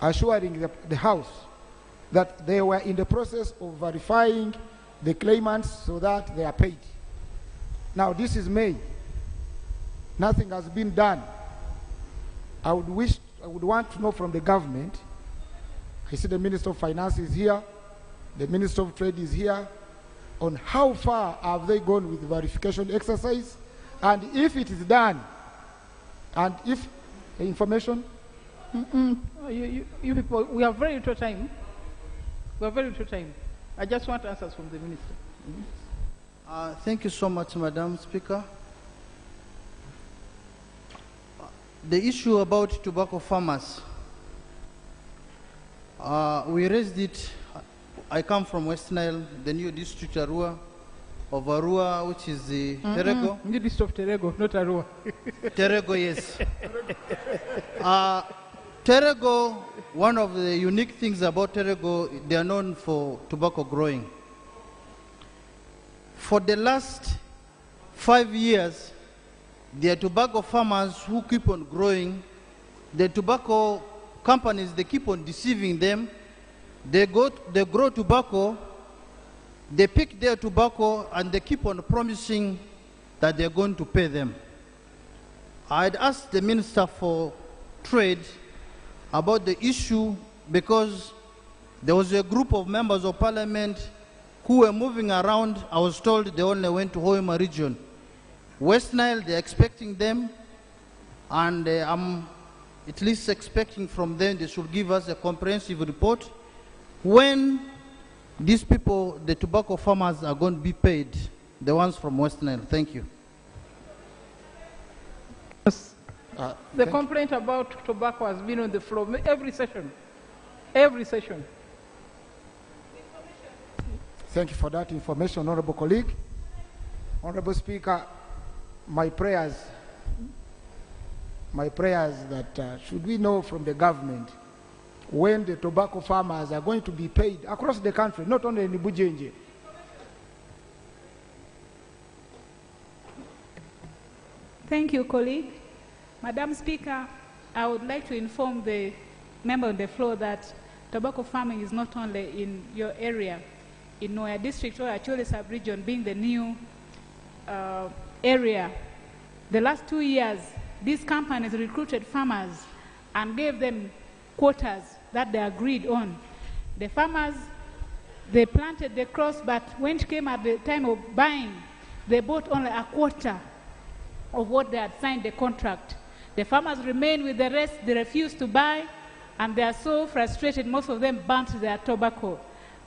assuring the House that they were in the process of verifying the claimants so that they are paid. Now this is May. Nothing has been done. I would want to know from the government. I see the Minister of Finance is here, the Minister of Trade is here, on how far have they gone with the verification exercise, and if it is done, and if information. You people, we have very little time. We have very little time. I just want answers from the Minister. Thank you so much, Madam Speaker. The issue about tobacco farmers, we raised it. I come from West Nile, the new district Arua, of Arua, which is the Terego. New district of Terego, not Arua. Terego, yes. Terego, one of the unique things about Terego, they are known for tobacco growing. For the last 5 years, there are tobacco farmers who keep on growing. The tobacco companies, they keep on deceiving them. They grow tobacco, they pick their tobacco, and they keep on promising that they're going to pay them. I'd asked the Minister for Trade about the issue because there was a group of members of parliament who were moving around. I was told they only went to Hoima region. West Nile, they're expecting them, and I'm at least expecting from them they should give us a comprehensive report when these people, the tobacco farmers, are going to be paid, the ones from West Nile. Thank you. The complaint about tobacco has been on the floor every session. Every session. Thank you for that information, Honorable colleague. Honorable Speaker, my prayers that should we know from the government when the tobacco farmers are going to be paid across the country, not only in Busia. Thank you, colleague. Madam Speaker, I would like to inform the member on the floor that tobacco farming is not only in your area, in Noya district or Acholi sub-region being the new area. The last 2 years, these companies recruited farmers and gave them quotas that they agreed on. The farmers, they planted the crops, but when it came at the time of buying, they bought only a quarter of what they had signed the contract. The farmers remained with the rest, they refused to buy, and they are so frustrated, most of them burnt their tobacco.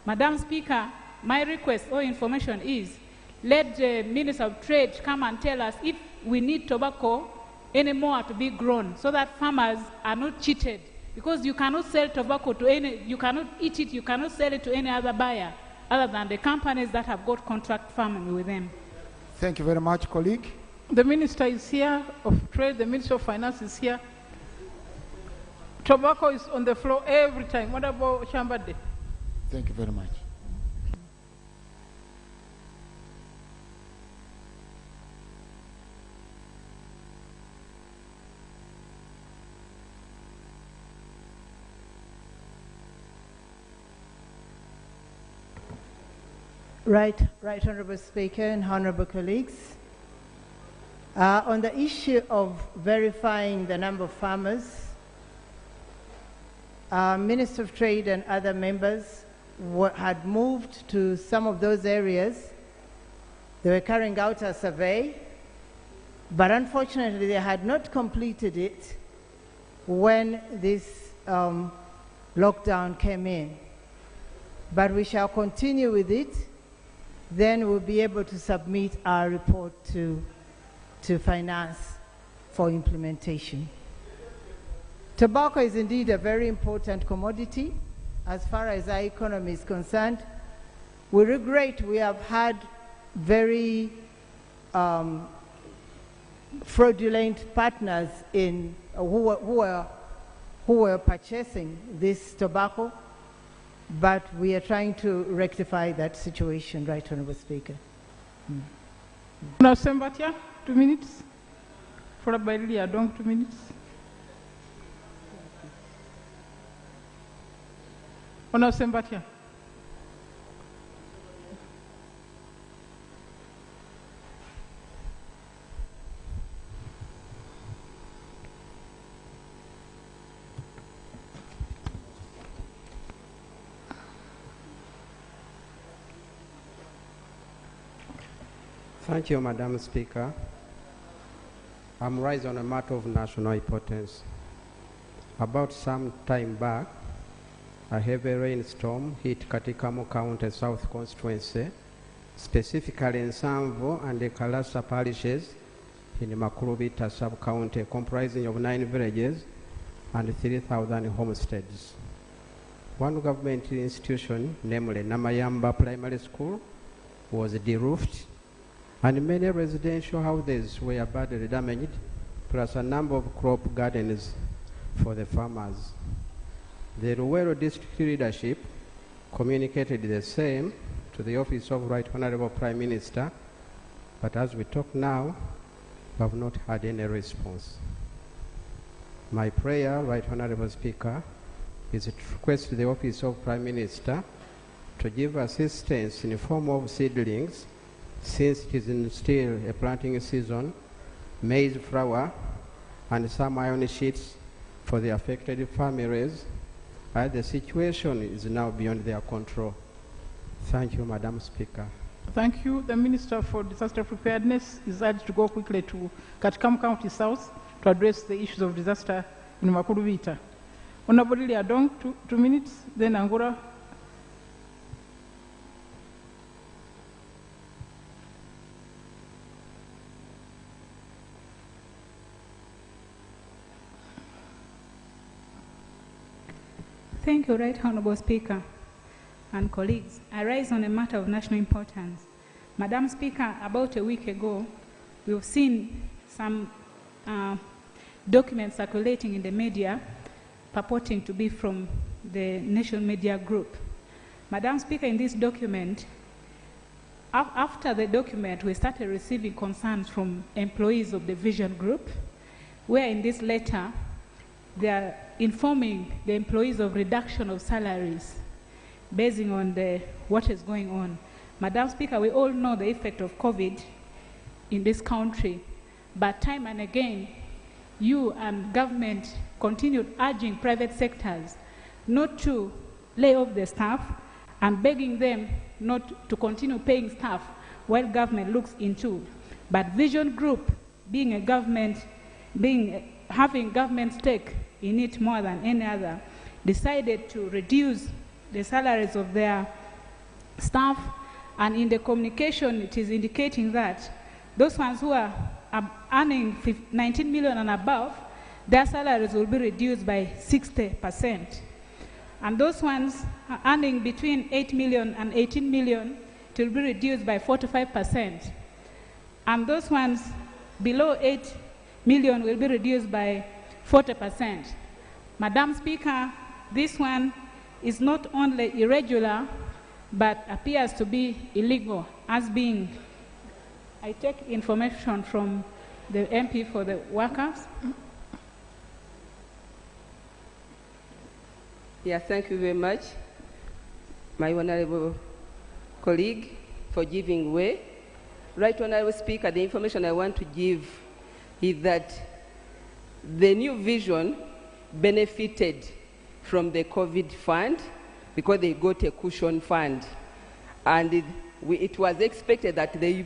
Madam Speaker, my request or information is, let the Minister of Trade come and tell us if we need tobacco anymore to be grown, so that farmers are not cheated. Because you cannot sell tobacco to any, you cannot eat it, you cannot sell it to any other buyer other than the companies that have got contract farming with them. Thank you very much, colleague. The Minister is here of Trade, the Minister of Finance is here. Tobacco is on the floor every time. What about Shambade? Thank you very much. Right, Honourable Speaker and Honourable colleagues. On the issue of verifying the number of farmers, Minister of Trade and other members had moved to some of those areas. They were carrying out a survey, but unfortunately they had not completed it when this lockdown came in. But we shall continue with it. Then we'll be able to submit our report to Finance for implementation. Tobacco is indeed a very important commodity as far as our economy is concerned. We regret we have had very fraudulent partners in who were purchasing this tobacco, but we are trying to rectify that situation, right, Honourable Speaker. Now, Sembatia, 2 minutes. Followed by Liadong, 2 minutes. Honourable Sembatia. Thank you, Madam Speaker. I'm raised on a matter of national importance. About some time back, a heavy rainstorm hit Katikamo County South Constituency, specifically in Samvo and the Kalasa parishes in the Makurubita sub-county, comprising of 9 villages and 3,000 homesteads. One government institution, namely Namayamba Primary School, was deroofed, and many residential houses were badly damaged, plus a number of crop gardens for the farmers. The Ruwero district leadership communicated the same to the Office of Right Honorable Prime Minister, but as we talk now, we have not had any response. My prayer, Right Honorable Speaker, is to request the Office of Prime Minister to give assistance in the form of seedlings, since it is still a planting season, maize flour, and some iron sheets for the affected families, as the situation is now beyond their control. Thank you, Madam Speaker. Thank you. The Minister for Disaster Preparedness is urged to go quickly to Katikamo County South to address the issues of disaster in Makurubita. Honorable Adong, 2 minutes, then Angura. Thank you, Right Honourable Speaker and colleagues. I rise on a matter of national importance. Madam Speaker, about a week ago, we've seen some documents circulating in the media purporting to be from the Nation Media Group. Madam Speaker, in this document, after the document, we started receiving concerns from employees of the Vision Group, where in this letter, they are informing the employees of reduction of salaries based on what is going on. Madam Speaker, we all know the effect of COVID in this country, but time and again, you and government continued urging private sectors not to lay off the staff and begging them not to continue paying staff while government looks into. But Vision Group, being a government, having government stake in it more than any other, decided to reduce the salaries of their staff, and in the communication it is indicating that those ones who are earning 19 million and above, their salaries will be reduced by 60%. And those ones earning between 8 million and 18 million, it will be reduced by 45%. And those ones below 8 million will be reduced by 40%. Madam Speaker, this one is not only irregular, but appears to be illegal, as being, I take information from the MP for the workers. Yeah, thank you very much, my honorable colleague, for giving way. Right Honorable Speaker, the information I want to give is that the new vision benefited from the COVID fund because they got a cushion fund. And it was expected that they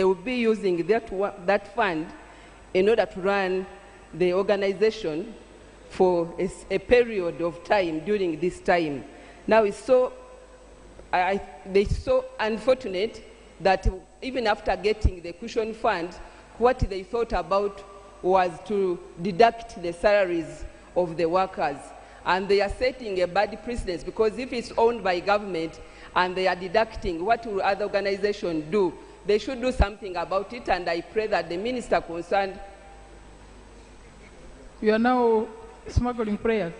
will be using that fund in order to run the organization for a period of time during this time. Now it's so unfortunate that even after getting the cushion fund, what they thought about was to deduct the salaries of the workers. And they are setting a bad precedence, because if it's owned by government and they are deducting, what will other organizations do? They should do something about it, and I pray that the minister concerned. You are now smuggling prayers.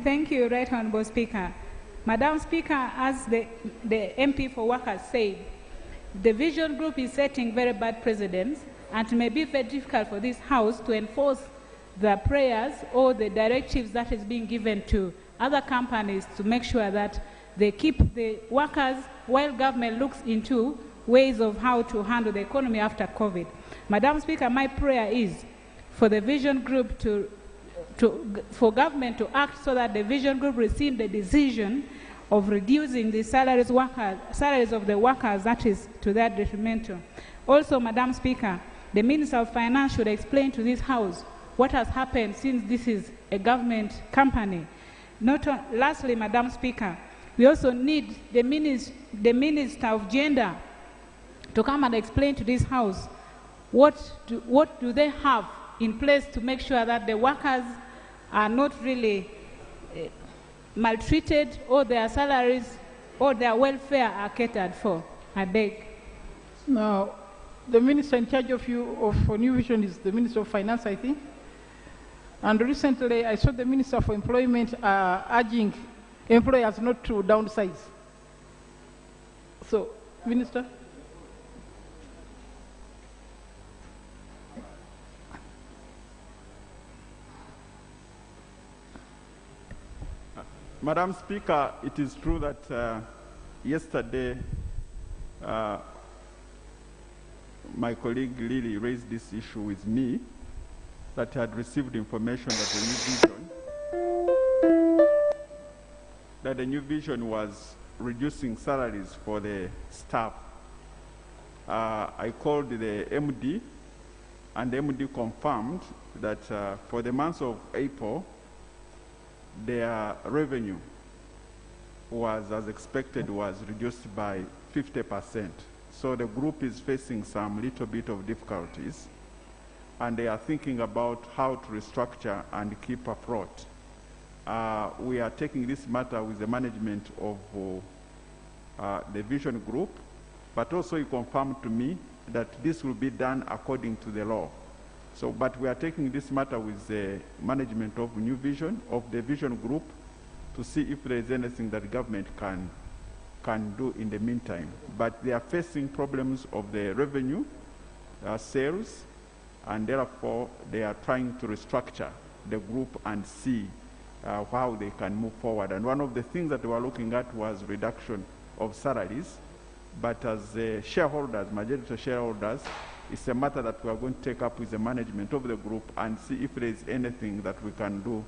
Thank you, Right Honourable Speaker. Madam Speaker, as the MP for Workers said, the Vision Group is setting very bad precedents, and it may be very difficult for this House to enforce the prayers or the directives that is being given to other companies to make sure that they keep the workers while government looks into ways of how to handle the economy after COVID. Madam Speaker, my prayer is for the Vision Group for government to act so that the Vision Group receive the decision of reducing the salaries of the workers, that is to their detrimental. Also, Madam Speaker, the Minister of Finance should explain to this House what has happened since this is a government company. Lastly, Madam Speaker, we also need the Minister of Gender to come and explain to this House what do they have in place to make sure that the workers are not really maltreated, or their salaries or their welfare are catered for. I beg. Now, the minister in charge of New Vision is the Minister of Finance, I think. And recently, I saw the Minister for Employment urging employers not to downsize. So, Minister? Madam Speaker, it is true that yesterday my colleague Lily raised this issue with me, that had received information that the New Vision was reducing salaries for the staff. I called the MD, and the MD confirmed that for the month of April, their revenue was, as expected, was reduced by 50%. So the group is facing some little bit of difficulties, and they are thinking about how to restructure and keep afloat. We are taking this matter with the management of the Vision Group, but also he confirmed to me that this will be done according to the law. So, but we are taking this matter with the management of New Vision, of the Vision Group, to see if there is anything that the government can do in the meantime. But they are facing problems of the revenue, sales, and therefore they are trying to restructure the group and see how they can move forward. And one of the things that we were looking at was reduction of salaries. But as shareholders, majority shareholders, it's a matter that we are going to take up with the management of the group and see if there is anything that we can do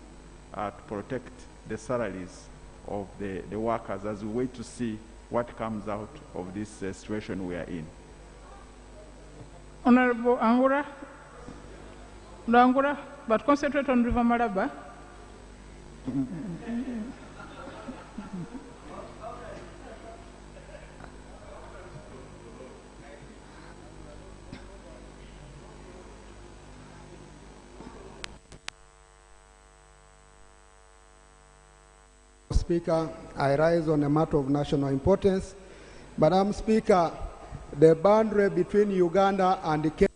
to protect the salaries of the workers as we wait to see what comes out of this situation we are in. Honorable Angura, but concentrate on River Maraba. Speaker, I rise on a matter of national importance. Madam Speaker, the boundary between Uganda and Kenya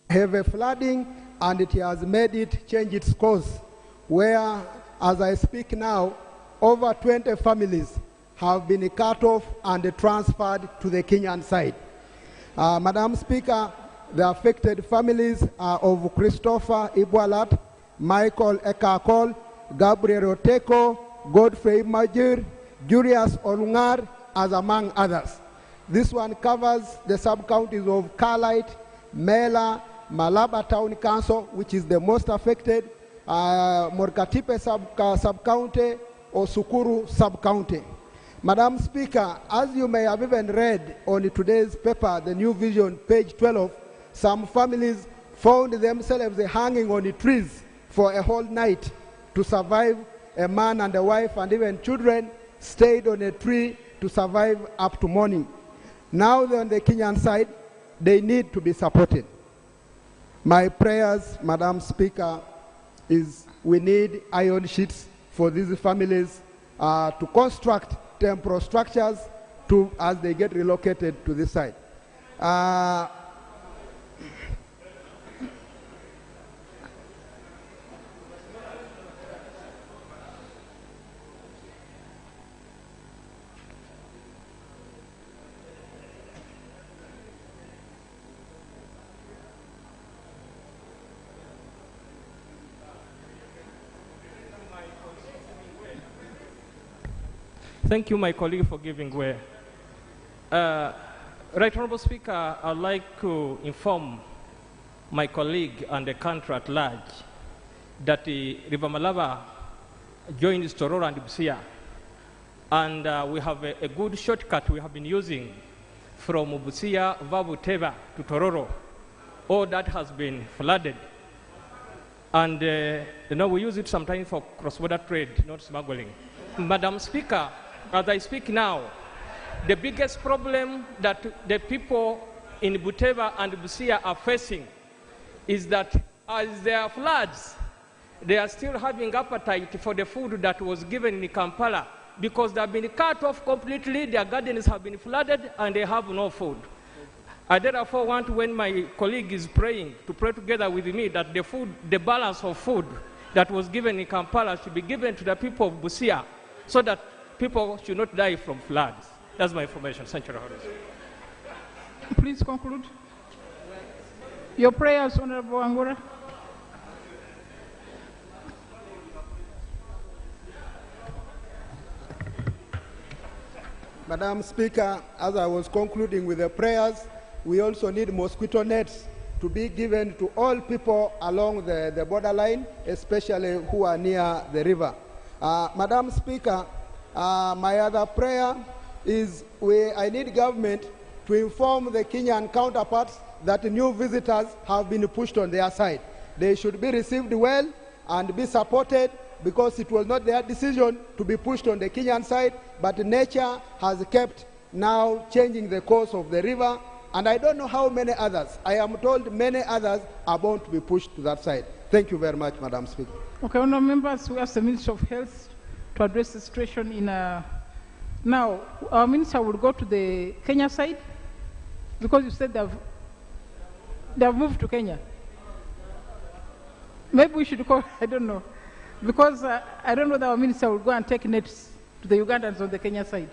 have a flooding, and it has made it change its course, where, as I speak now, over 20 families have been cut off and transferred to the Kenyan side. Madam Speaker, the affected families are of Christopher Ibwalat, Michael Ekakol, Gabriel Oteko, Godfrey Majir, Julius Olungar, as among others. This one covers the sub-counties of Carlite, Mela, Malaba Town Council, which is the most affected, Morkatipe sub-county, or Sukuru sub-county. Madam Speaker, as you may have even read on today's paper, the New Vision, page 12, some families found themselves hanging on the trees for a whole night to survive. A man and a wife and even children stayed on a tree to survive up to morning. Now they're on the Kenyan side, they need to be supported. My prayers, Madam Speaker, is we need iron sheets for these families to construct temporary structures as they get relocated to this side. Thank you, my colleague, for giving way. Right Honourable Speaker, I'd like to inform my colleague and the country at large that the River Malaba joins Tororo and Busia. And we have a good shortcut we have been using from Busia, Vabuteva to Tororo. All that has been flooded. And we use it sometimes for cross-border trade, not smuggling. Madam Speaker, as I speak now, the biggest problem that the people in Buteva and Busia are facing is that as there are floods, they are still having appetite for the food that was given in Kampala because they have been cut off completely, their gardens have been flooded, and they have no food. I therefore want, when my colleague is praying, to pray together with me that the balance of food that was given in Kampala should be given to the people of Busia so that people should not die from floods. That's my information. Thank you. Please conclude. Your prayers, Honorable Angora. Madam Speaker, as I was concluding with the prayers, we also need mosquito nets to be given to all people along the borderline, especially who are near the river. Madam Speaker, my other prayer is I need government to inform the Kenyan counterparts that new visitors have been pushed on their side. They should be received well and be supported because it was not their decision to be pushed on the Kenyan side, but nature has kept now changing the course of the river, and I don't know how many others. I am told many others are bound to be pushed to that side. Thank you very much, Madam Speaker. Okay, honourable members, we ask the Minister of Health to address the situation in now, our minister will go to the Kenya side because you said they have moved to Kenya. Maybe we should call, I don't know, because I don't know that our minister will go and take nets to the Ugandans on the Kenya side.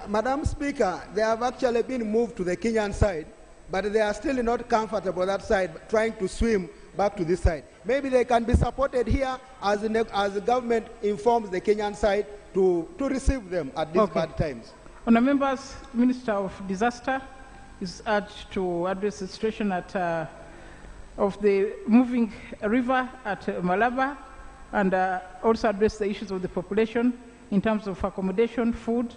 Madam Speaker, they have actually been moved to the Kenyan side, but they are still not comfortable that side, trying to swim back to this side. Maybe they can be supported here as the government informs the Kenyan side to receive them at these bad times. Honourable members, Minister of Disaster is urged to address the situation of the moving river at Malaba and also address the issues of the population in terms of accommodation, food,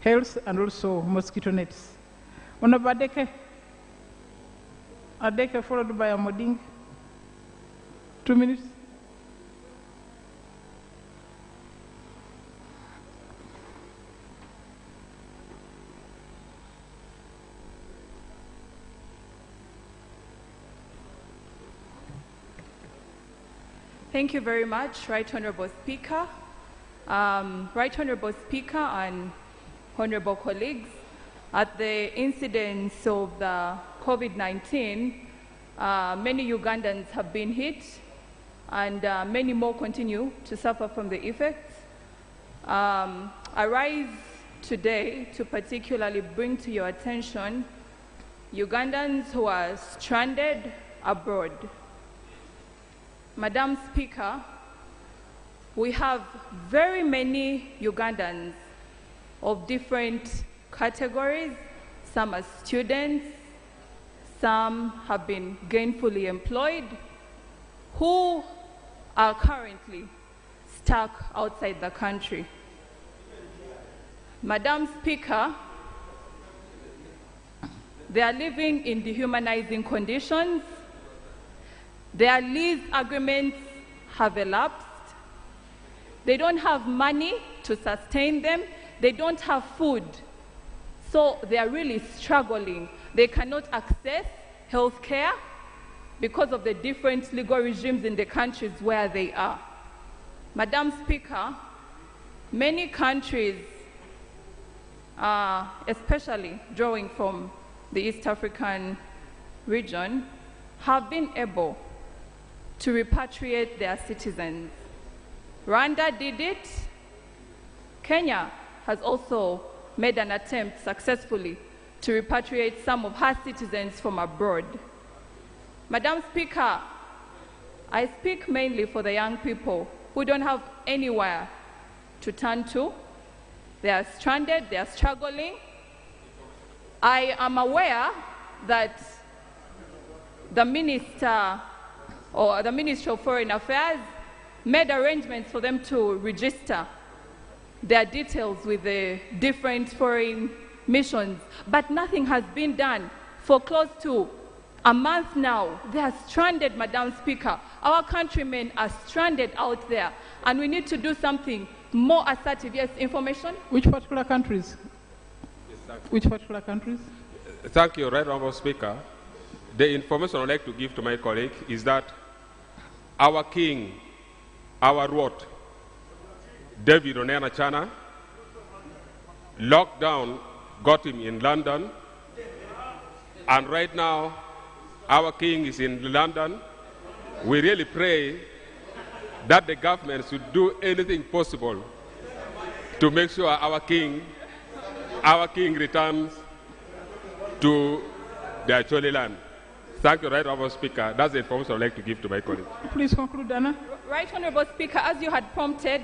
health, and also mosquito nets. Honourable Adeke followed by Amoding. 2 minutes. Thank you very much, Right Honourable Speaker. Right Honourable Speaker and Honourable colleagues, at the incidence of the COVID-19, many Ugandans have been hit and many more continue to suffer from the effects. I rise today to particularly bring to your attention Ugandans who are stranded abroad. Madam Speaker, we have very many Ugandans of different categories. Some are students, some have been gainfully employed, who are currently stuck outside the country. Madam Speaker, they are living in dehumanizing conditions. Their lease agreements have elapsed. They don't have money to sustain them. They don't have food. So they are really struggling. They cannot access health care because of the different legal regimes in the countries where they are. Madam Speaker, many countries, especially drawing from the East African region, have been able to repatriate their citizens. Rwanda did it. Kenya has also made an attempt successfully to repatriate some of her citizens from abroad. Madam Speaker, I speak mainly for the young people who don't have anywhere to turn to. They are stranded, they are struggling. I am aware that the Minister or the Ministry of Foreign Affairs made arrangements for them to register their details with the different foreign missions, but nothing has been done for close to a month now. They are stranded, Madam Speaker. Our countrymen are stranded out there, and we need to do something more assertive. Yes, information? Which particular countries? Which particular countries? Thank you, Right Honourable Speaker. The information I'd like to give to my colleague is that our king, our Ruot, David Onena Chana, lockdown got him in London, and right now our king is in London. We really pray that the government should do anything possible to make sure our king returns to their Choli land. Thank you, Right Honourable Speaker. That's the information I'd like to give to my colleague. Please conclude, Anna. Right Honourable Speaker, as you had prompted,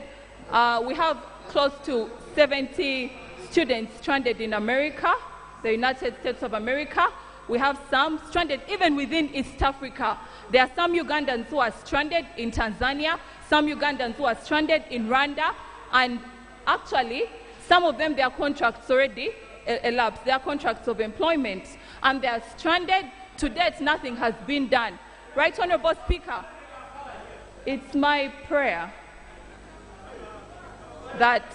we have close to 70 students stranded in America, the United States of America. We have some stranded even within East Africa. There are some Ugandans who are stranded in Tanzania, some Ugandans who are stranded in Rwanda, and actually, some of them, their contracts already elapsed, their contracts of employment, and they are stranded. To date, nothing has been done. Right Honourable Speaker, it's my prayer that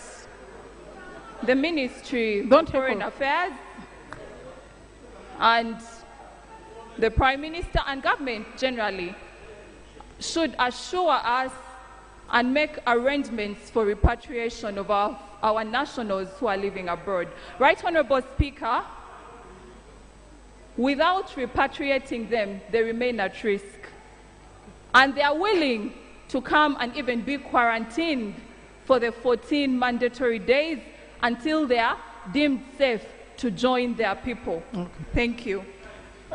the Ministry of Foreign Affairs and the Prime Minister and government generally should assure us and make arrangements for repatriation of our nationals who are living abroad. Right Honourable Speaker, without repatriating them, they remain at risk. And they are willing to come and even be quarantined for the 14 mandatory days until they are deemed safe to join their people. Okay. Thank you.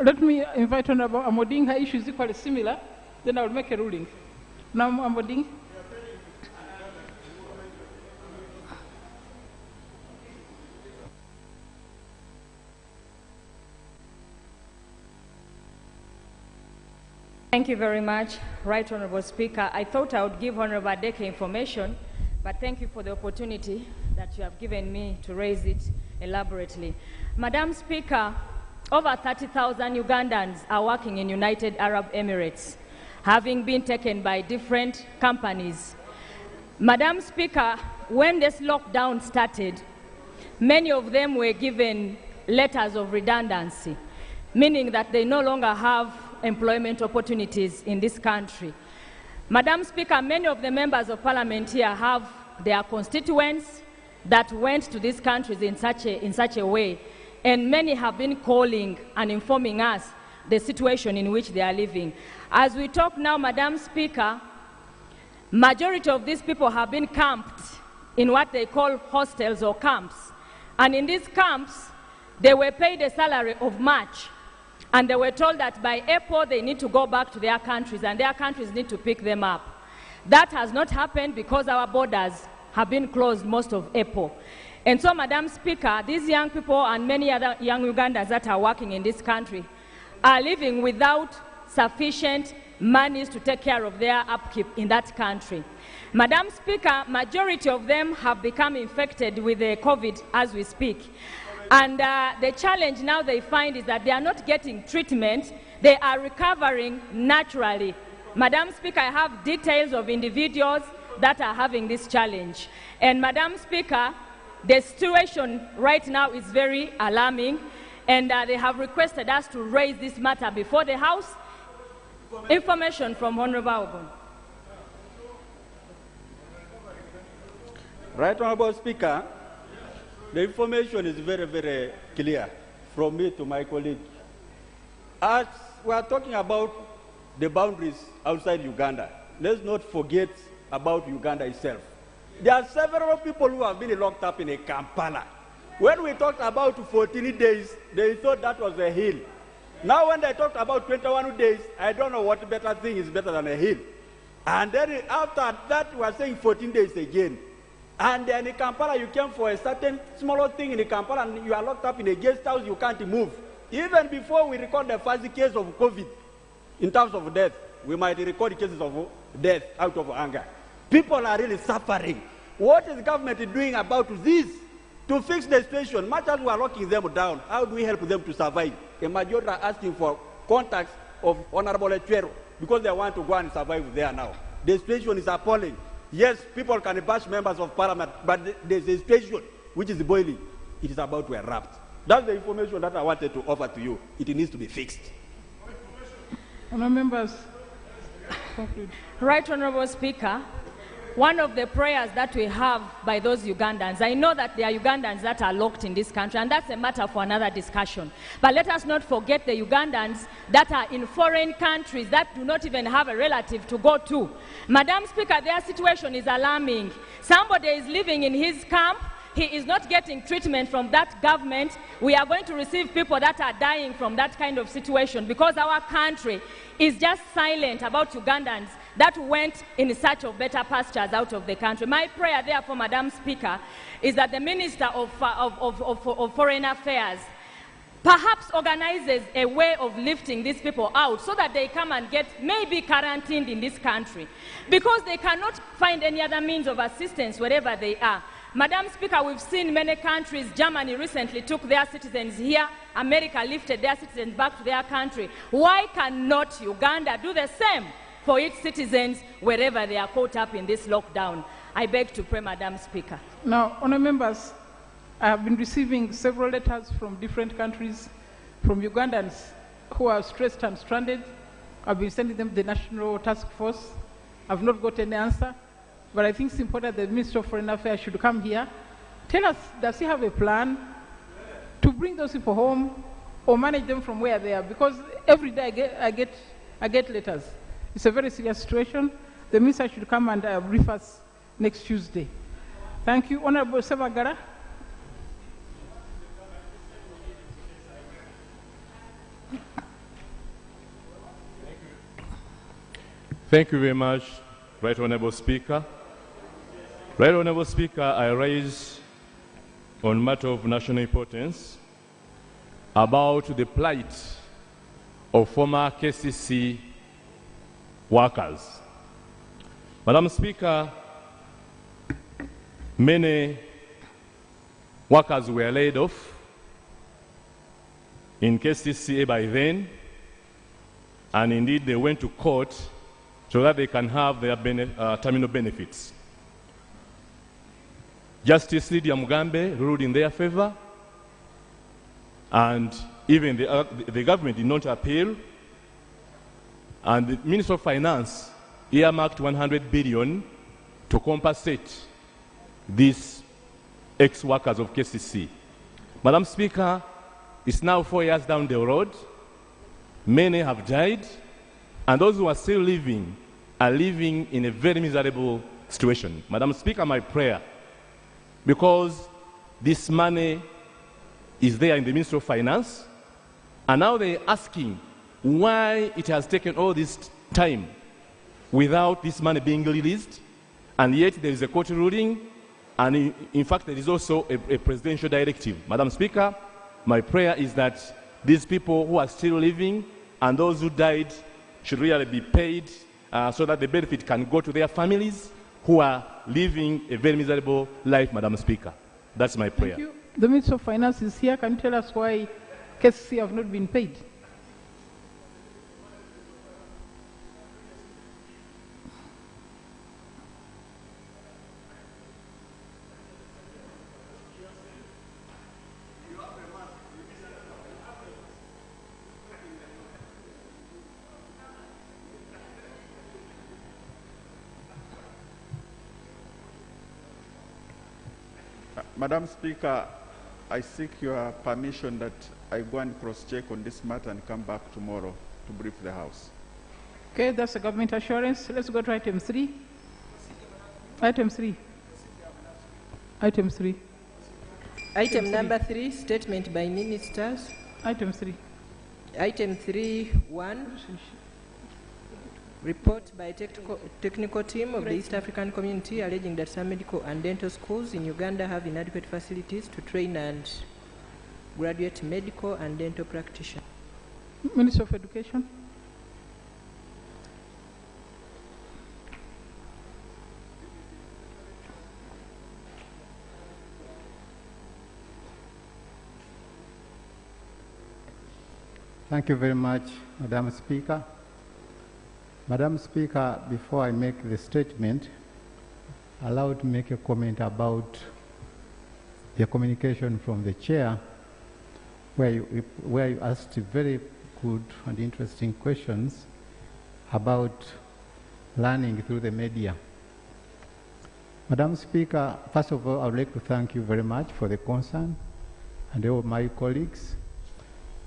Let me invite Honorable Amoding. Her issue is equally similar. Then I will make a ruling. Now, Amoding. Thank you very much, Right Honourable Speaker. I thought I would give Honourable Adeke information, but thank you for the opportunity that you have given me to raise it elaborately. Madam Speaker, over 30,000 Ugandans are working in United Arab Emirates, having been taken by different companies. Madam Speaker, when this lockdown started, many of them were given letters of redundancy, meaning that they no longer have employment opportunities in this country. Madam Speaker, many of the members of parliament here have their constituents that went to these countries in such a way, and many have been calling and informing us the situation in which they are living. As we talk now, Madam Speaker, majority of these people have been camped in what they call hostels or camps. And in these camps, they were paid a salary of March. And they were told that by April, they need to go back to their countries, and their countries need to pick them up. That has not happened because our borders have been closed most of April. And so, Madam Speaker, these young people and many other young Ugandans that are working in this country are living without sufficient monies to take care of their upkeep in that country. Madam Speaker, majority of them have become infected with the COVID as we speak. And the challenge now they find is that they are not getting treatment, they are recovering naturally. Madam Speaker, I have details of individuals that are having this challenge. And Madam Speaker, the situation right now is very alarming, and they have requested us to raise this matter before the House. Information from Honourable Ogun. Right Honourable Speaker, the information is very, very clear from me to my colleague. As we are talking about the boundaries outside Uganda, let's not forget about Uganda itself. There are several people who have been locked up in a Kampala. When we talked about 14 days, they thought that was a hill. Now when they talked about 21 days, I don't know what better thing is better than a hill. And then after that, we are saying 14 days again. And then in Kampala, you came for a certain smaller thing in Kampala, and you are locked up in a guest house, you can't move. Even before we record the first case of COVID, in terms of death, we might record cases of death out of anger. People are really suffering. What is the government doing about this? To fix the situation, much as we are locking them down, how do we help them to survive? A majority are asking for contacts of Honorable Echwero because they want to go and survive there now. The situation is appalling. Yes, people can bash members of parliament, but there's a situation which is boiling. It is about to erupt. That's the information that I wanted to offer to you. It needs to be fixed. Honourable members, conclude. Right Honourable Speaker, one of the prayers that we have by those Ugandans, I know that there are Ugandans that are locked in this country, and that's a matter for another discussion. But let us not forget the Ugandans that are in foreign countries that do not even have a relative to go to. Madam Speaker, their situation is alarming. Somebody is living in his camp. He is not getting treatment from that government. We are going to receive people that are dying from that kind of situation because our country is just silent about Ugandans that went in search of better pastures out of the country. My prayer, therefore, Madam Speaker, is that the Minister of Foreign Affairs perhaps organizes a way of lifting these people out so that they come and get maybe quarantined in this country because they cannot find any other means of assistance wherever they are. Madam Speaker, we've seen many countries. Germany recently took their citizens here. America lifted their citizens back to their country. Why cannot Uganda do the same for its citizens wherever they are caught up in this lockdown? I beg to pray, Madam Speaker. Now, honourable members, I have been receiving several letters from different countries, from Ugandans who are stressed and stranded. I've been sending them the National Task Force. I've not got any answer. But I think it's important that the Minister of Foreign Affairs should come here. Tell us, does he have a plan to bring those people home or manage them from where they are? Because every day I get letters. It's a very serious situation. The Minister should come and brief us next Tuesday. Thank you. Honorable Sevagara. Thank you very much, Right Honourable Speaker. Right Honourable Speaker, I raise on matter of national importance about the plight of former KCC workers. Madam Speaker, many workers were laid off in KCCA by then, and indeed they went to court so that they can have their terminal benefits. Justice Lydia Mugambe ruled in their favor, and even the government did not appeal, and the Minister of Finance earmarked 100 billion to compensate these ex-workers of KCC. Madam Speaker, it's now 4 years down the road. Many have died, and those who are still living are living in a very miserable situation. Madam Speaker, my prayer, because this money is there in the Ministry of Finance, and now they're asking why it has taken all this time without this money being released, and yet there is a court ruling, and in fact there is also a presidential directive. Madam Speaker, my prayer is that these people who are still living and those who died should really be paid so that the benefit can go to their families who are living a very miserable life, Madam Speaker. That's my prayer. Thank you. The Minister of Finance is here. Can you tell us why KCC have not been paid? Madam Speaker, I seek your permission that I go and cross-check on this matter and come back tomorrow to brief the House. Okay, that's a government assurance. Let's go to item 3. Item 3. Item 3. Item number 3, statement by ministers. Item 3. Item 3.1. Report by technical team of the East African community alleging that some medical and dental schools in Uganda have inadequate facilities to train and graduate medical and dental practitioners. Minister of Education. Thank you very much, Madam Speaker. Madam Speaker, before I make the statement, allow me to make a comment about the communication from the chair, where you asked very good and interesting questions about learning through the media. Madam Speaker, first of all, I would like to thank you very much for the concern and all my colleagues.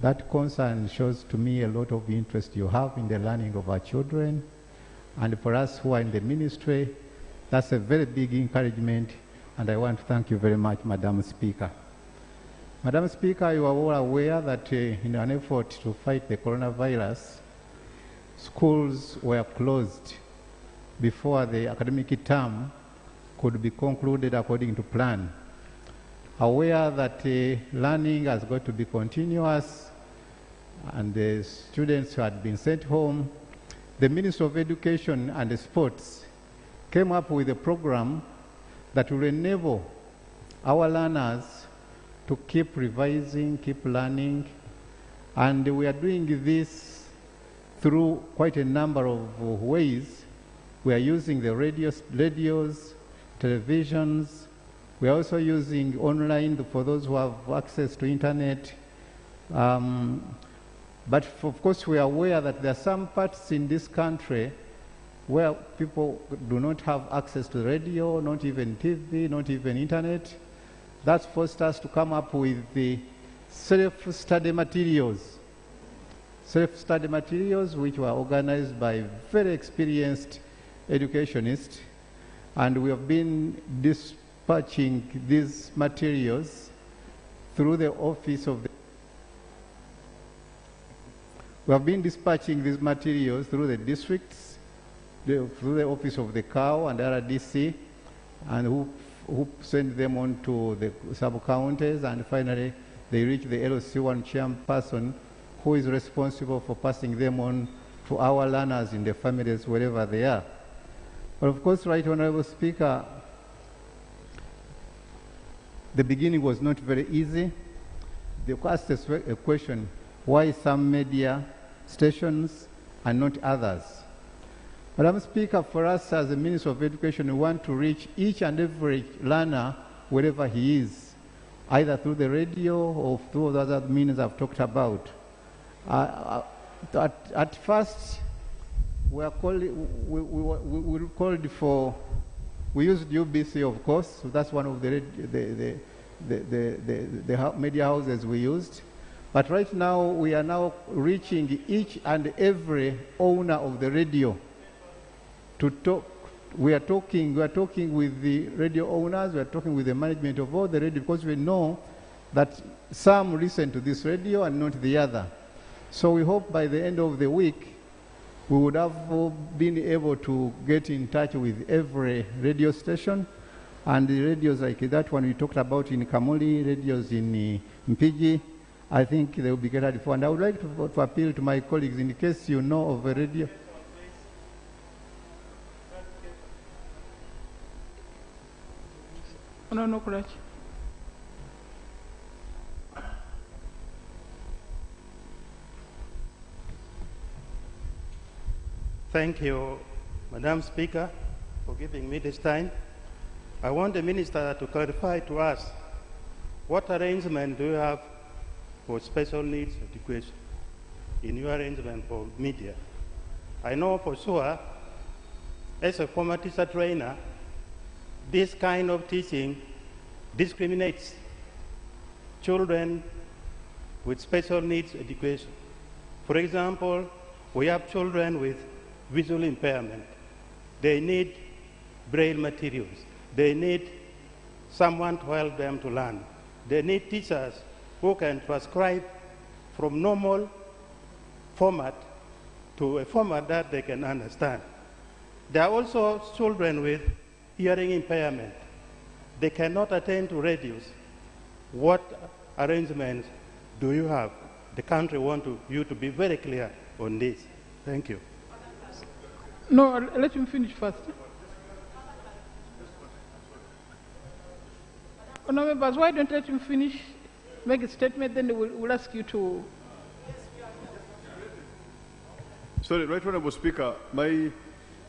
That concern shows to me a lot of interest you have in the learning of our children. And for us who are in the ministry, that's a very big encouragement, and I want to thank you very much, Madam Speaker. Madam Speaker, you are all aware that in an effort to fight the coronavirus, schools were closed before the academic term could be concluded according to plan. Aware that learning has got to be continuous and the students who had been sent home, the Minister of Education and Sports came up with a program that will enable our learners to keep revising, keep learning, and we are doing this through quite a number of ways. We are using the radios, televisions. We are also using online for those who have access to internet. But of course, we are aware that there are some parts in this country where people do not have access to radio, not even TV, not even internet. That's forced us to come up with the self-study materials. Self-study materials which were organized by very experienced educationists, and we have been dispatching these materials through the office of the districts, through the office of the COW and RDC, and who send them on to the sub-counties, and finally they reach the LC1 chairperson, who is responsible for passing them on to our learners in the families wherever they are. But of course, Right Honorable Speaker, the beginning was not very easy. They asked a question, why some media stations and not others? Madam Speaker, for us as the Minister of Education, we want to reach each and every learner wherever he is, either through the radio or through the other means I've talked about. At first, we used UBC, of course, so that's one of the media houses we used. But right now, we are now reaching each and every owner of the radio to talk. We are talking with the radio owners, we are talking with the management of all the radio, because we know that some listen to this radio and not the other. So we hope by the end of the week, we would have been able to get in touch with every radio station, and the radios like that one we talked about in Kamuli, radios in Mpigi, I think they will be catered for. And I would like to appeal to my colleagues, in case you know of a radio. No, Kurach. Thank you, Madam Speaker, for giving me this time. I want the Minister to clarify to us, what arrangement do you have for special needs education in your arrangement for media? I know for sure, as a former teacher trainer, this kind of teaching discriminates children with special needs education. For example, we have children with visual impairment. They need braille materials. They need someone to help them to learn. They need teachers who can transcribe from normal format to a format that they can understand. There are also children with hearing impairment. They cannot attend to radios. What arrangements do you have? The country wants you to be very clear on this. Thank you. No, let him finish first. No, members, why don't let him finish, make a statement, then we'll ask you to. Sorry, Right Honourable Speaker, my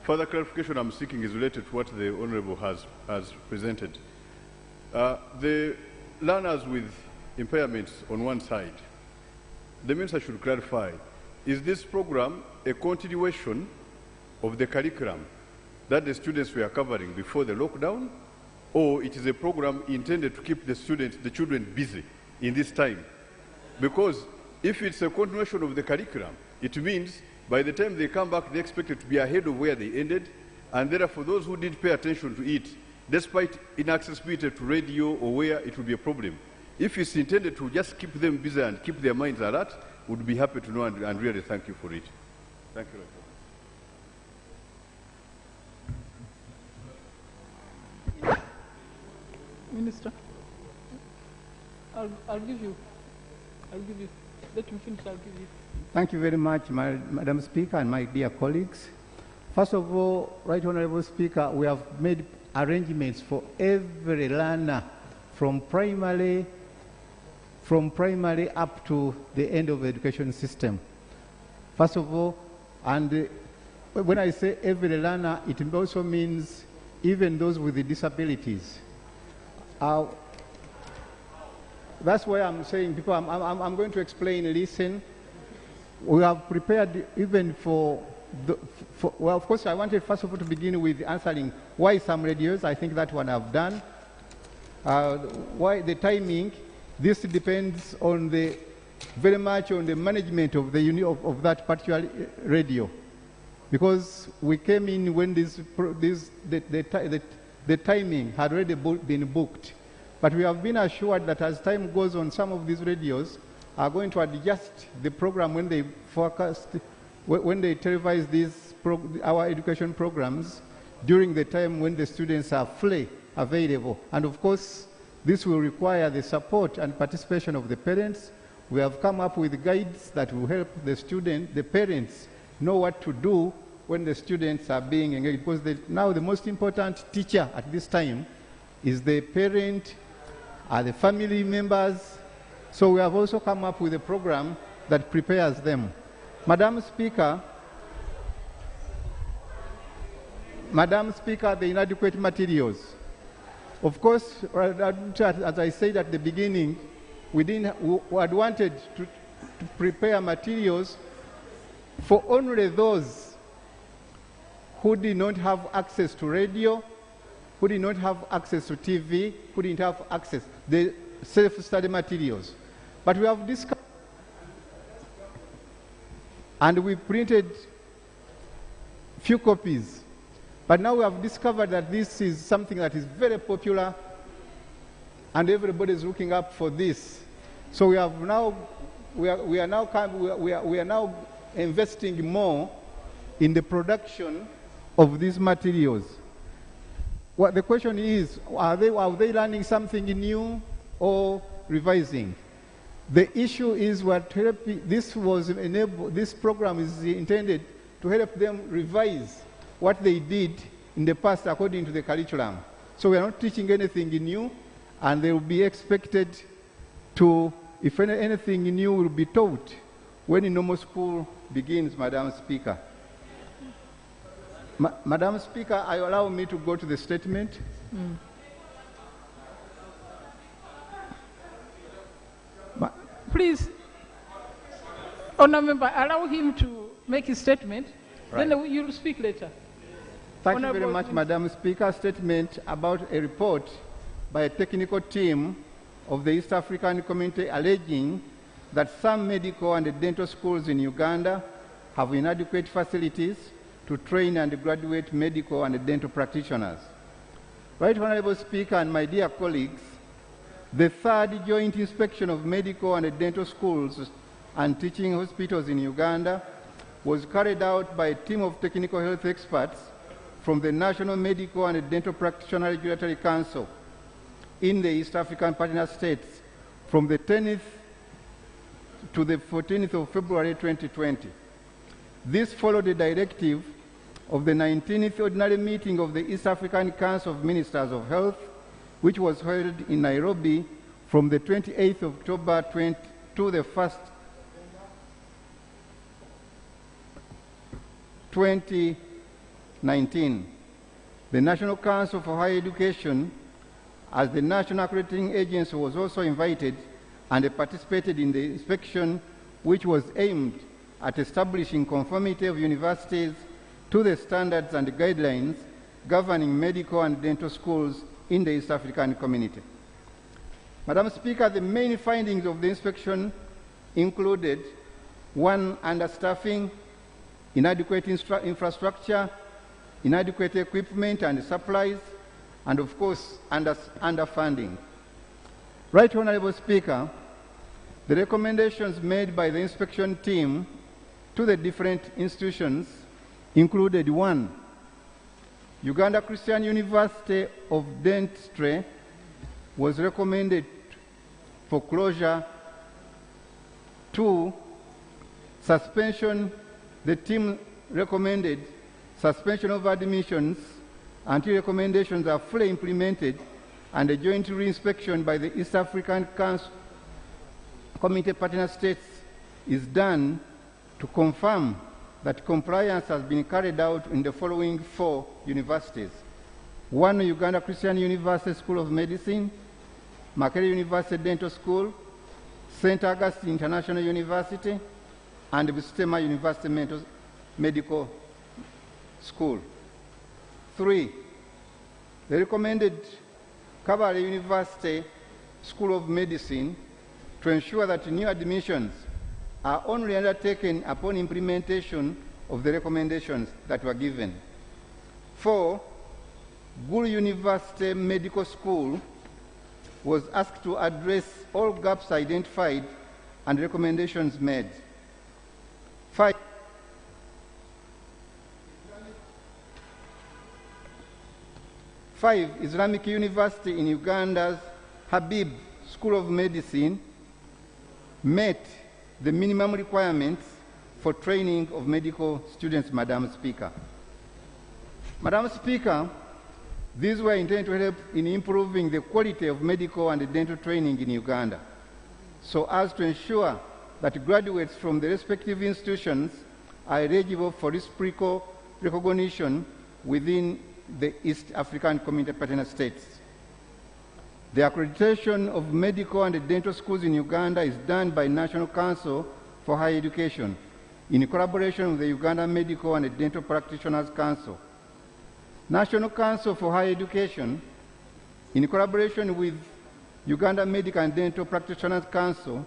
further clarification I'm seeking is related to what the Honourable has presented. The learners with impairments on one side, the minister should clarify, is this program a continuation of the curriculum that the students were covering before the lockdown, or it is a program intended to keep the children busy in this time? Because if it's a continuation of the curriculum, it means by the time they come back, they expect it to be ahead of where they ended, and therefore those who did pay attention to it, despite inaccessibility to radio or where, it will be a problem. If it's intended to just keep them busy and keep their minds alert, would be happy to know and really thank you for it. Thank you. Minister, I'll give you. Let him finish, I'll give you. Thank you very much, Madam Speaker and my dear colleagues. First of all, Right Honourable Speaker, we have made arrangements for every learner from primary up to the end of the education system. First of all, and when I say every learner, it also means even those with the disabilities. That's why I'm saying, people, I'm going to explain, listen. We have prepared even well, of course, I wanted first of all to begin with answering why some radios. I think that one I've done. Why the timing, this depends on very much on the management of of that particular radio. Because we came in when the timing had already been booked. But we have been assured that as time goes on, some of these radios are going to adjust the program when they forecast, when they televise our education programs during the time when the students are fully available. And of course, this will require the support and participation of the parents. We have come up with guides that will help the parents know what to do when the students are being engaged. Because now the most important teacher at this time is the parent, the family members. So we have also come up with a program that prepares them. Madam Speaker, the inadequate materials. Of course, as I said at the beginning, we had wanted to prepare materials for only those who did not have access to radio, who did not have access to TV, who didn't have access, the self-study materials. But we have discovered, and we printed few copies. But now we have discovered that this is something that is very popular, and everybody is looking up for this. So we are now investing more in the production of these materials. What the question is, are they learning something new or revising? The issue is this program is intended to help them revise what they did in the past according to the curriculum. So we are not teaching anything new, and they will be expected to, if anything new will be taught when the normal school begins, Madam Speaker. Madam Speaker, allow me to go to the statement. Please, Honourable Member, allow him to make his statement, right. Then you'll speak later. Thank you very much, Madam Speaker. Statement about a report by a technical team of the East African Community alleging that some medical and dental schools in Uganda have inadequate facilities to train and graduate medical and dental practitioners. Right Honourable Speaker and my dear colleagues, the third joint inspection of medical and dental schools and teaching hospitals in Uganda was carried out by a team of technical health experts from the National Medical and Dental Practitioner Regulatory Council in the East African partner states from the 10th to the 14th of February 2020. This followed the directive of the 19th Ordinary Meeting of the East African Council of Ministers of Health, which was held in Nairobi from the 28th of October to the 1st 2019. The National Council for Higher Education, as the national accrediting agency, was also invited and participated in the inspection, which was aimed at establishing conformity of universities to the standards and guidelines governing medical and dental schools in the East African community. Madam Speaker, the main findings of the inspection included: 1, understaffing, inadequate infrastructure, inadequate equipment and supplies, and of course, underfunding. Right Honorable Speaker, the recommendations made by the inspection team to the different institutions included: 1, Uganda Christian University of Dentistry was recommended for closure. 2, suspension. The team recommended suspension of admissions until recommendations are fully implemented and a joint re-inspection by the East African Council Committee partner states is done to confirm that compliance has been carried out in the following 4 universities: 1, Uganda Christian University School of Medicine, Makerere University Dental School, St. Augustine International University, and Busitema University Medical School. 3, they recommended Kabale University School of Medicine to ensure that new admissions are only undertaken upon implementation of the recommendations that were given. 4, Gulu University Medical School was asked to address all gaps identified and recommendations made. 5, Islamic University in Uganda's Habib School of Medicine met the minimum requirements for training of medical students, Madam Speaker. Madam Speaker, these were intended to help in improving the quality of medical and dental training in Uganda, so as to ensure that graduates from the respective institutions are eligible for reciprocal recognition within the East African Community Partner States. The accreditation of medical and dental schools in Uganda is done by National Council for Higher Education in collaboration with the Uganda Medical and Dental Practitioners Council. National Council for Higher Education, in collaboration with Uganda Medical and Dental Practitioners Council,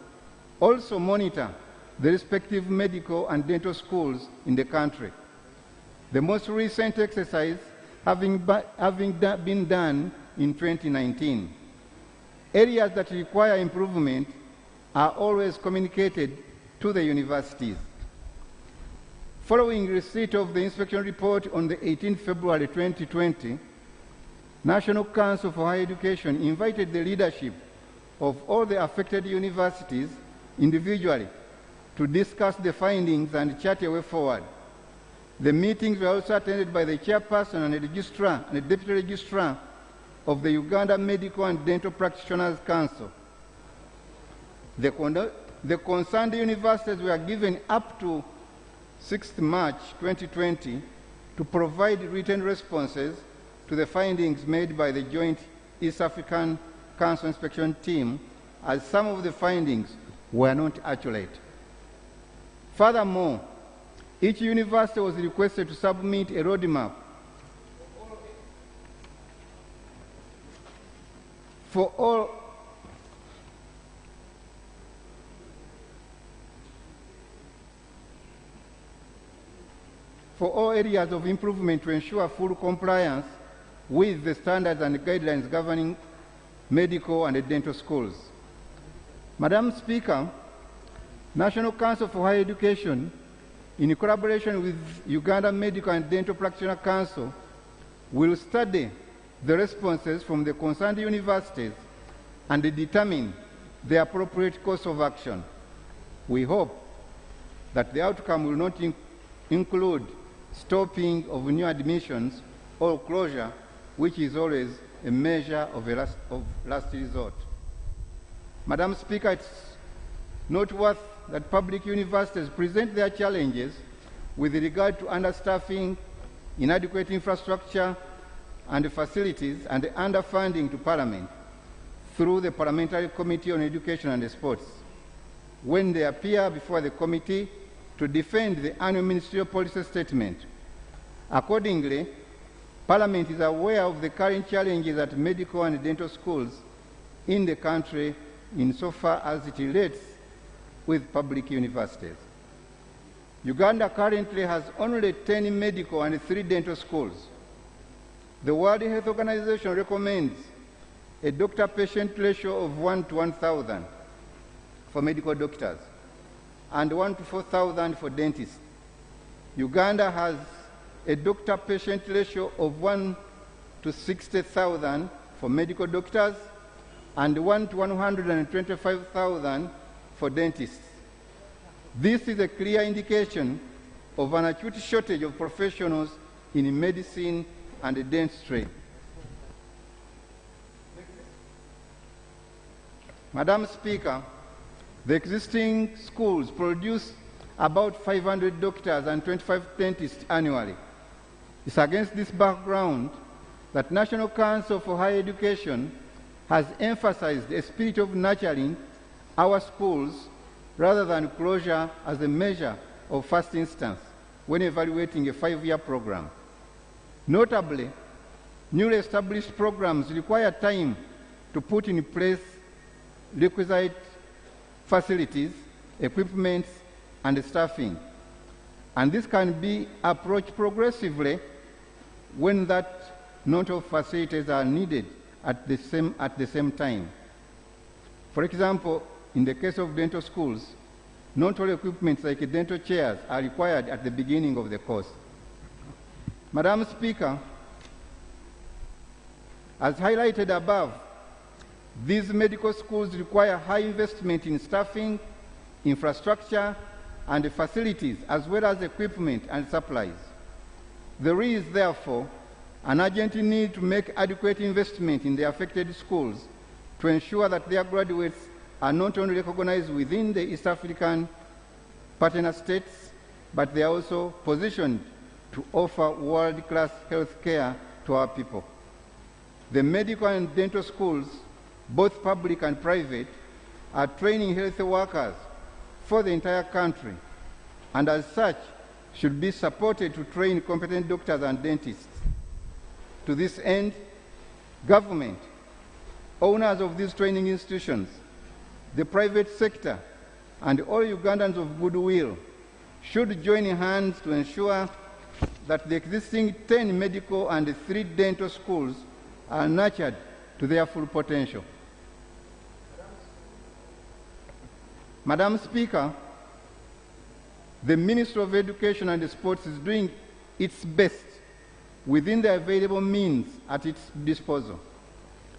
also monitor the respective medical and dental schools in the country. The most recent exercise having been done in 2019. Areas that require improvement are always communicated to the universities. Following receipt of the inspection report on the 18th February 2020, National Council for Higher Education invited the leadership of all the affected universities individually to discuss the findings and chart a way forward. The meetings were also attended by the chairperson and the registrar and the deputy registrar of the Uganda Medical and Dental Practitioners Council. The concerned universities were given up to 6th March 2020 to provide written responses to the findings made by the joint East African Council inspection team, as some of the findings were not accurate. Furthermore, each university was requested to submit a roadmap for all areas of improvement to ensure full compliance with the standards and guidelines governing medical and dental schools. Madam Speaker, National Council for Higher Education in collaboration with Uganda Medical and Dental Practitioner Council, will study the responses from the concerned universities and determine the appropriate course of action. We hope that the outcome will not include stopping of new admissions or closure, which is always a measure of last resort. Madam Speaker, it's noteworthy that public universities present their challenges with regard to understaffing, inadequate infrastructure and facilities, and underfunding to Parliament through the Parliamentary Committee on Education and Sports, when they appear before the committee to defend the annual ministerial policy statement. Accordingly, Parliament is aware of the current challenges at medical and dental schools in the country insofar as it relates with public universities. Uganda currently has only 10 medical and 3 dental schools. The World Health Organization recommends a doctor-patient ratio of 1 to 1,000 for medical doctors and 1 to 4,000 for dentists. Uganda has a doctor-patient ratio of 1 to 60,000 for medical doctors and 1 to 125,000 for dentists. This is a clear indication of an acute shortage of professionals in medicine and dentistry. Madam Speaker, the existing schools produce about 500 doctors and 25 dentists annually. It's against this background that National Council for Higher Education has emphasized a spirit of nurturing our schools rather than closure as a measure of first instance when evaluating a 5-year program. Notably, newly established programs require time to put in place requisite facilities, equipment, and staffing. And this can be approached progressively when that not all facilities are needed at the same time. For example, in the case of dental schools, not all equipment like dental chairs are required at the beginning of the course. Madam Speaker, as highlighted above, these medical schools require high investment in staffing, infrastructure, and facilities, as well as equipment and supplies. There is, therefore, an urgent need to make adequate investment in the affected schools to ensure that their graduates are not only recognized within the East African partner states, but they are also positioned to offer world-class health care to our people. The medical and dental schools, both public and private, are training health workers for the entire country, and as such, should be supported to train competent doctors and dentists. To this end, government, owners of these training institutions, the private sector, and all Ugandans of goodwill should join hands to ensure that the existing 10 medical and 3 dental schools are nurtured to their full potential. Madam Speaker, the Ministry of Education and Sports is doing its best within the available means at its disposal.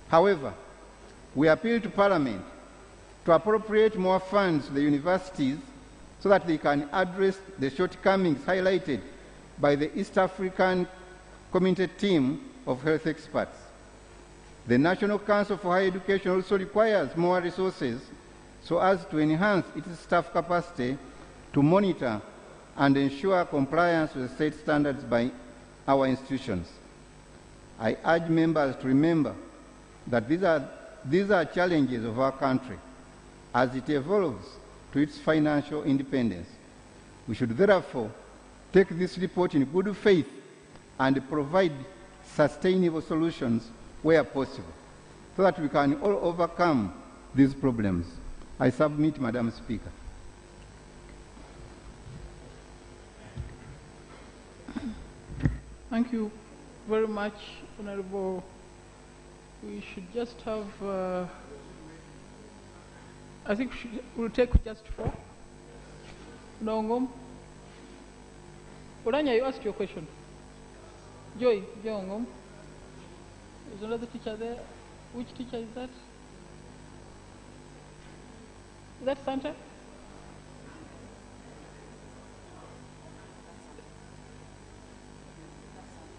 However, we appeal to Parliament to appropriate more funds to the universities so that they can address the shortcomings highlighted by the East African Community team of health experts. The National Council for Higher Education also requires more resources so as to enhance its staff capacity to monitor and ensure compliance with state standards by our institutions. I urge members to remember that these are challenges of our country as it evolves to its financial independence. We should therefore take this report in good faith and provide sustainable solutions where possible, so that we can all overcome these problems. I submit, Madam Speaker. Thank you very much, Honorable. We should just have, I think we'll take just 4. Nongom, Uranya, you asked your question. Joy, Jongom. Is another teacher there? Which teacher is that? Is that Santa?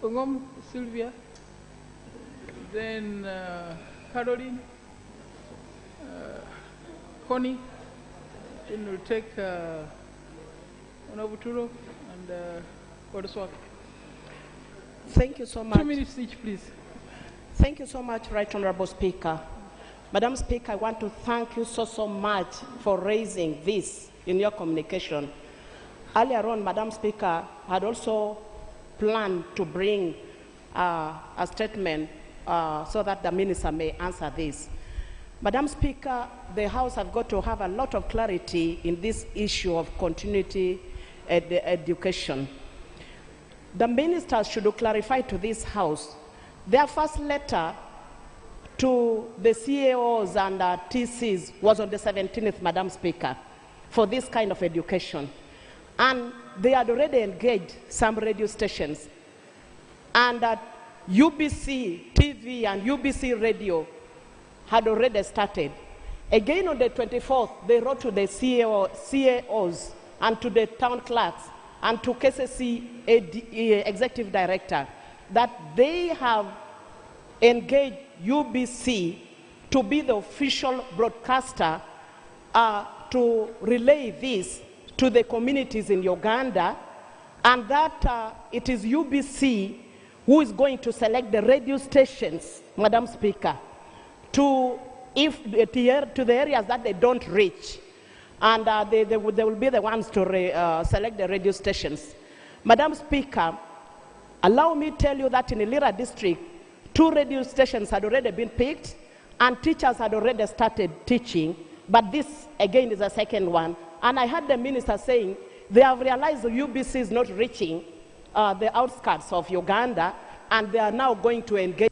Ungom, Sylvia. Then Caroline. Connie. Then we'll take Onabuturo and Odoswak. Thank you so much. 2 minutes each, please. Thank you so much, Right Honorable Speaker. Madam Speaker, I want to thank you so much for raising this in your communication. Earlier on, Madam Speaker had also planned to bring a statement so that the minister may answer this. Madam Speaker, the House have got to have a lot of clarity in this issue of continuity education. The ministers should clarify to this House their first letter to the CAOs and TCs was on the 17th, Madam Speaker, for this kind of education. And they had already engaged some radio stations. And UBC TV and UBC radio had already started. Again on the 24th, they wrote to the CAOs and to the town clerks and to KCC executive director that they have engaged UBC to be the official broadcaster to relay this to the communities in Uganda, and that it is UBC who is going to select the radio stations, Madam Speaker, to the areas that they don't reach, and they will be the ones to select the radio stations. Madam Speaker, allow me to tell you that in Ilira district, 2 radio stations had already been picked, and teachers had already started teaching, but this again is a second one. And I heard the minister saying they have realized the UBC is not reaching the outskirts of Uganda, and they are now going to engage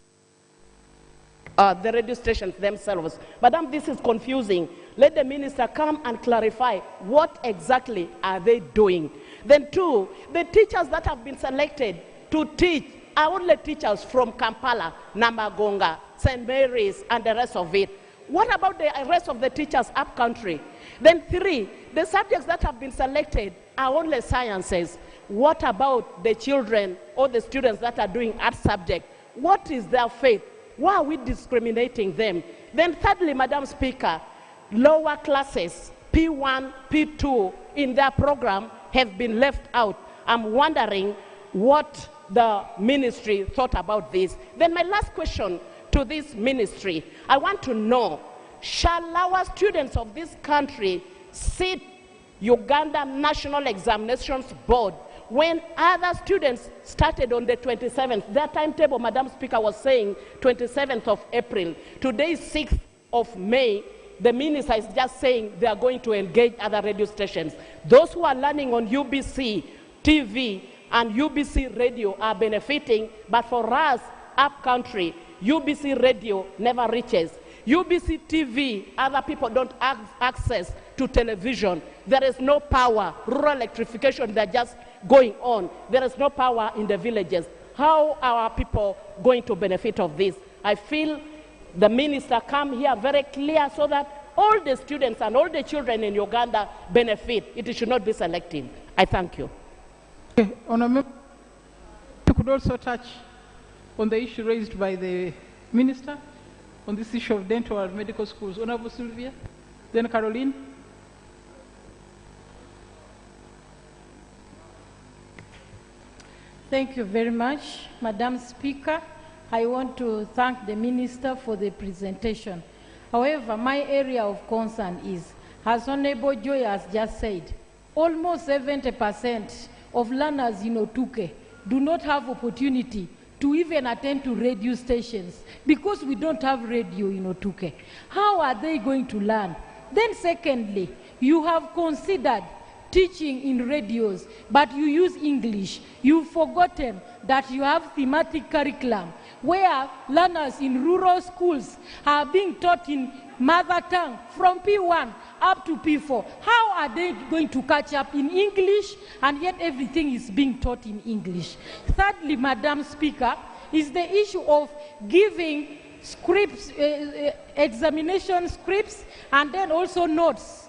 the radio stations themselves. Madam, this is confusing. Let the minister come and clarify what exactly are they doing. Then 2, the teachers that have been selected to teach are only teachers from Kampala, Namagonga, St. Mary's, and the rest of it. What about the rest of the teachers up country? Then 3, the subjects that have been selected are only sciences. What about the children or the students that are doing art subject? What is their faith? Why are we discriminating them? Then thirdly, Madam Speaker, lower classes, P1, P2, in their program have been left out. I'm wondering what the ministry thought about this. Then my last question to this ministry, I want to know, shall our students of this country sit Uganda National Examinations Board when other students started on the 27th? Their timetable, Madam Speaker, was saying 27th of April. Today is 6th of May. The minister is just saying they are going to engage other radio stations. Those who are learning on UBC TV and UBC radio are benefiting, but for us up country, UBC radio never reaches. UBC TV, other people don't have access to television. There is no power. Rural electrification, they're just going on. There is no power in the villages. How are our people going to benefit of this? I feel the minister come here very clear so that all the students and all the children in Uganda benefit. It should not be selective. I thank you. Okay. You could also touch on the issue raised by the minister on this issue of dental and medical schools. Honorable Sylvia, then Caroline. Thank you very much, Madam Speaker. I want to thank the minister for the presentation. However, my area of concern is, as Honorable Joy has just said, almost 70% of learners in Otuke do not have opportunity to even attend to radio stations because we don't have radio in Otuke. How are they going to learn? Then secondly, you have considered teaching in radios, but you use English. You've forgotten that you have thematic curriculum where learners in rural schools are being taught in mother tongue from P1 up to P4. How how are they going to catch up in English, and yet everything is being taught in English? Thirdly, Madam Speaker, is the issue of giving scripts, examination scripts, and then also notes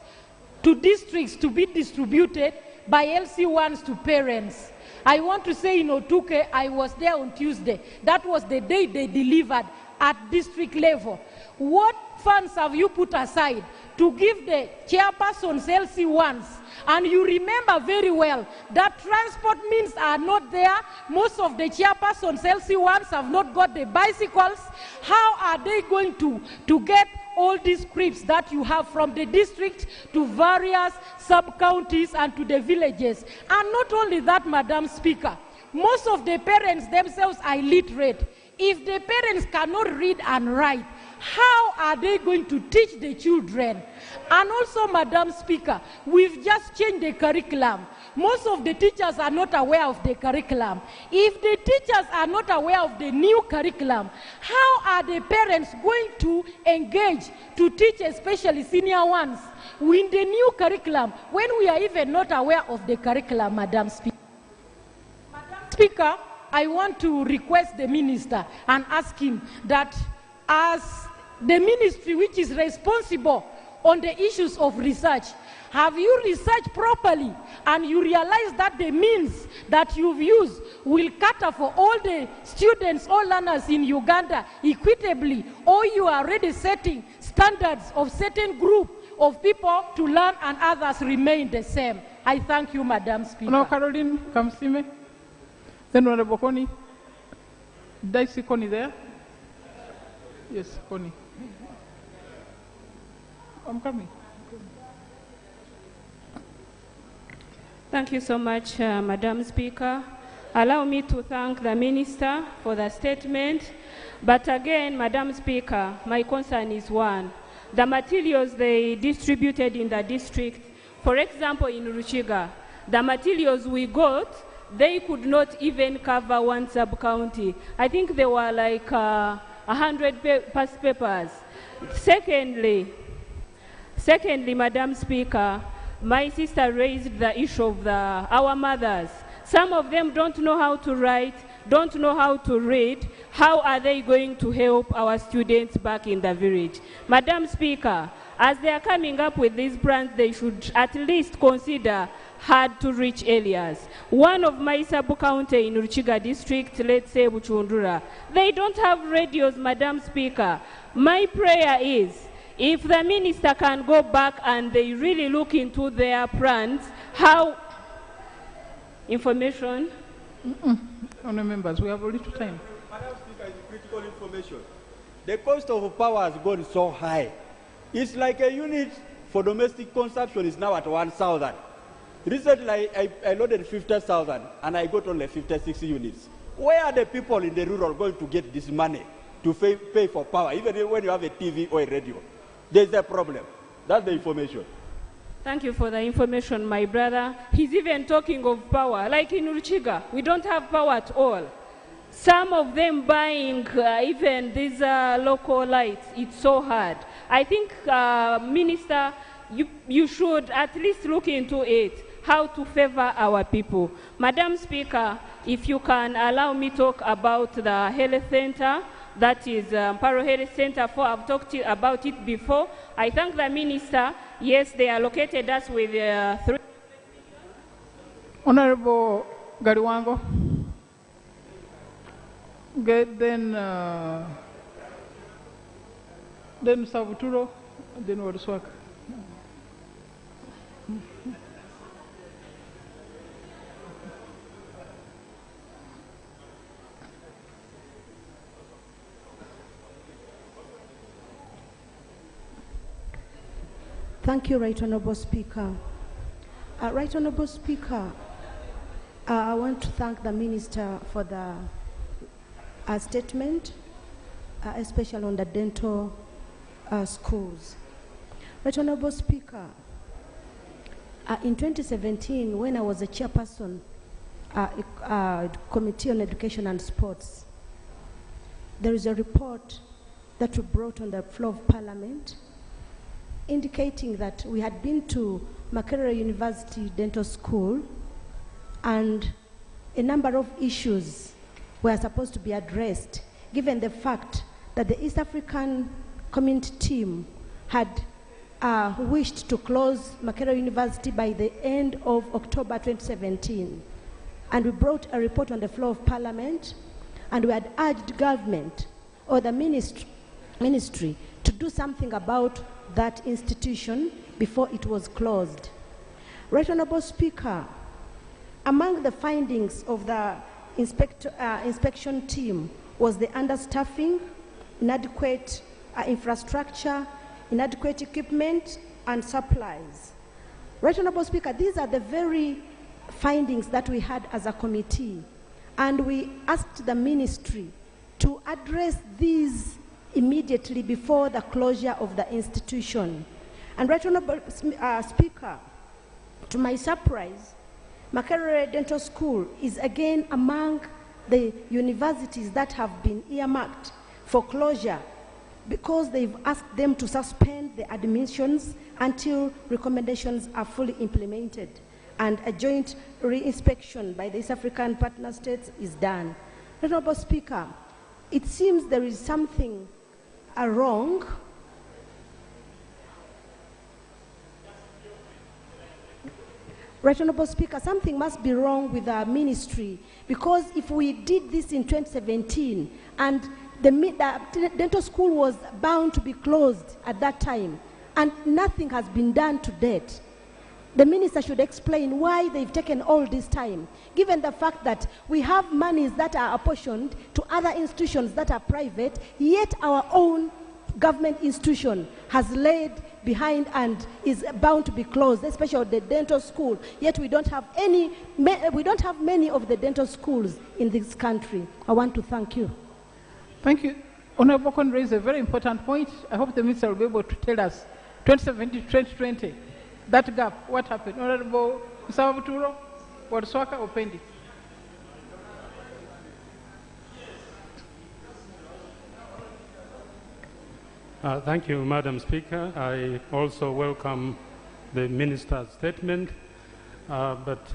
to districts to be distributed by LC1s to parents. I want to say in Otuke, I was there on Tuesday. That was the day they delivered at district level. What funds have you put aside to give the chairpersons LC1s? And you remember very well that transport means are not there. Most of the chairpersons LC1s have not got the bicycles. How are they going to get all these scripts that you have from the district to various sub-counties and to the villages? And not only that, Madam Speaker, most of the parents themselves are illiterate. If the parents cannot read and write, how are they going to teach the children? And also, Madam Speaker, we've just changed the curriculum. Most of the teachers are not aware of the curriculum. If the teachers are not aware of the new curriculum, how are the parents going to engage to teach, especially senior ones, in the new curriculum when we are even not aware of the curriculum, Madam Speaker? Madam Speaker, I want to request the minister and ask him that as the ministry which is responsible on the issues of research, have you researched properly and you realize that the means that you've used will cater for all the students, all learners in Uganda equitably, or you are already setting standards of certain group of people to learn and others remain the same? I thank you, Madam Speaker. No, Caroline Kamsime. Then Honorable Connie. Did I see Connie there? Yes, Connie. I'm coming. Thank you so much, Madam Speaker. Allow me to thank the Minister for the statement. But again, Madam Speaker, my concern is one. The materials they distributed in the district, for example, in Ruchiga, the materials we got, they could not even cover one sub-county. I think there were like 100 past papers. Secondly, Madam Speaker, my sister raised the issue of our mothers. Some of them don't know how to write, don't know how to read. How are they going to help our students back in the village? Madam Speaker, as they are coming up with these plans, they should at least consider hard-to-reach areas. One of my sub-county in Ruchiga district, let's say Buchundura, they don't have radios, Madam Speaker. My prayer is, if the minister can go back and they really look into their plans, how information. Honourable members, we have a little time. Madam Speaker, it's critical information. The cost of power has gone so high. It's like a unit for domestic consumption is now at 1,000. Recently, I loaded 50,000 and I got only 56 units. Where are the people in the rural going to get this money to pay for power, even when you have a TV or a radio? There's a problem. That's the information. Thank you for the information, my brother. He's even talking of power. Like in Ruchiga, we don't have power at all. Some of them buying even these local lights, it's so hard. I think, Minister, you should at least look into it, how to favor our people. Madam Speaker, if you can allow me talk about the health center, that is Paro Health Center. I've talked about it before. I thank the Minister. Yes, they allocated us with 3. Honorable Gariwango. Good, then Savuturo, then Waduswak. Thank you, Right Honourable Speaker. Right Honourable Speaker, I want to thank the Minister for the statement, especially on the dental schools. Right Honourable Speaker, in 2017, when I was a chairperson, Committee on Education and Sports, there is a report that we brought on the floor of Parliament indicating that we had been to Makerere University Dental School, and a number of issues were supposed to be addressed, given the fact that the East African Community team had wished to close Makerere University by the end of October 2017. And we brought a report on the floor of Parliament, and we had urged government or the ministry to do something about that institution before it was closed. Right Honorable Speaker, among the findings of the inspection team was the understaffing, inadequate infrastructure, inadequate equipment, and supplies. Right Honorable Speaker, these are the very findings that we had as a committee, and we asked the ministry to address these immediately before the closure of the institution. And Right Honorable Speaker, to my surprise, Makerere Dental School is again among the universities that have been earmarked for closure because they've asked them to suspend the admissions until recommendations are fully implemented and a joint re-inspection by the East African partner states is done. Honorable Speaker, it seems there is something wrong Right Honorable Speaker, something must be wrong with our ministry, because if we did this in 2017 and the dental school was bound to be closed at that time and nothing has been done to date, the minister should explain why they've taken all this time, given the fact that we have monies that are apportioned to other institutions that are private, yet our own government institution has laid behind and is bound to be closed, especially the dental school. Yet we don't have many of the dental schools in this country. I want to thank you. Thank you. Honorable Kon raised a very important point. I hope the minister will be able to tell us 2017 to 2020, that gap, what happened? Honorable Msawabuturo, Warswaka, Opendi. Thank you, Madam Speaker. I also welcome the minister's statement, but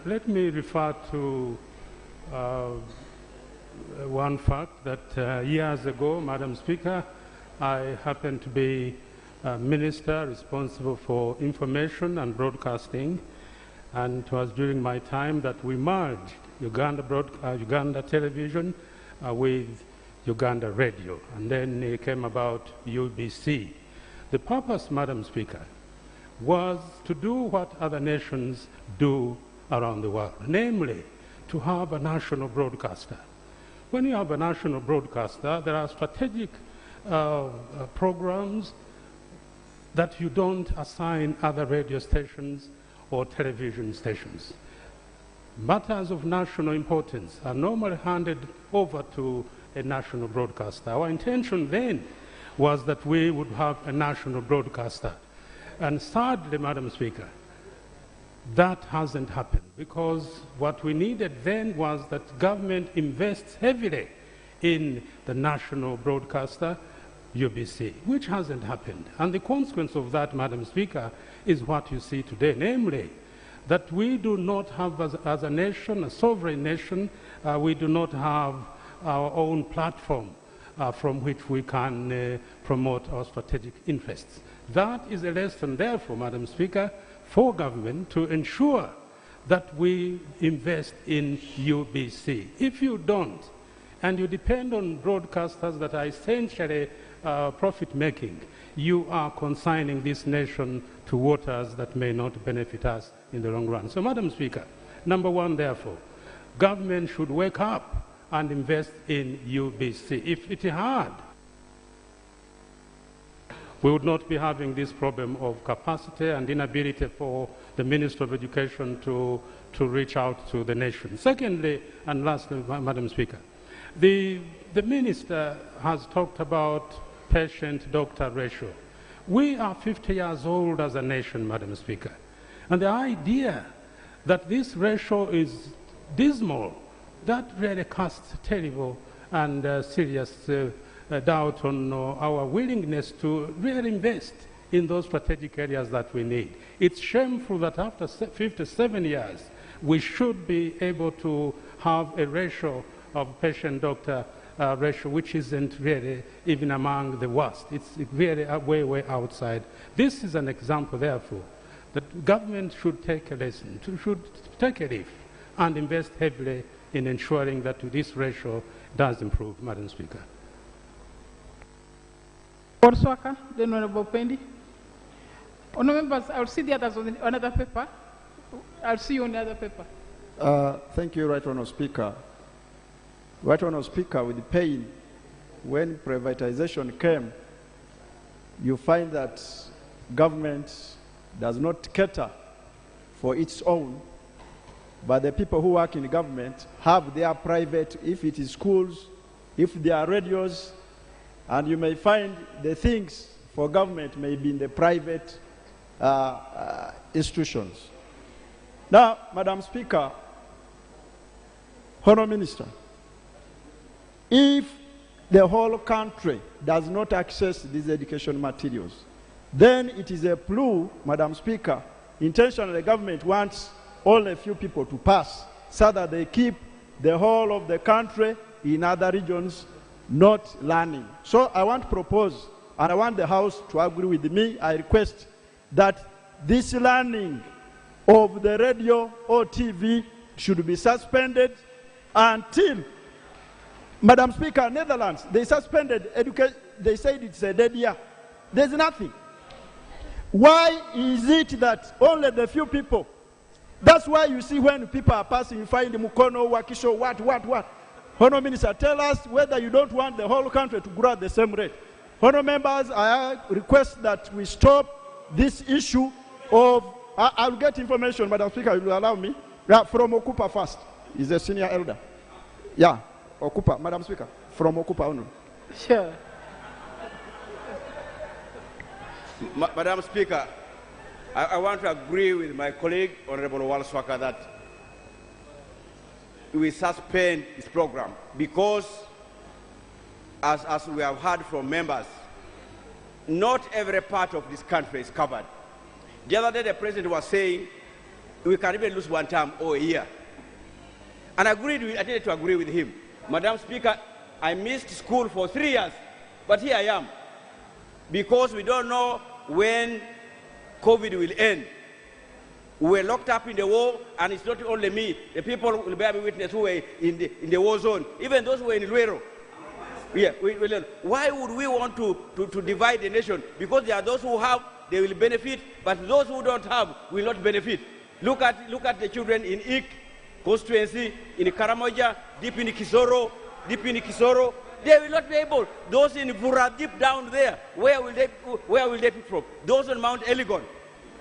let me refer to one fact that years ago, Madam Speaker, I happened to be a minister responsible for information and broadcasting, and it was during my time that we merged Uganda Television with Uganda Radio, and then it came about UBC. The purpose, Madam Speaker, was to do what other nations do around the world, namely to have a national broadcaster. When you have a national broadcaster, there are strategic programs that you don't assign other radio stations or television stations. Matters of national importance are normally handed over to a national broadcaster. Our intention then was that we would have a national broadcaster. And sadly, Madam Speaker, that hasn't happened, because what we needed then was that government invests heavily in the national broadcaster, UBC, which hasn't happened. And the consequence of that, Madam Speaker, is what you see today, namely that we do not have, as a nation, a sovereign nation, we do not have our own platform from which we can promote our strategic interests. That is a lesson, therefore, Madam Speaker, for government to ensure that we invest in UBC. If you don't, and you depend on broadcasters that are essentially profit-making, you are consigning this nation to waters that may not benefit us in the long run. So, Madam Speaker, number one, therefore, government should wake up and invest in UBC. If it had, we would not be having this problem of capacity and inability for the Minister of Education to reach out to the nation. Secondly, and lastly, Madam Speaker, the Minister has talked about patient-doctor ratio. We are 50 years old as a nation, Madam Speaker, and the idea that this ratio is dismal, that really casts terrible and serious doubt on our willingness to really invest in those strategic areas that we need. It's shameful that after 57 years, we should be able to have a ratio of patient-doctor ratio which isn't really even among the worst. It's really way, way outside. This is an example, therefore, that government should take a lesson, should take a leaf and invest heavily in ensuring that this ratio does improve, Madam Speaker. Swaka, then Honorable Pendi. Honourable members, I'll see the others on another paper. I'll see you on the other paper. Thank you, Right Honourable Speaker. Right Honourable Speaker, with pain, when privatization came, you find that government does not cater for its own, but the people who work in government have their private, if it is schools, if there are radios, and you may find the things for government may be in the private institutions. Now, Madam Speaker, Honourable Minister, if the whole country does not access these education materials, then it is a clue, Madam Speaker, intentionally the government wants only a few people to pass so that they keep the whole of the country in other regions not learning. So I want to propose, and I want the House to agree with me, I request that this learning of the radio or TV should be suspended until, Madam Speaker, Netherlands, they suspended education, they said it's a dead year. There's nothing. Why is it that only the few people? That's why you see when people are passing, you find Mukono, Wakisho, what. Honourable Minister, tell us whether you don't want the whole country to grow at the same rate. Honourable members, I request that we stop this issue of, I'll get information, Madam Speaker, you will allow me. Yeah, from Okupa first. He's a senior elder. Yeah, Okupa, Madam Speaker, from Okupa Honourable. Sure. Madam Speaker, I want to agree with my colleague, Honorable Walswaka, that we suspend this program because, as we have heard from members, not every part of this country is covered. The other day, the President was saying we can even lose one term or a year. And I needed to agree with him. Madam Speaker, I missed school for 3 years, but here I am. Because we don't know when COVID will end. We were locked up in the war, and it's not only me. The people will bear me witness who were in the war zone, even those who were in Luero. Yeah, why would we want to divide the nation? Because there are those who have, they will benefit, but those who don't have will not benefit. Look at the children in Ik constituency, in Karamoja, deep in Kisoro, they will not be able. Those in Vura, deep down there, where will they be from? Those on Mount Elgon,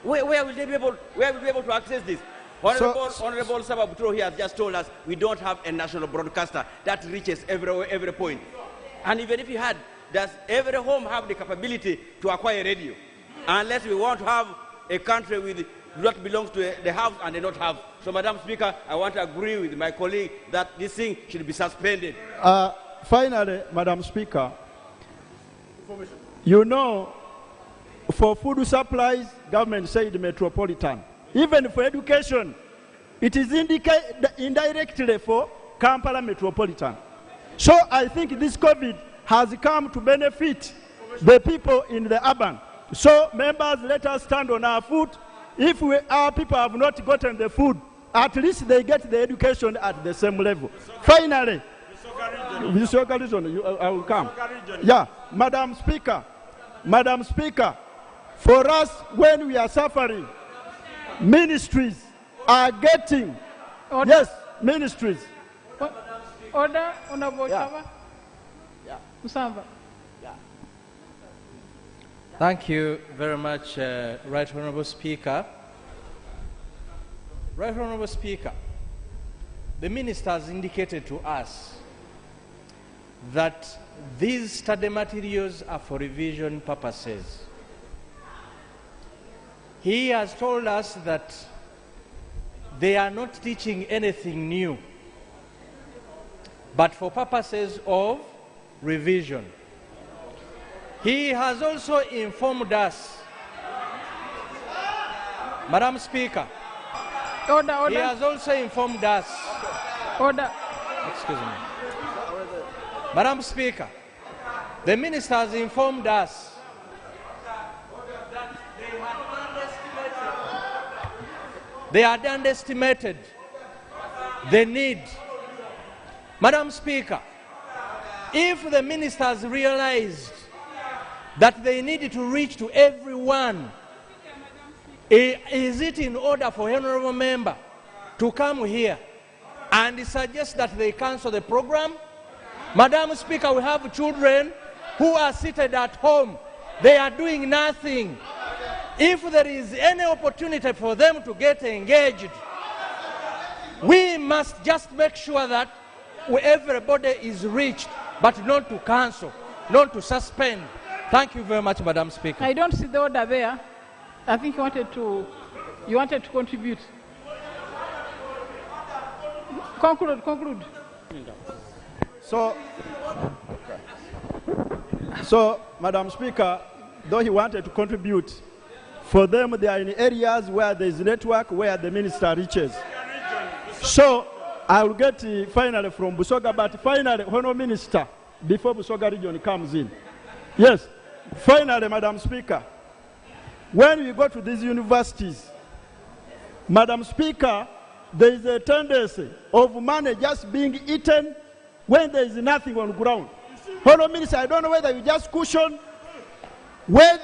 where will they be able to access this? Honorable Sababutro here has just told us we don't have a national broadcaster that reaches every point. And even if you had, does every home have the capability to acquire radio? Unless we want to have a country with what belongs to the house and they not have. So, Madam Speaker, I want to agree with my colleague that this thing should be suspended. Finally, Madam Speaker, you know, for food supplies, government said metropolitan. Even for education, it is indirectly for Kampala metropolitan. So I think this COVID has come to benefit the people in the urban. So members, let us stand on our foot. If our people have not gotten the food, at least they get the education at the same level. Finally, I will come. Yeah, Madam Speaker, for us, when we are suffering, ministries are getting, Order. Yes, ministries. Order, Honorable Chava. Musamba. Thank you very much, Right Honourable Speaker. Right Honourable Speaker, the Minister has indicated to us that these study materials are for revision purposes. He has told us that they are not teaching anything new, but for purposes of revision. He has also informed us Madam Speaker, Order. he has also informed us. Order. Excuse me. Madam Speaker, the minister has informed us they had underestimated the need. Madam Speaker, if the ministers realized that they needed to reach to everyone, is it in order for honorable member to come here and suggest that they cancel the program? Madam Speaker, we have children who are seated at home. They are doing nothing. If there is any opportunity for them to get engaged, we must just make sure that everybody is reached, but not to cancel, not to suspend. Thank you very much, Madam Speaker. I don't see the order there. I think you wanted to contribute. Conclude. So, Madam Speaker, though he wanted to contribute, for them they are in areas where there is network where the minister reaches. So, I will get finally from Busoga, but finally, Honourable Minister, before Busoga region comes in. Yes, finally, Madam Speaker, when we go to these universities, Madam Speaker, there is a tendency of money just being eaten when there is nothing on the ground. Honourable Minister, I don't know whether you just cushion, when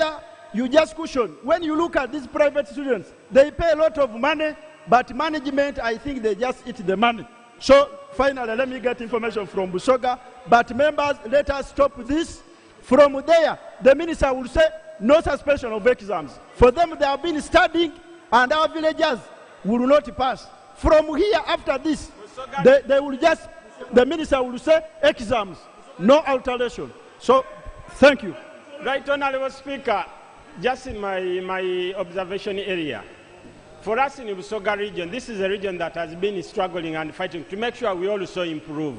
you look at these private students, they pay a lot of money, but management, I think they just eat the money. So, finally, let me get information from Busoga. But members, let us stop this. From there, the minister will say, no suspension of exams. For them, they have been studying, and our villagers will not pass. From here, after this, the minister will say, exams, no alteration. So, thank you. Right, Honourable Speaker, just in my observation area, for us in the Busoga region, this is a region that has been struggling and fighting to make sure we also improve.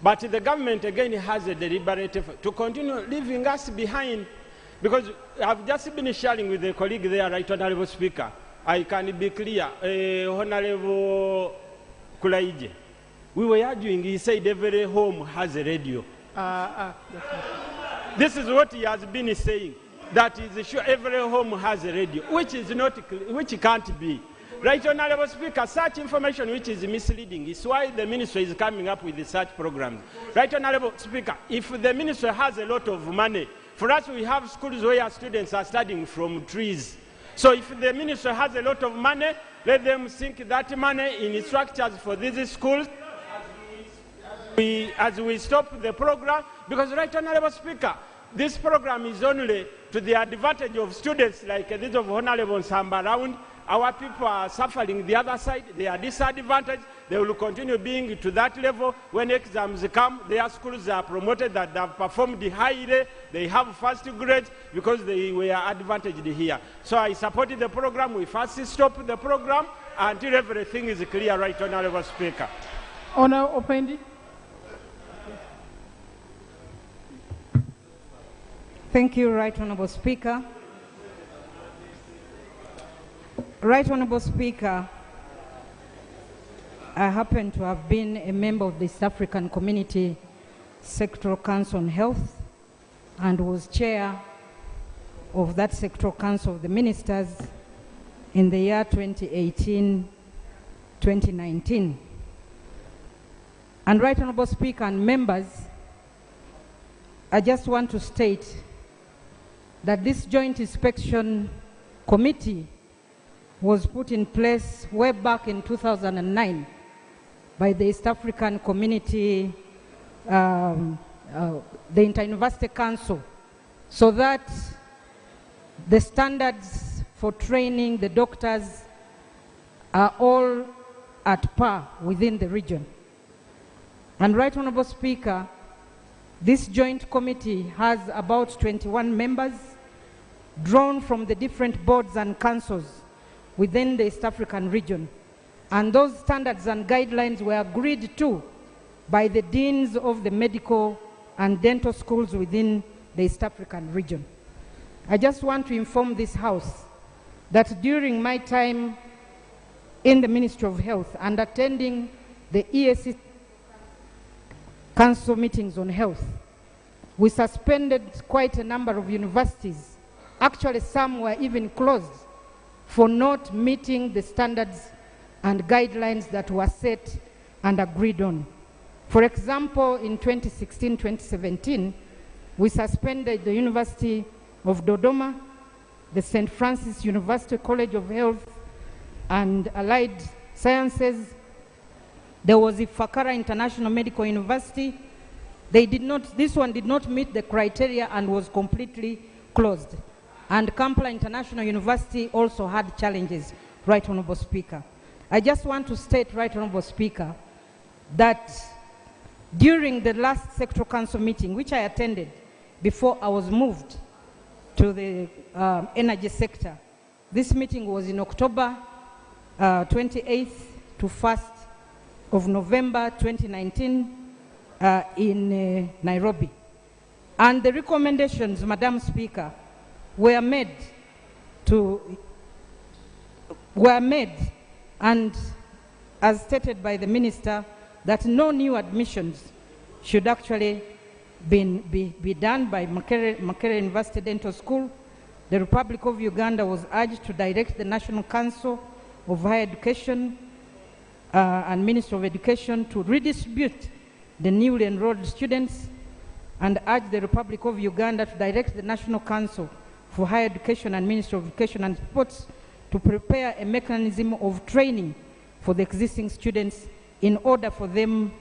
But the government again has a deliberate effort to continue leaving us behind, because I've just been sharing with the colleague there, Right Honourable Speaker. I can be clear, Honourable Kulaije, we were arguing, he said every home has a radio. This is what he has been saying, that is sure every home has a radio, which can't be. Right, Honourable Speaker, such information which is misleading is why the ministry is coming up with such programs. Right, Honourable Speaker, if the ministry has a lot of money, for us we have schools where students are studying from trees. So if the ministry has a lot of money, let them sink that money in structures for these schools as we stop the program, because Right Honourable Speaker, this program is only to the advantage of students like this of Honourable Samba around. Our people are suffering the other side. They are disadvantaged. They will continue being to that level. When exams come, their schools are promoted that they have performed highly. They have first grades because they were advantaged here. So I supported the program. We first stop the program until everything is clear, Right Honourable Speaker. Honourable Opendi. Thank you, Right Honourable Speaker. Right Honourable Speaker, I happen to have been a member of the East African Community Sectoral Council on Health and was chair of that Sectoral Council of the Ministers in the year 2018-2019. And Right Honourable Speaker and members, I just want to state that this Joint Inspection Committee was put in place way back in 2009 by the East African Community, the Inter-University Council, so that the standards for training the doctors are all at par within the region. And Right Honourable Speaker, this joint committee has about 21 members drawn from the different boards and councils within the East African region. And those standards and guidelines were agreed to by the deans of the medical and dental schools within the East African region. I just want to inform this House that during my time in the Ministry of Health and attending the EAC Council meetings on health, we suspended quite a number of universities. Actually, some were even closed for not meeting the standards and guidelines that were set and agreed on. For example, in 2016-2017, we suspended the University of Dodoma, the St. Francis University College of Health and Allied Sciences. There was Ifakara International Medical University. This one did not meet the criteria and was completely closed. And Kampala International University also had challenges, Right Honorable Speaker. I just want to state, Right Honorable Speaker, that during the last Sectoral Council meeting, which I attended before I was moved to the energy sector, this meeting was in October 28th to 1st of November 2019 in Nairobi. And the recommendations, Madam Speaker, were made and as stated by the Minister, that no new admissions should actually be done by Makerere University Dental School. The Republic of Uganda was urged to direct the National Council of Higher Education and Ministry of Education to redistribute the newly enrolled students, and urge the Republic of Uganda to direct the National Council for Higher Education and Ministry of Education and Sports to prepare a mechanism of training for the existing students in order for them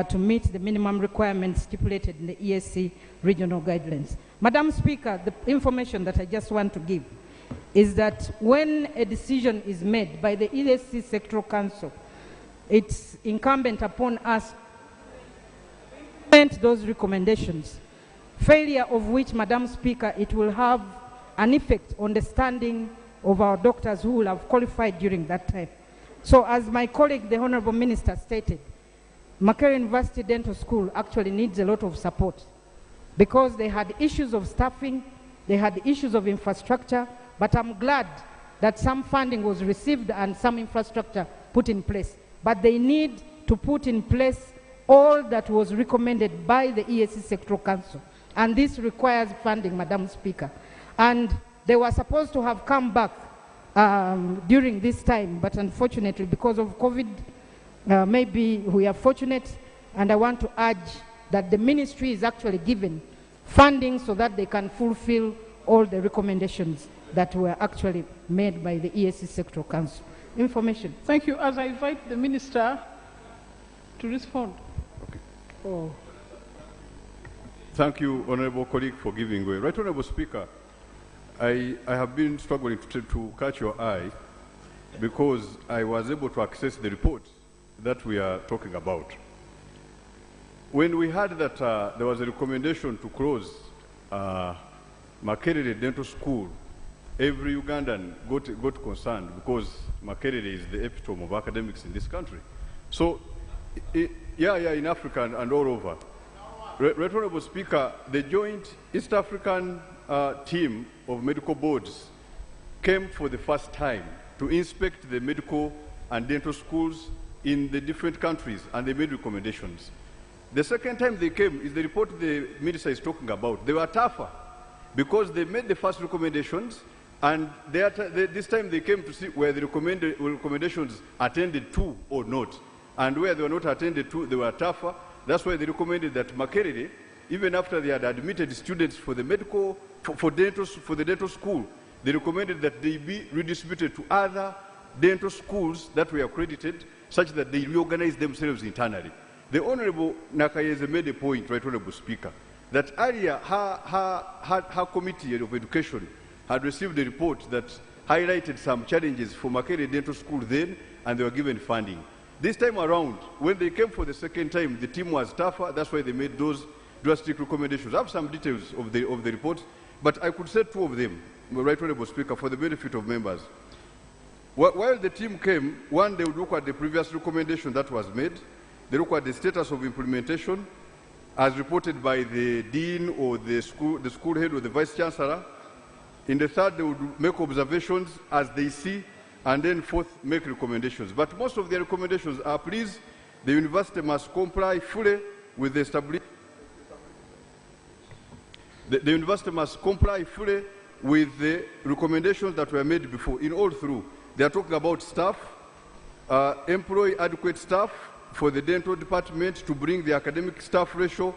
to meet the minimum requirements stipulated in the ESC regional guidelines. Madam Speaker, the information that I just want to give is that when a decision is made by the ESC Sectoral Council, it's incumbent upon us to implement those recommendations, failure of which, Madam Speaker, it will have an effect on the standing of our doctors who will have qualified during that time. So as my colleague, the Honorable Minister, stated, Makerere University Dental School actually needs a lot of support because they had issues of staffing, they had issues of infrastructure, but I'm glad that some funding was received and some infrastructure put in place. But they need to put in place all that was recommended by the EAC Sectoral Council. And this requires funding, Madam Speaker. And they were supposed to have come back during this time, but unfortunately, because of COVID, maybe we are fortunate, and I want to urge that the ministry is actually given funding so that they can fulfill all the recommendations that were actually made by the EAC Sectoral Council. Information. Thank you. As I invite the Minister to respond. Okay. Oh. Thank you, Honorable colleague, for giving way. Right Honorable Speaker, I have been struggling to catch your eye because I was able to access the report that we are talking about. When we heard that there was a recommendation to close Makerere Dental School, every Ugandan got concerned because Makerere is the epitome of academics in this country. So, in Africa and all over. Right Honorable Speaker, the joint East African team of medical boards came for the first time to inspect the medical and dental schools in the different countries, and they made recommendations. The second time they came is the report the minister is talking about. They were tougher because they made the first recommendations, and this time they came to see where the recommendations attended to or not. And where they were not attended to, they were tougher. That's why they recommended that Makerere, even after they had admitted students for the for the dental school, they recommended that they be redistributed to other dental schools that were accredited, such that they reorganize themselves internally. The Honorable Nakayeze made a point, Right Honorable Speaker, that earlier her Committee of Education had received a report that highlighted some challenges for Makerere Dental School then, and they were given funding. This time around, when they came for the second time, the team was tougher. That's why they made those drastic recommendations. I have some details of the report, but I could say two of them, Right Honorable Speaker, for the benefit of members. While the team came, one, they would look at the previous recommendation that was made. They look at the status of implementation as reported by the dean or the school head or the vice chancellor. In the third, they would make observations as they see, and then fourth, make recommendations. But most of the recommendations are, please, the university must comply fully with the established. The university must comply fully with the recommendations that were made before. In all through, they are talking about staff, employ adequate staff for the dental department to bring the academic staff ratio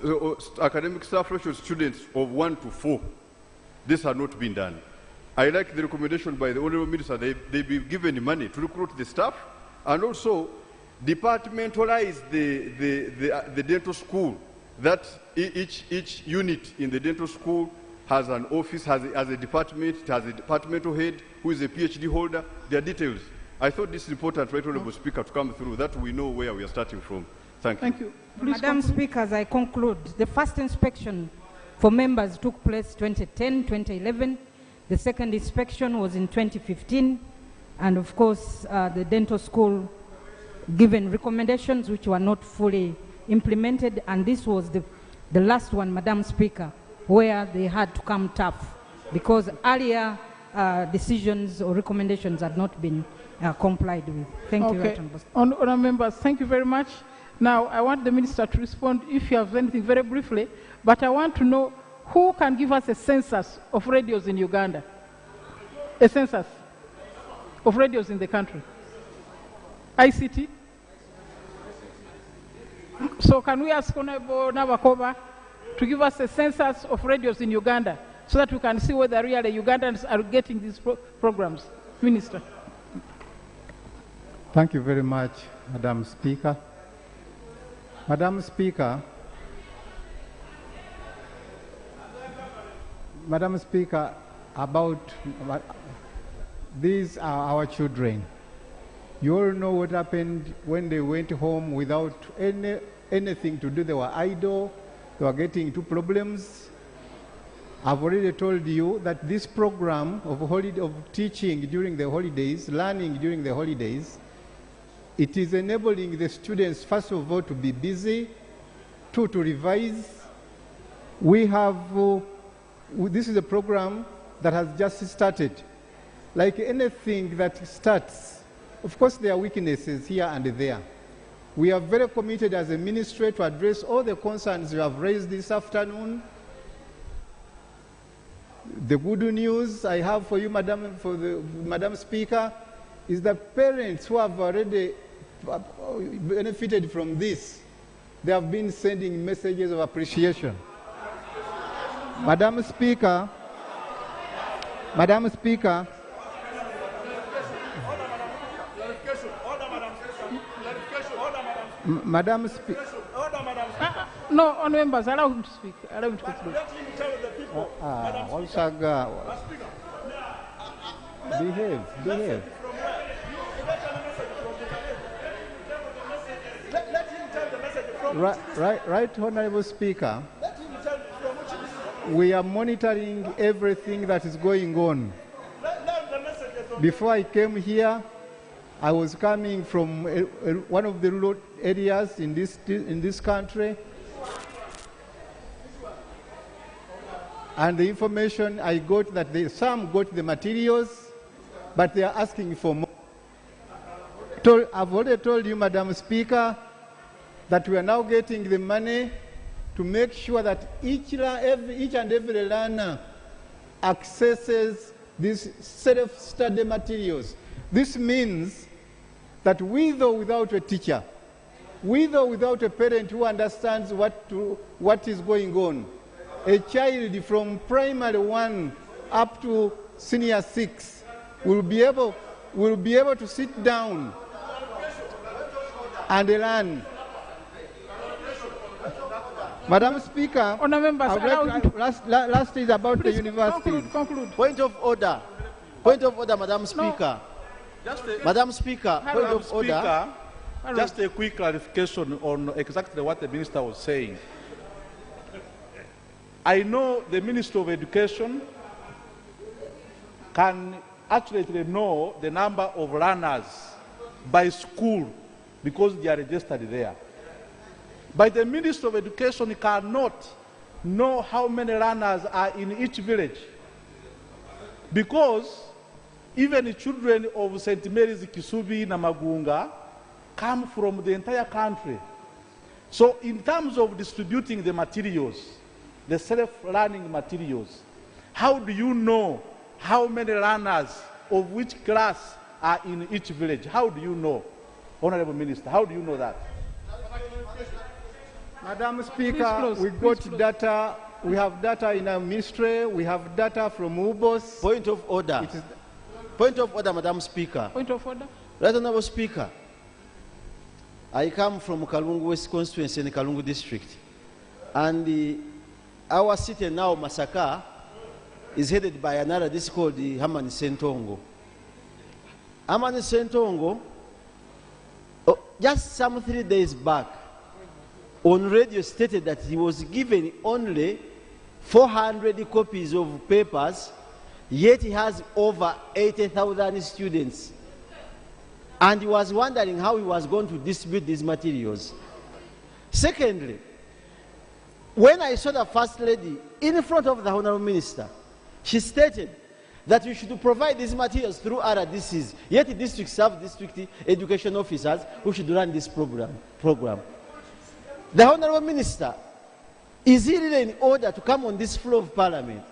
of students of 1 to 4. This has not been done. I like the recommendation by the Honourable Minister. They be given money to recruit the staff and also departmentalize the dental school, that each unit in the dental school has an office, has a department, it has a departmental head who is a PhD holder, their details. I thought this is important, Right Honourable Speaker, to come through, that we know where we are starting from. Thank you. Thank you. Madam Speaker, as I conclude, the first inspection for members took place 2010-2011. The second inspection was in 2015. And of course, the dental school given recommendations which were not fully implemented. And this was the last one, Madam Speaker, where they had to come tough because earlier decisions or recommendations had not been complied with. Thank you. Okay. Honourable members, thank you very much. Now, I want the Minister to respond if you have anything very briefly, but I want to know who can give us a census of radios in Uganda? A census of radios in the country. ICT? So can we ask Honourable Nabakova to give us a census of radios in Uganda so that we can see whether really Ugandans are getting these programs? Minister. Thank you very much, Madam Speaker. Madam Speaker, about these are our children. You all know what happened when they went home without anything to do. They were idle. They were getting into problems. I've already told you that this program of teaching during the holidays, learning during the holidays, it is enabling the students, first of all, to be busy, two, to revise. We have, this is a program that has just started. Like anything that starts, of course there are weaknesses here and there. We are very committed as a ministry to address all the concerns you have raised this afternoon. The good news I have for you, Madam Speaker, is that parents who have already benefited from this, they have been sending messages of appreciation. Madam Speaker, no, on members, allow him to speak. Allow him to conclude. Let him tell the people. Behave. Let him tell the message from Right, Honourable Speaker. Let him tell from which We are monitoring everything that is going on. Before I came here, I was coming from one of the rural areas in this country, and the information I got that some got the materials, but they are asking for more. I've already told you, Madam Speaker, that we are now getting the money to make sure that each and every learner accesses these self-study materials. This means that with or without a teacher, with or without a parent who understands what is going on, a child from primary 1 up to senior 6 will be able to sit down and learn. Madam Speaker, last is about the university. Conclude. Point of order, Madam Speaker. Madam Speaker, point of order. Just a quick clarification on exactly what the minister was saying. I know the Minister of Education can accurately know the number of learners by school because they are registered there. But the Minister of Education cannot know how many learners are in each village. Because even the children of St. Mary's, Kisubi, Namagunga come from the entire country. So in terms of distributing the materials, the self-learning materials, how do you know how many learners of which class are in each village? How do you know, Honorable Minister? How do you know that? Madam Speaker, we got data. We have data in our ministry. We have data from UBOS. Point of order. Point of order, Madam Speaker. Point of order. Right, Honorable Speaker. I come from Kalungu West Constituency in the Kalungu District. And our city now, Masaka, is headed by another district called the Hamani Sentongo. Hamani Sentongo, just some 3 days back, on radio stated that he was given only 400 copies of papers, yet he has over 80,000 students. And he was wondering how he was going to distribute these materials. Secondly, when I saw the First Lady in front of the Honorable Minister, she stated that we should provide these materials through RDCs, yet the district sub-district education officers who should run this program. The Honorable Minister, is he really in order to come on this floor of Parliament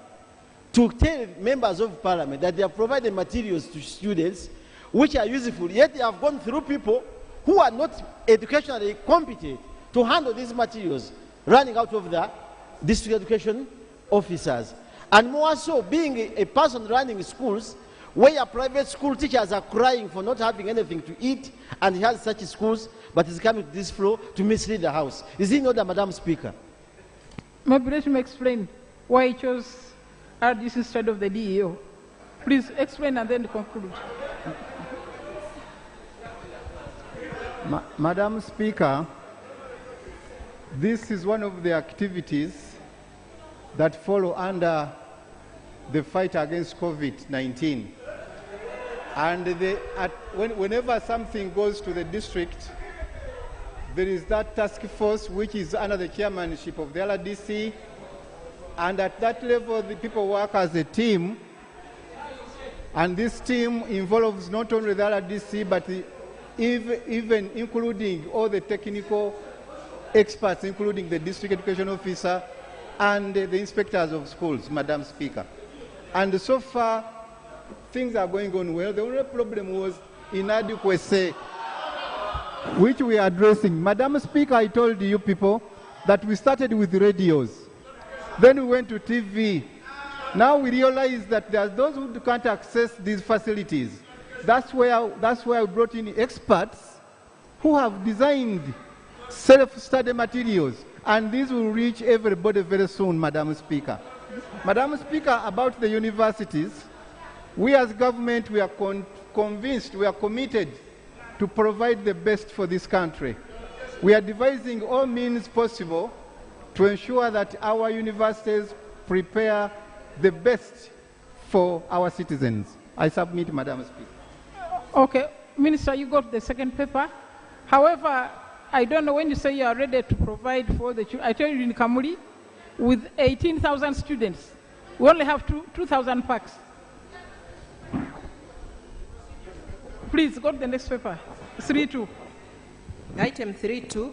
to tell members of Parliament that they have provided materials to students which are useful, yet they have gone through people who are not educationally competent to handle these materials, running out of the district education officers? And more so, being a person running schools, where private school teachers are crying for not having anything to eat, and he has such schools, but he's coming to this floor to mislead the House. Is he not the Madam Speaker? Maybe let me explain why he chose RDC instead of the DEO. Please explain and then conclude. Madam Speaker, this is one of the activities that follow under the fight against COVID-19. And whenever something goes to the district, there is that task force which is under the chairmanship of the LRDC, and at that level the people work as a team, and this team involves not only the LRDC but even including all the technical experts, including the district education officer and the inspectors of schools, Madam Speaker. And so far, things are going on well. The only problem was inadequacy, which we are addressing. Madam Speaker, I told you people that we started with radios. Then we went to TV. Now we realize that there are those who can't access these facilities. That's where we brought in experts who have designed self-study materials. And these will reach everybody very soon, Madam Speaker. Madam Speaker, about the universities, we as government, we are convinced, we are committed to provide the best for this country. We are devising all means possible to ensure that our universities prepare the best for our citizens. I submit, Madam Speaker. Okay, Minister, you got the second paper. However, I don't know when you say you are ready to provide for the children. I tell you in Kamuli, with 18,000 students, we only have 2,000 packs. Please, go to the next paper. 3.2. Item 3.2.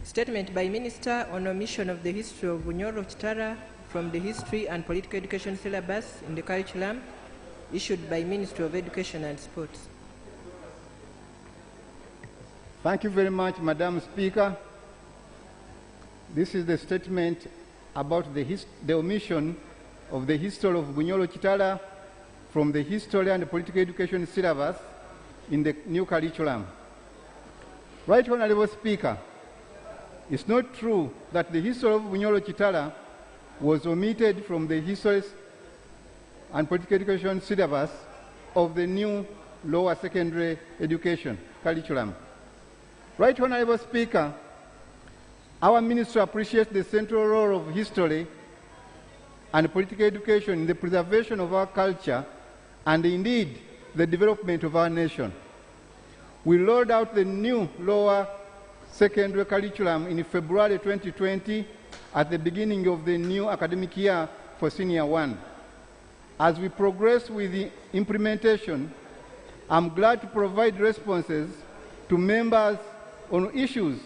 Statement by Minister on omission of the history of Bunyoro Chitara from the history and political education syllabus in the curriculum, issued by Ministry of Education and Sports. Thank you very much, Madam Speaker. This is the statement about the omission of the history of Bunyoro Chitara from the history and political education syllabus in the new curriculum. Right Honorable Speaker, it's not true that the history of Bunyoro Chitara was omitted from the history and political education syllabus of the new lower secondary education curriculum. Right Honorable Speaker, our ministry appreciates the central role of history and political education in the preservation of our culture and indeed the development of our nation. We rolled out the new lower secondary curriculum in February 2020 at the beginning of the new academic year for Senior 1. As we progress with the implementation, I'm glad to provide responses to members on issues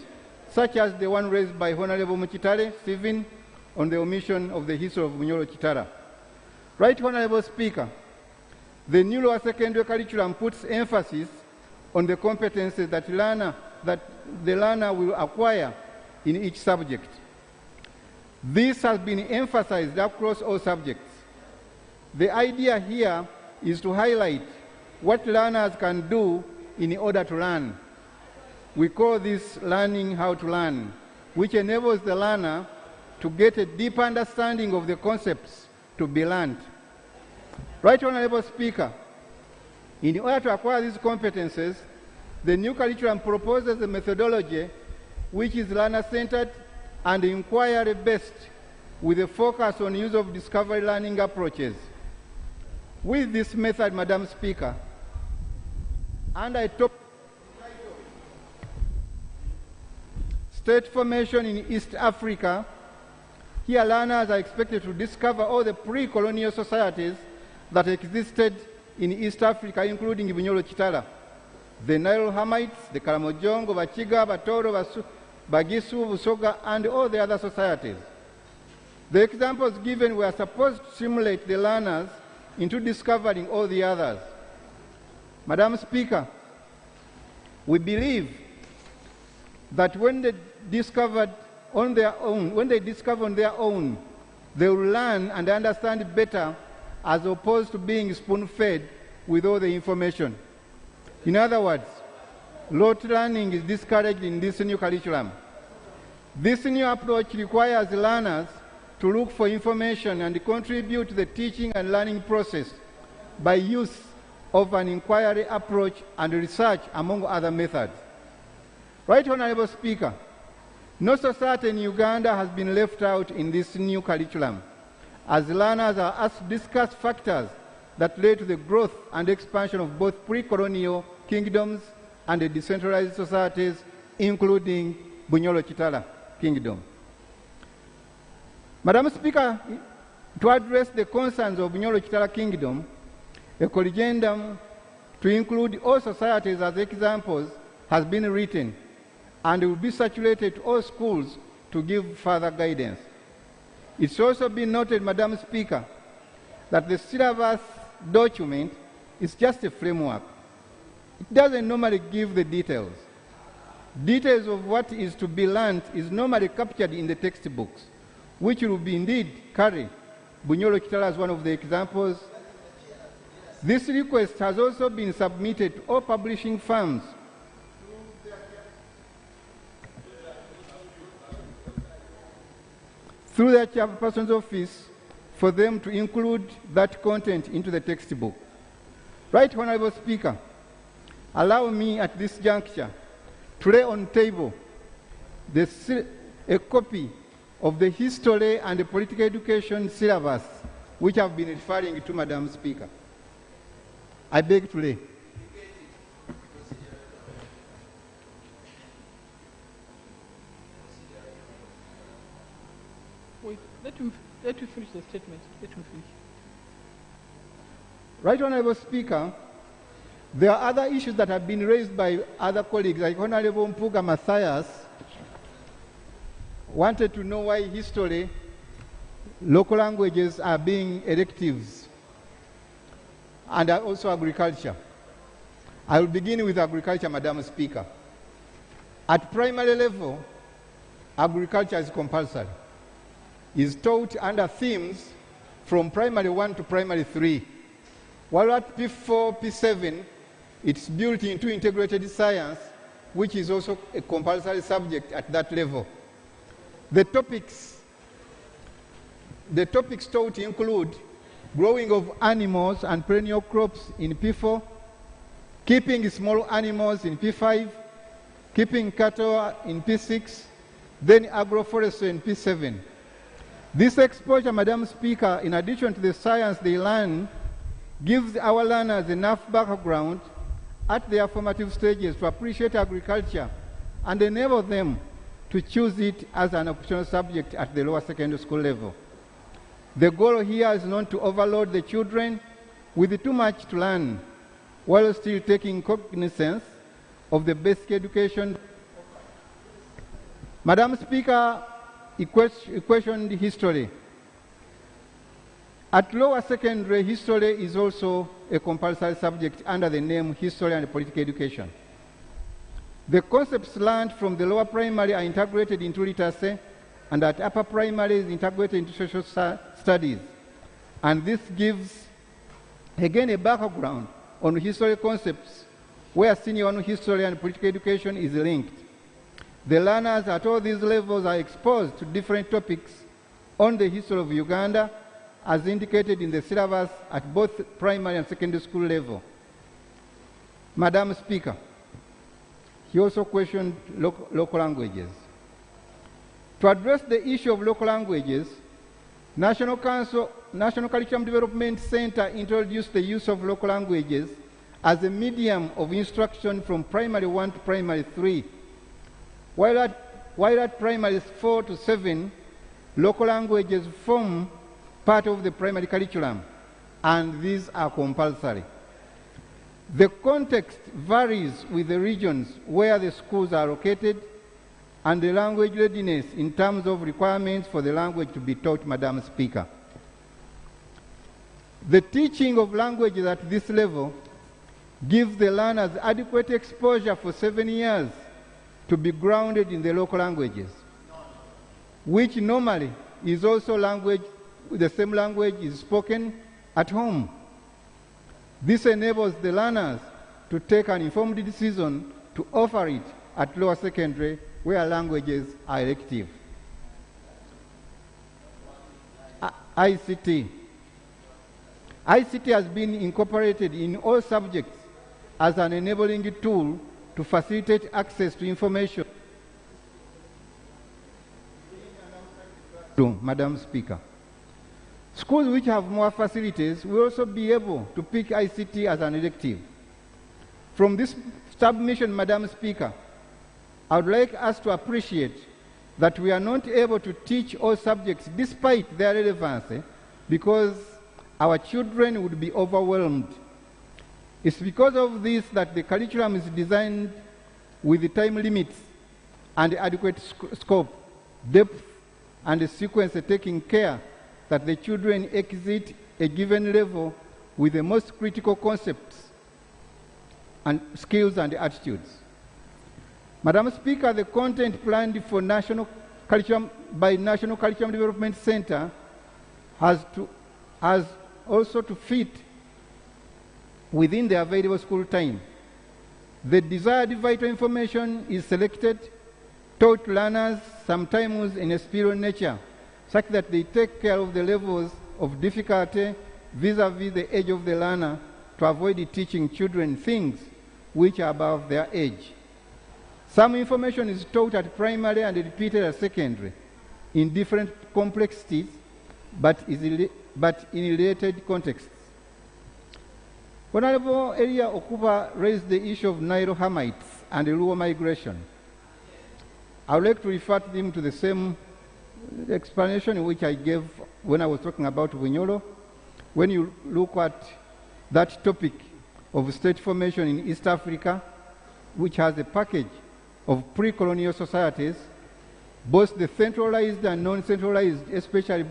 such as the one raised by Honorable Muchitale, Stephen, on the omission of the history of Bunyoro Chitara. Right Honorable Speaker, the new lower secondary curriculum puts emphasis on the competences that the learner will acquire in each subject. This has been emphasized across all subjects. The idea here is to highlight what learners can do in order to learn. We call this learning how to learn, which enables the learner to get a deep understanding of the concepts to be learned. Right Honorable Speaker, in order to acquire these competences, the new curriculum proposes a methodology which is learner-centered and inquiry-based with a focus on use of discovery learning approaches. With this method, Madam Speaker, and I top state formation in East Africa, here learners are expected to discover all the pre-colonial societies that existed in East Africa, including Bunyoro Chitala, the Nile Hamites, the Karamojongo, Bachiga, Batoro, Bagisu, Busoga, and all the other societies. The examples given were supposed to stimulate the learners into discovering all the others. Madam Speaker, we believe that when they discover on their own, they will learn and understand better as opposed to being spoon-fed with all the information. In other words, rote learning is discouraged in this new curriculum. This new approach requires learners to look for information and contribute to the teaching and learning process by use of an inquiry approach and research, among other methods. Right Honorable Speaker, no society in Uganda has been left out in this new curriculum, as learners are asked to discuss factors that led to the growth and expansion of both pre-colonial kingdoms and the decentralized societies, including Bunyoro Chitala Kingdom. Madam Speaker, to address the concerns of Bunyoro Chitala Kingdom, a corrigendum to include all societies as examples has been written and will be circulated to all schools to give further guidance. It's also been noted, Madam Speaker, that the syllabus document is just a framework. It doesn't normally give the details. Details of what is to be learned is normally captured in the textbooks, which will be indeed carry Bunyoro Chitala as one of the examples. This request has also been submitted to all publishing firms through their chairperson's office for them to include that content into the textbook. Right Honorable Speaker, allow me at this juncture to lay on the table a copy of the history and the political education syllabus which I've been referring to, Madam Speaker. I beg to lay. Wait, let me finish the statement. Let me finish. Right Honorable Speaker, there are other issues that have been raised by other colleagues, like Honorable Mpuga Matthias wanted to know why history, local languages are being electives, and also agriculture. I will begin with agriculture, Madam Speaker. At primary level, agriculture is compulsory. It's taught under themes from primary 1 to primary 3. While at P4, P7, it's built into integrated science, which is also a compulsory subject at that level. The topics taught include growing of animals and perennial crops in P4, keeping small animals in P5, keeping cattle in P6, then agroforestry in P7. This exposure, Madam Speaker, in addition to the science they learn, gives our learners enough background at their formative stages to appreciate agriculture and enable them to choose it as an optional subject at the lower secondary school level. The goal here is not to overload the children with too much to learn, while still taking cognizance of the basic education. Madam Speaker, he questioned history. At lower secondary, history is also a compulsory subject under the name History and Political Education. The concepts learned from the lower primary are integrated into literacy, and at upper primary is integrated into social studies. And this gives, again, a background on history concepts where senior one history and political education is linked. The learners at all these levels are exposed to different topics on the history of Uganda, as indicated in the syllabus at both primary and secondary school level. Madam Speaker, he also questioned local languages. To address the issue of local languages, National Curriculum Development Center introduced the use of local languages as a medium of instruction from primary 1 to primary 3. While at primary 4 to 7, local languages form part of the primary curriculum, and these are compulsory. The context varies with the regions where the schools are located and the language readiness in terms of requirements for the language to be taught, Madam Speaker. The teaching of languages at this level gives the learners adequate exposure for 7 years to be grounded in the local languages, which normally is also the same language is spoken at home. This enables the learners to take an informed decision to offer it at lower secondary where languages are elective. ICT. ICT has been incorporated in all subjects as an enabling tool to facilitate access to information. Madam Speaker, schools which have more facilities will also be able to pick ICT as an elective. From this submission, Madam Speaker, I would like us to appreciate that we are not able to teach all subjects despite their relevance because our children would be overwhelmed. It's because of this that the curriculum is designed with the time limits and adequate scope, depth, and the sequence taking care that the children exit a given level with the most critical concepts and skills and attitudes. Madam Speaker, the content planned for National Curriculum Development Center has also to fit within the available school time. The desired vital information is selected, taught to learners sometimes in a spirit nature, such that they take care of the levels of difficulty vis-a-vis the age of the learner to avoid teaching children things which are above their age. Some information is taught at primary and repeated at secondary in different complexities, but in related contexts. Honorable Elia Okuba raised the issue of Nile Hamites and Luo migration. I would like to refer them to the same explanation which I gave when I was talking about Bunyoro. When you look at that topic of state formation in East Africa, which has a package of pre-colonial societies, both the centralized and non-centralized, especially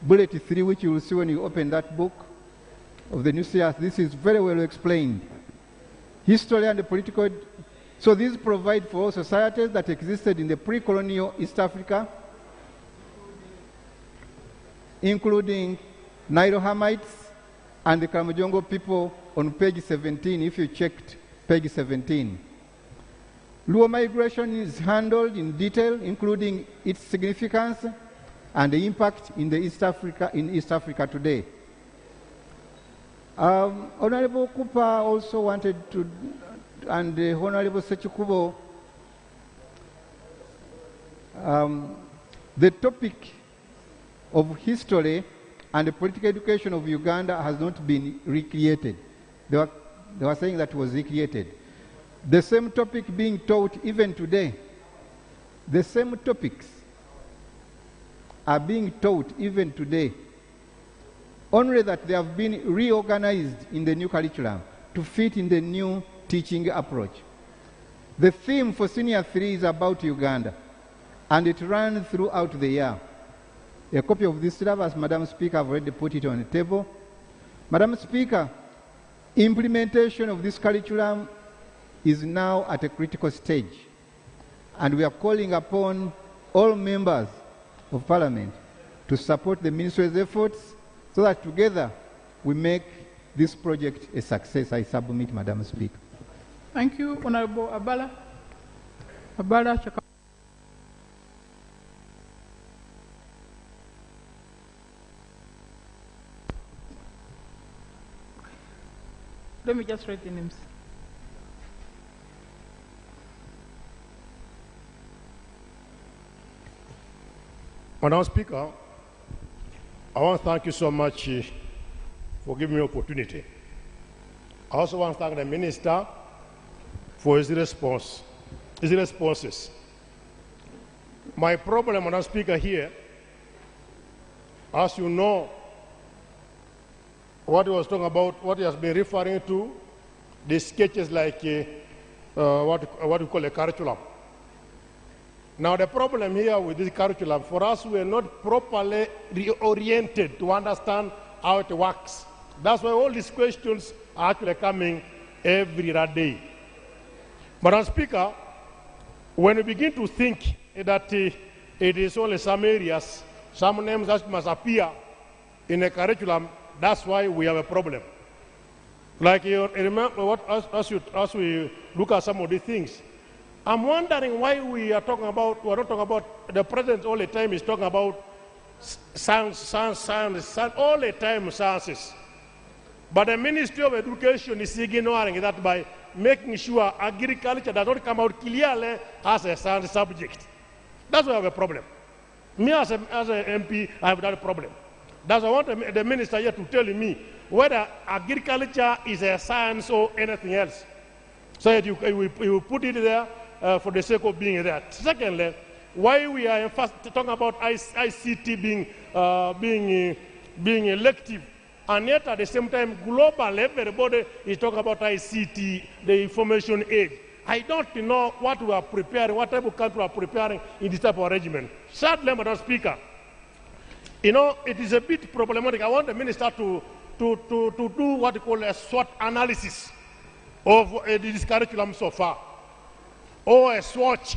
bullet 3, which you will see when you open that book of the Nucleus, this is very well explained. History and the political. So these provide for all societies that existed in the pre-colonial East Africa, including Nile Hamites and the Karamojongo people on page 17, if you checked page 17. Luo migration is handled in detail, including its significance and the impact in East Africa today. Honorable Cooper also wanted to, and Honorable Sechikubo, the topic of history and the political education of Uganda has not been recreated. They were saying that it was recreated. The same topic being taught even today. The same topics are being taught even today only that they have been reorganized in the new curriculum to fit in the new teaching approach. The theme for Senior 3 is about Uganda, and it runs throughout the year. A copy of this syllabus, Madam Speaker, I've already put it on the table. Madam Speaker, implementation of this curriculum is now at a critical stage, and we are calling upon all members of Parliament to support the Ministry's efforts so that together we make this project a success. I submit, Madam Speaker. Thank you, Honorable Abala. Abala Chaka. Let me just read the names. Madam Speaker, I want to thank you so much for giving me the opportunity. I also want to thank the Minister for his responses. My problem, Madam Speaker, here, as you know, what he was talking about, what he has been referring to, the sketches like what we call a curriculum. Now the problem here with this curriculum, for us, we are not properly reoriented to understand how it works. That's why all these questions are actually coming every day. Madam Speaker, when we begin to think that it is only some areas, some names that must appear in a curriculum, that's why we have a problem. Like you remember what, as we look at some of these things, I'm wondering why we are not talking about, the President all the time is talking about science, all the time sciences. But the Ministry of Education is ignoring that by making sure agriculture does not come out clearly as a science subject. That's why I have a problem. Me as an MP, I have that problem. That's why I want the Minister here to tell me whether agriculture is a science or anything else. So that you will put it there for the sake of being there. Secondly, why we are talking about ICT being elective, and yet at the same time, global, everybody is talking about ICT, the information age. I don't know what we are preparing, what type of country we are preparing in this type of arrangement. Sadly, Madam Speaker, you know, it is a bit problematic. I want the Minister to do what we call a SWOT analysis of this curriculum so far, or a swatch.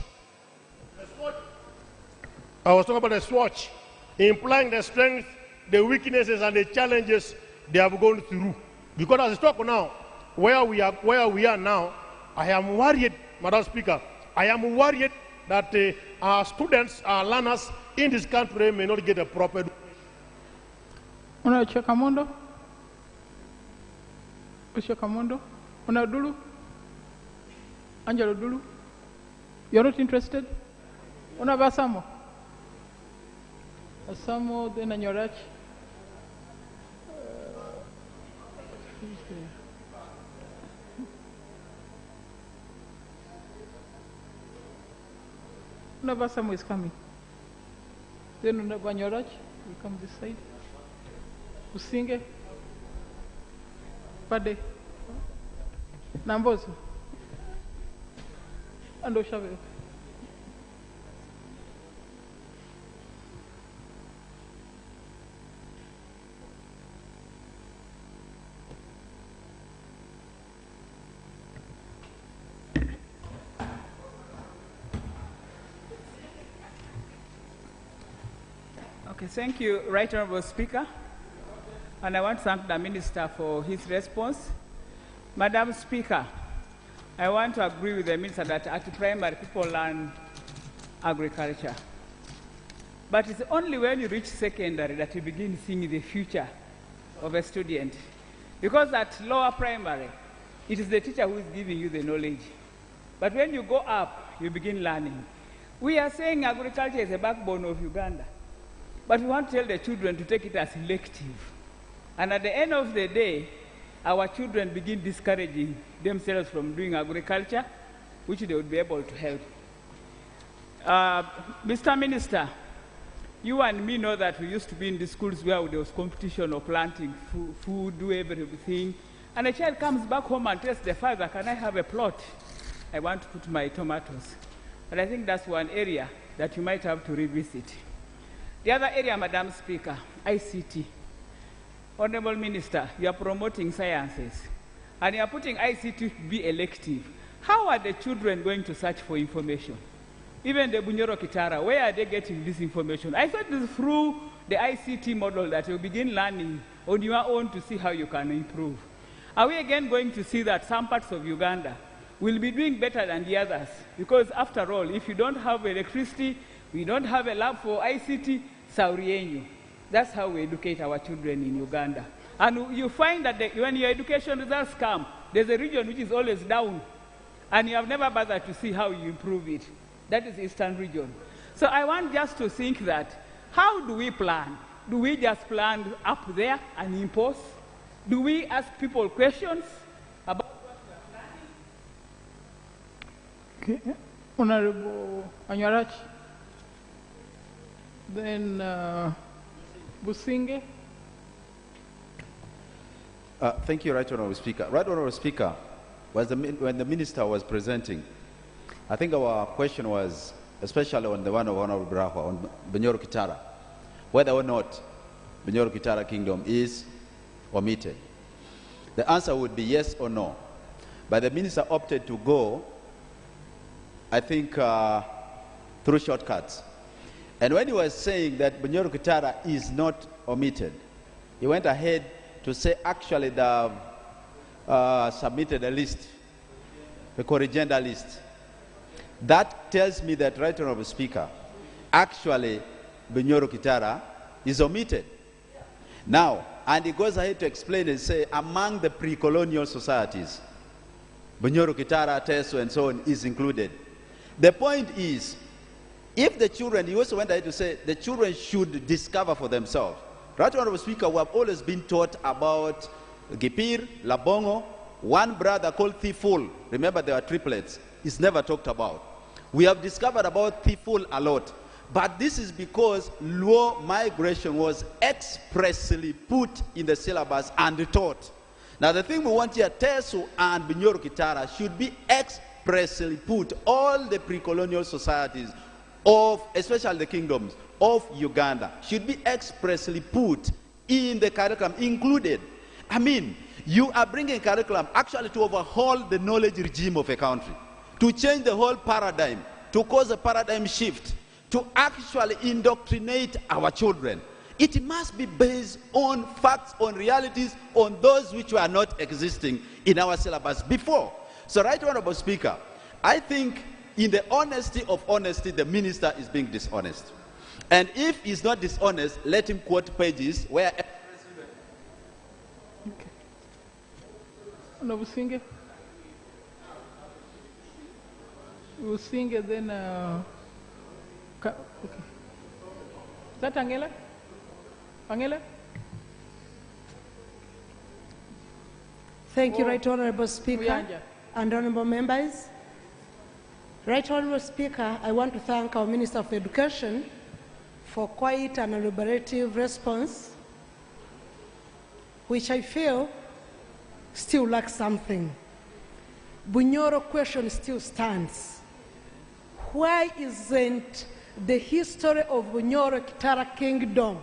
I was talking about a swatch, implying the strength, the weaknesses, and the challenges they have gone through. Because as I talk now, where we are now, I am worried, Madam Speaker, I am worried that our students, our learners in this country may not get a proper education. Honorable Kamondo. Mr. Kamondo. Honorable Dulu. Angelo Dulu. You're not interested? Honorable Asamo. Asamo, then Anyorach. Honorable Asamo is coming. Then Honorable Anyorach will come this side. Usinge. Pade. Nambozo. And Oshabe. Okay, thank you, Right Honorable Speaker. And I want to thank the Minister for his response. Madam Speaker, I want to agree with the Minister that at primary people learn agriculture. But it's only when you reach secondary that you begin seeing the future of a student. Because at lower primary, it is the teacher who is giving you the knowledge. But when you go up, you begin learning. We are saying agriculture is the backbone of Uganda. But we want to tell the children to take it as elective. And at the end of the day, our children begin discouraging themselves from doing agriculture, which they would be able to help. Mr. Minister, You and me know that we used to be in the schools where there was competition of planting food, do everything. And a child comes back home and tells the father, can I have a plot? I want to put my tomatoes. But I think that's one area that you might have to revisit. The other area, Madam Speaker, ICT. Honorable Minister, you are promoting sciences, and you are putting ICT to be elective. How are the children going to search for information? Even the Bunyoro Kitara, where are they getting this information? I thought it is through the ICT model that you begin learning on your own to see how you can improve. Are we again going to see that some parts of Uganda will be doing better than the others? Because after all, if you don't have electricity, we don't have a lab for ICT, saurienyu. That's how we educate our children in Uganda. And you find that when your education results come, there's a region which is always down, and you have never bothered to see how you improve it. That is Eastern region. So I want just to think that, how do we plan? Do we just plan up there and impose? Do we ask people questions about what we are planning? Okay. Honorable Anyarachi. Then Businge. Thank you, Right Honorable Speaker. Right Honorable Speaker, when the Minister was presenting, I think our question was, especially on the one of Honorable Brahwa, on Bunyoro Kitara, whether or not Bunyoro Kitara Kingdom is omitted. The answer would be yes or no. But the Minister opted to go, I think, through shortcuts. And when he was saying that Bunyoro Kitara is not omitted, he went ahead to say actually they submitted a list, a corrigenda list. That tells me that, Right Honorable Speaker, actually Bunyoro Kitara is omitted. Now, and he goes ahead to explain and say, among the pre-colonial societies, Bunyoro Kitara, Teso, and so on is included. The point is, if the children, he also went ahead to say, the children should discover for themselves. Right Honorable Speaker, we have always been taught about Gipir, Labongo, one brother called Thiful. Remember, there were triplets. It's never talked about. We have discovered about Thiful a lot. But this is because Luo migration was expressly put in the syllabus and taught. Now the thing we want here, Teso and Bunyoro Kitara should be expressly put. All the pre-colonial societies of, especially the kingdoms of Uganda, should be expressly put in the curriculum, included. I mean, you are bringing a curriculum actually to overhaul the knowledge regime of a country, to change the whole paradigm, to cause a paradigm shift, to actually indoctrinate our children. It must be based on facts, on realities, on those which were not existing in our syllabus before. So, Right Honorable Speaker, I think in the honesty of honesty, the minister is being dishonest. And if he's not dishonest, let him quote pages where... Okay. Honorable Businge. Businge, then... okay. Is that Angela? Angela? Thank you, Right Honorable Speaker Uyanja. and honorable members. Right Honorable Speaker, I want to thank our Minister of Education for quite an elaborative response, which I feel still lacks something. Bunyoro question still stands. Why isn't the history of Bunyoro Kitara Kingdom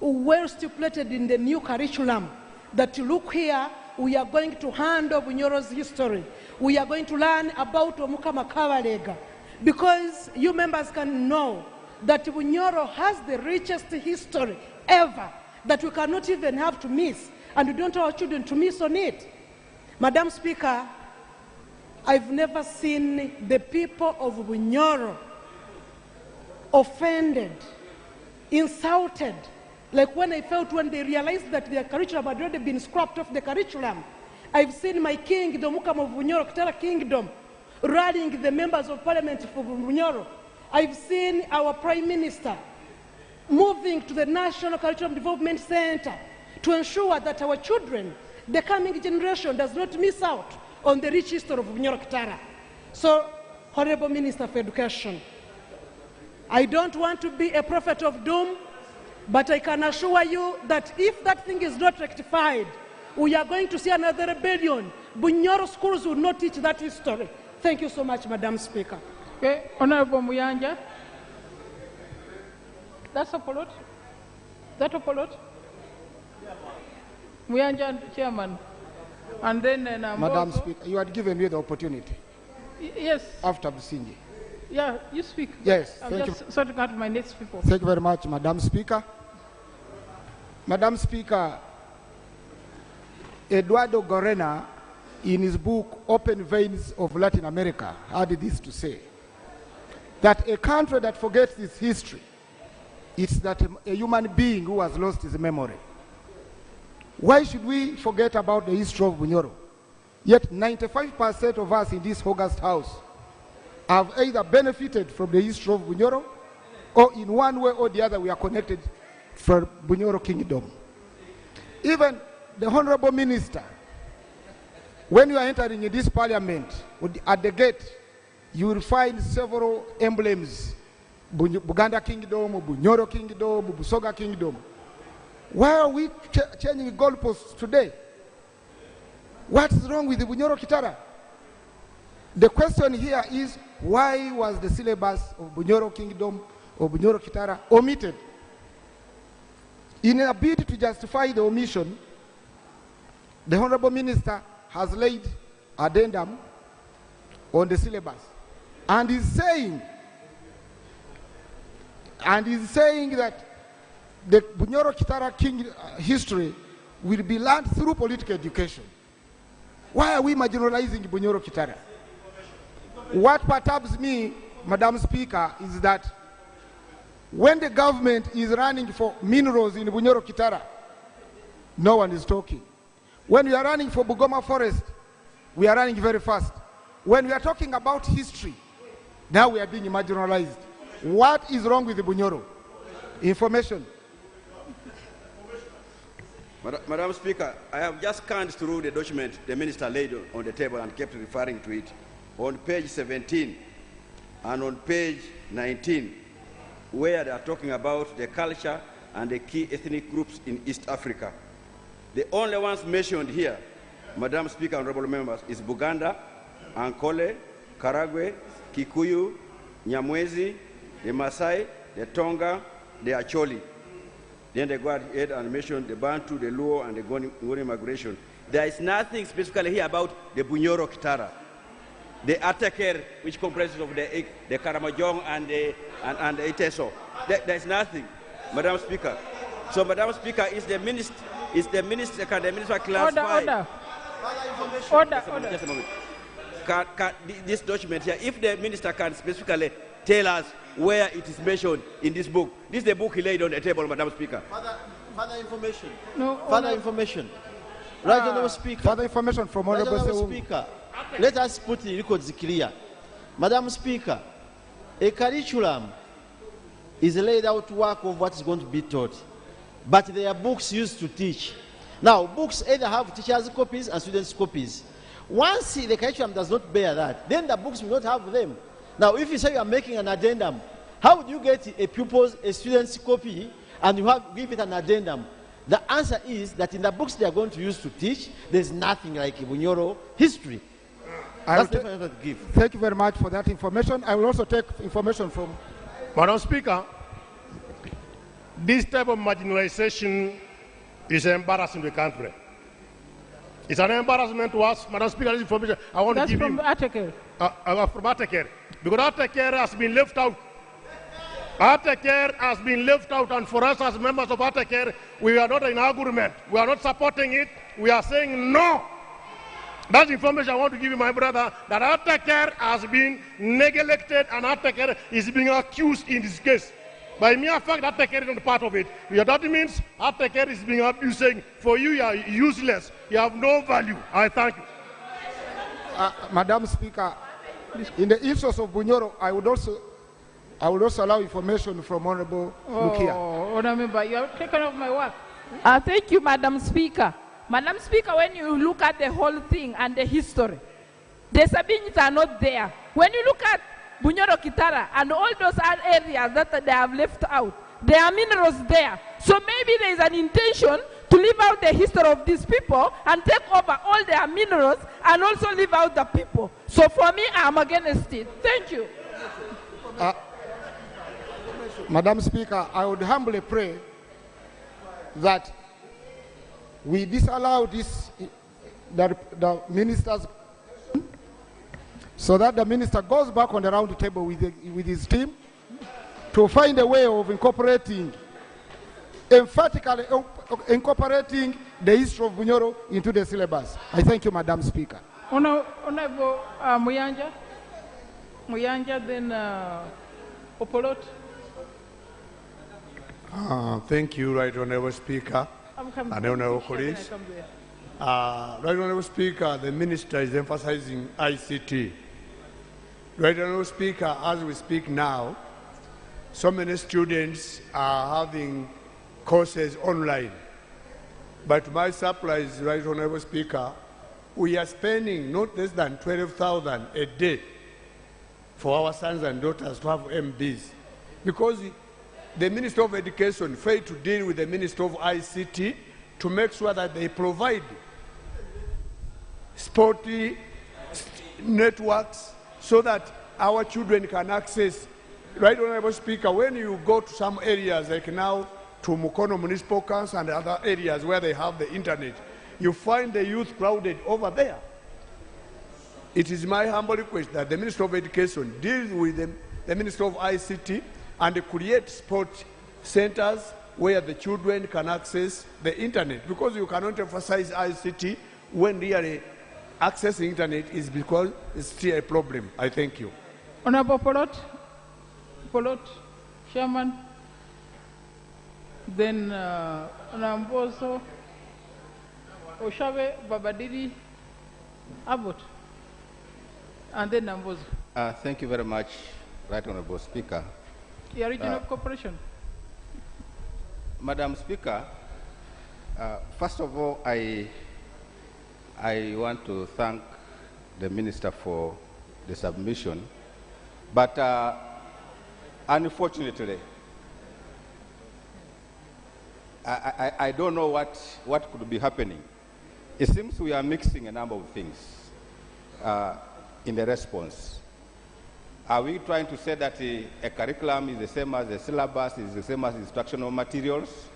well stipulated in the new curriculum that you look here? We are going to handle Bunyoro's history. We are going to learn about Omukama Kabalega, because you members can know that Bunyoro has the richest history ever that we cannot even have to miss, and we don't want our children to miss on it. Madam Speaker, I've never seen the people of Bunyoro offended, insulted, like when I felt when they realized that their curriculum had already been scrapped off the curriculum. I've seen my king, the Mukam of Bunyoro Kitara Kingdom, rallying the members of parliament for Bunyoro. I've seen our prime minister moving to the National Curriculum Development Center to ensure that our children, the coming generation, does not miss out on the rich history of Bunyoro Kitara. So, Honorable Minister for Education, I don't want to be a prophet of doom, but I can assure you that if that thing is not rectified, we are going to see another rebellion. Bunyoro schools will not teach that history. Thank you so much, Madam Speaker. Okay, Honorable Muyanja. That's a polot. That a polot? Muyanja, Chairman. And then Madam Speaker, you had given me the opportunity. Yes. After Businji. Yeah, you speak. Yes, I'm thank just you. sorting out my next people. Thank you very much, Madam Speaker. Madam Speaker, Eduardo Gorena, in his book, Open Veins of Latin America, had this to say, that a country that forgets its history, it's that a human being who has lost his memory. Why should we forget about the history of Bunyoro? Yet 95% of us in this August House have either benefited from the history of Bunyoro, or in one way or the other we are connected from Bunyoro Kingdom. Even the Honorable Minister, when you are entering in this parliament, at the gate, you will find several emblems, Buganda Kingdom, Bunyoro Kingdom, Busoga Kingdom. Why are we changing goalposts today? What's wrong with the Bunyoro Kitara? The question here is, why was the syllabus of Bunyoro Kingdom or Bunyoro Kitara omitted? In a bid to justify the omission, the Honorable Minister has laid addendum on the syllabus and is saying that the Bunyoro Kitara King history will be learned through political education. Why are we marginalizing Bunyoro Kitara? What perturbs me, Madam Speaker, is that when the government is running for minerals in Bunyoro Kitara, no one is talking. When we are running for Bugoma Forest, we are running very fast. When we are talking about history, now we are being marginalized. What is wrong with the Bunyoro? Information. Madam Speaker, I have just scanned through the document the minister laid on the table and kept referring to it. On page 17 and on page 19, where they are talking about the culture and the key ethnic groups in East Africa. The only ones mentioned here, Madam Speaker, honorable members, is Buganda, Ankole, Karagwe, Kikuyu, Nyamwezi, the Maasai, the Tonga, the Acholi. Then they go ahead and mention the Bantu, the Luo, and the Ngoni migration. There is nothing specifically here about the Bunyoro Kitara. The Ataker, which comprises of the Karamojong and the Iteso. There is nothing, Madam Speaker. So, Madam Speaker, can the minister clarify? Order. Just a moment. This document here, if the minister can specifically tell us where it is mentioned in this book. This is the book he laid on the table, Madam Speaker. Further information. No, further information. Right, Honourable Speaker. Further information from Honourable Speaker. Let us put the records clear. Madam Speaker, a curriculum is laid out work of what is going to be taught, but there are books used to teach. Now, books either have teachers' copies and students' copies. Once the curriculum does not bear that, then the books will not have them. Now, if you say you are making an addendum, how would you get a student's copy and you give it an addendum? The answer is that in the books they are going to use to teach, there's nothing like Bunyoro history. That's the information to give. Thank you very much for that information. I will also take information from... Madam Speaker, this type of marginalization is embarrassing the country. It's an embarrassment to us. Madam Speaker, this information I want to give you. That's from Ataker. From Ataker. Because Ataker has been left out. Ataker has been left out, and for us as members of Ataker, we are not in agreement. We are not supporting it. We are saying no. That's information I want to give you, my brother, that Ataker has been neglected and Ataker is being accused in this case. By mere fact, Ataker is not part of it. That means Ataker is being abusing. For you, you are useless. You have no value. I thank you. Madam Speaker, in the interest of Bunyoro, I would also allow information from Honorable Lukia. Honourable Member, you have taken off my work. Thank you, Madam Speaker. Madam Speaker, when you look at the whole thing and the history, the Sabines are not there. When you look at Bunyoro Kitara, and all those other areas that they have left out. There are minerals there. So maybe there is an intention to leave out the history of these people and take over all their minerals and also leave out the people. So for me, I'm against it. Thank you. Madam Speaker, I would humbly pray that we disallow this, the minister's, so that the minister goes back on the round table with his team to find a way of incorporating, emphatically incorporating the history of Bunyoro into the syllabus. I thank you, Madam Speaker. Honorable Muyanja. Muyanja, then Opolot. Thank you, Right Honorable Speaker and Honorable colleagues. Right Honorable Speaker, the Minister is emphasizing ICT. Right Honorable Speaker, as we speak now, so many students are having courses online. But my surprise, Right Honorable Speaker, we are spending not less than 12,000 a day for our sons and daughters to have MBs. Because the Minister of Education failed to deal with the Minister of ICT to make sure that they provide sporty networks so that our children can access. Right, Honorable Speaker, when you go to some areas like now to Mukono Municipal Council and other areas where they have the internet, you find the youth crowded over there. It is my humble request that the Minister of Education deals with the Minister of ICT and create sport centers where the children can access the internet, because you cannot emphasize ICT when really accessing internet is because it's still a problem. I thank you. Honorable Polot, Chairman, then Nambozo, Oshawe, Babadiri, Abbott, and then Nambozo. Thank you very much, Right Honorable Speaker. Your regional corporation. Madam Speaker, first of all, I want to thank the Minister for the submission, but unfortunately, I don't know what could be happening. It seems we are mixing a number of things in the response. Are we trying to say that a curriculum is the same as the syllabus, is the same as instructional materials?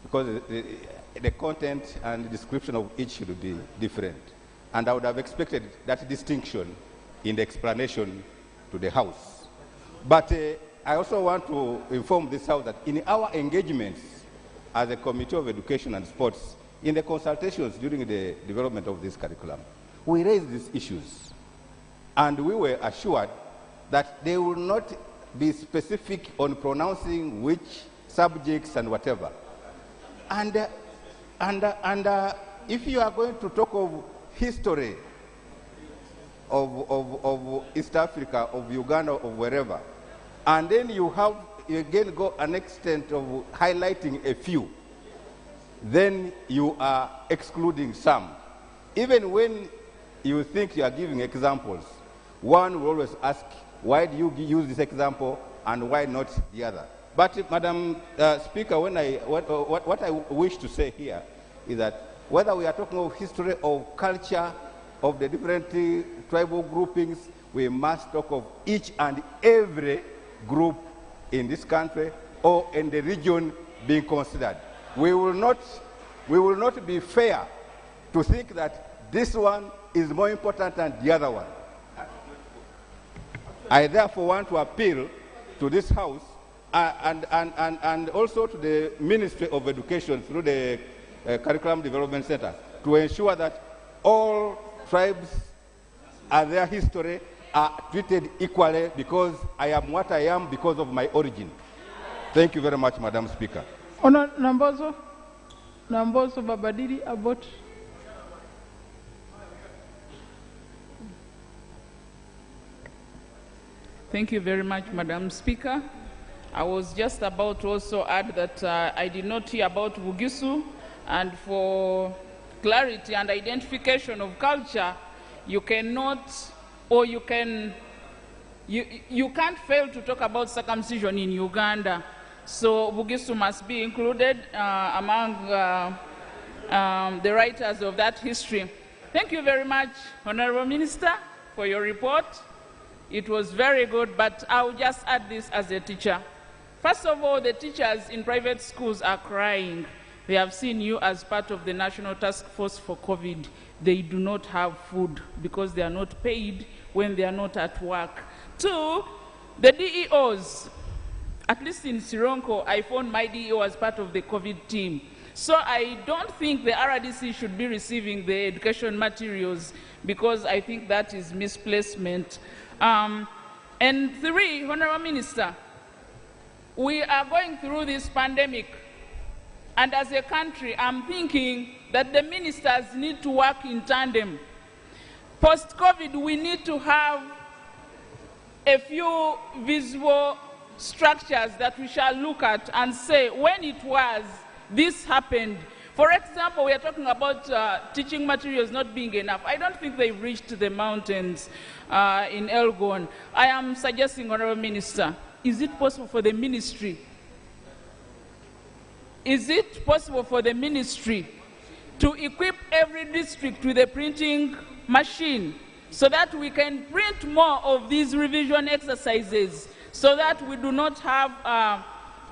Because the content and the description of each should be different. And I would have expected that distinction in the explanation to the House. But I also want to inform this House that in our engagements as a Committee of Education and Sports, in the consultations during the development of this curriculum, we raised these issues. And we were assured that they will not be specific on pronouncing which subjects and whatever. And if you are going to talk of history of East Africa, of Uganda, of wherever, and then you again go an extent of highlighting a few, then you are excluding some. Even when you think you are giving examples, one will always ask, why do you use this example and why not the other? But, Madam Speaker, what I wish to say here is that whether we are talking of history, of culture, of the different tribal groupings, we must talk of each and every group in this country or in the region being considered. We will not be fair to think that this one is more important than the other one. I therefore want to appeal to this House and also to the Ministry of Education through the Curriculum Development Center to ensure that all tribes and their history are treated equally, because I am what I am because of my origin. Thank you very much, Madam Speaker. Honorable Nambozo Babadiri Abbott. Thank you very much, Madam Speaker. I was just about to also add that I did not hear about Bugisu, and for clarity and identification of culture, you cannot, or you can you can't fail to talk about circumcision in Uganda. So Bugisu must be included among the writers of that history. Thank you very much, Honorable Minister, for your report. It was very good, but I'll just add this as a teacher. First of all, the teachers in private schools are crying. They have seen you as part of the National Task Force for COVID. They do not have food because they are not paid when they are not at work. Two, the DEOs, at least in Sironko, I found my DEO as part of the COVID team. So I don't think the RDC should be receiving the education materials because I think that is misplacement. And three, Honorable Minister, we are going through this pandemic, and as a country, I'm thinking that the ministers need to work in tandem. Post-COVID, we need to have a few visible structures that we shall look at and say, when it was, this happened. For example, we are talking about teaching materials not being enough. I don't think they've reached the mountains in Elgon. I am suggesting, Honorable Minister, is it possible for the ministry? Is it possible for the ministry to equip every district with a printing machine so that we can print more of these revision exercises so that we do not have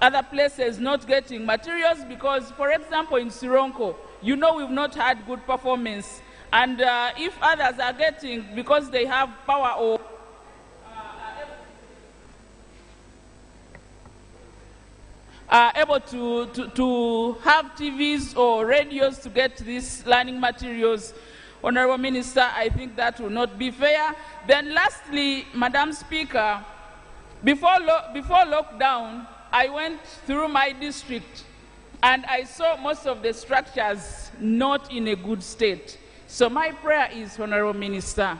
other places not getting materials? Because, for example, in Sironko, you know we've not had good performance. And if others are getting, because they have power or are able to have TVs or radios to get these learning materials, Honorable Minister, I think that will not be fair. Then lastly, Madam Speaker, before lockdown, I went through my district and I saw most of the structures not in a good state. So my prayer is, Honorable Minister,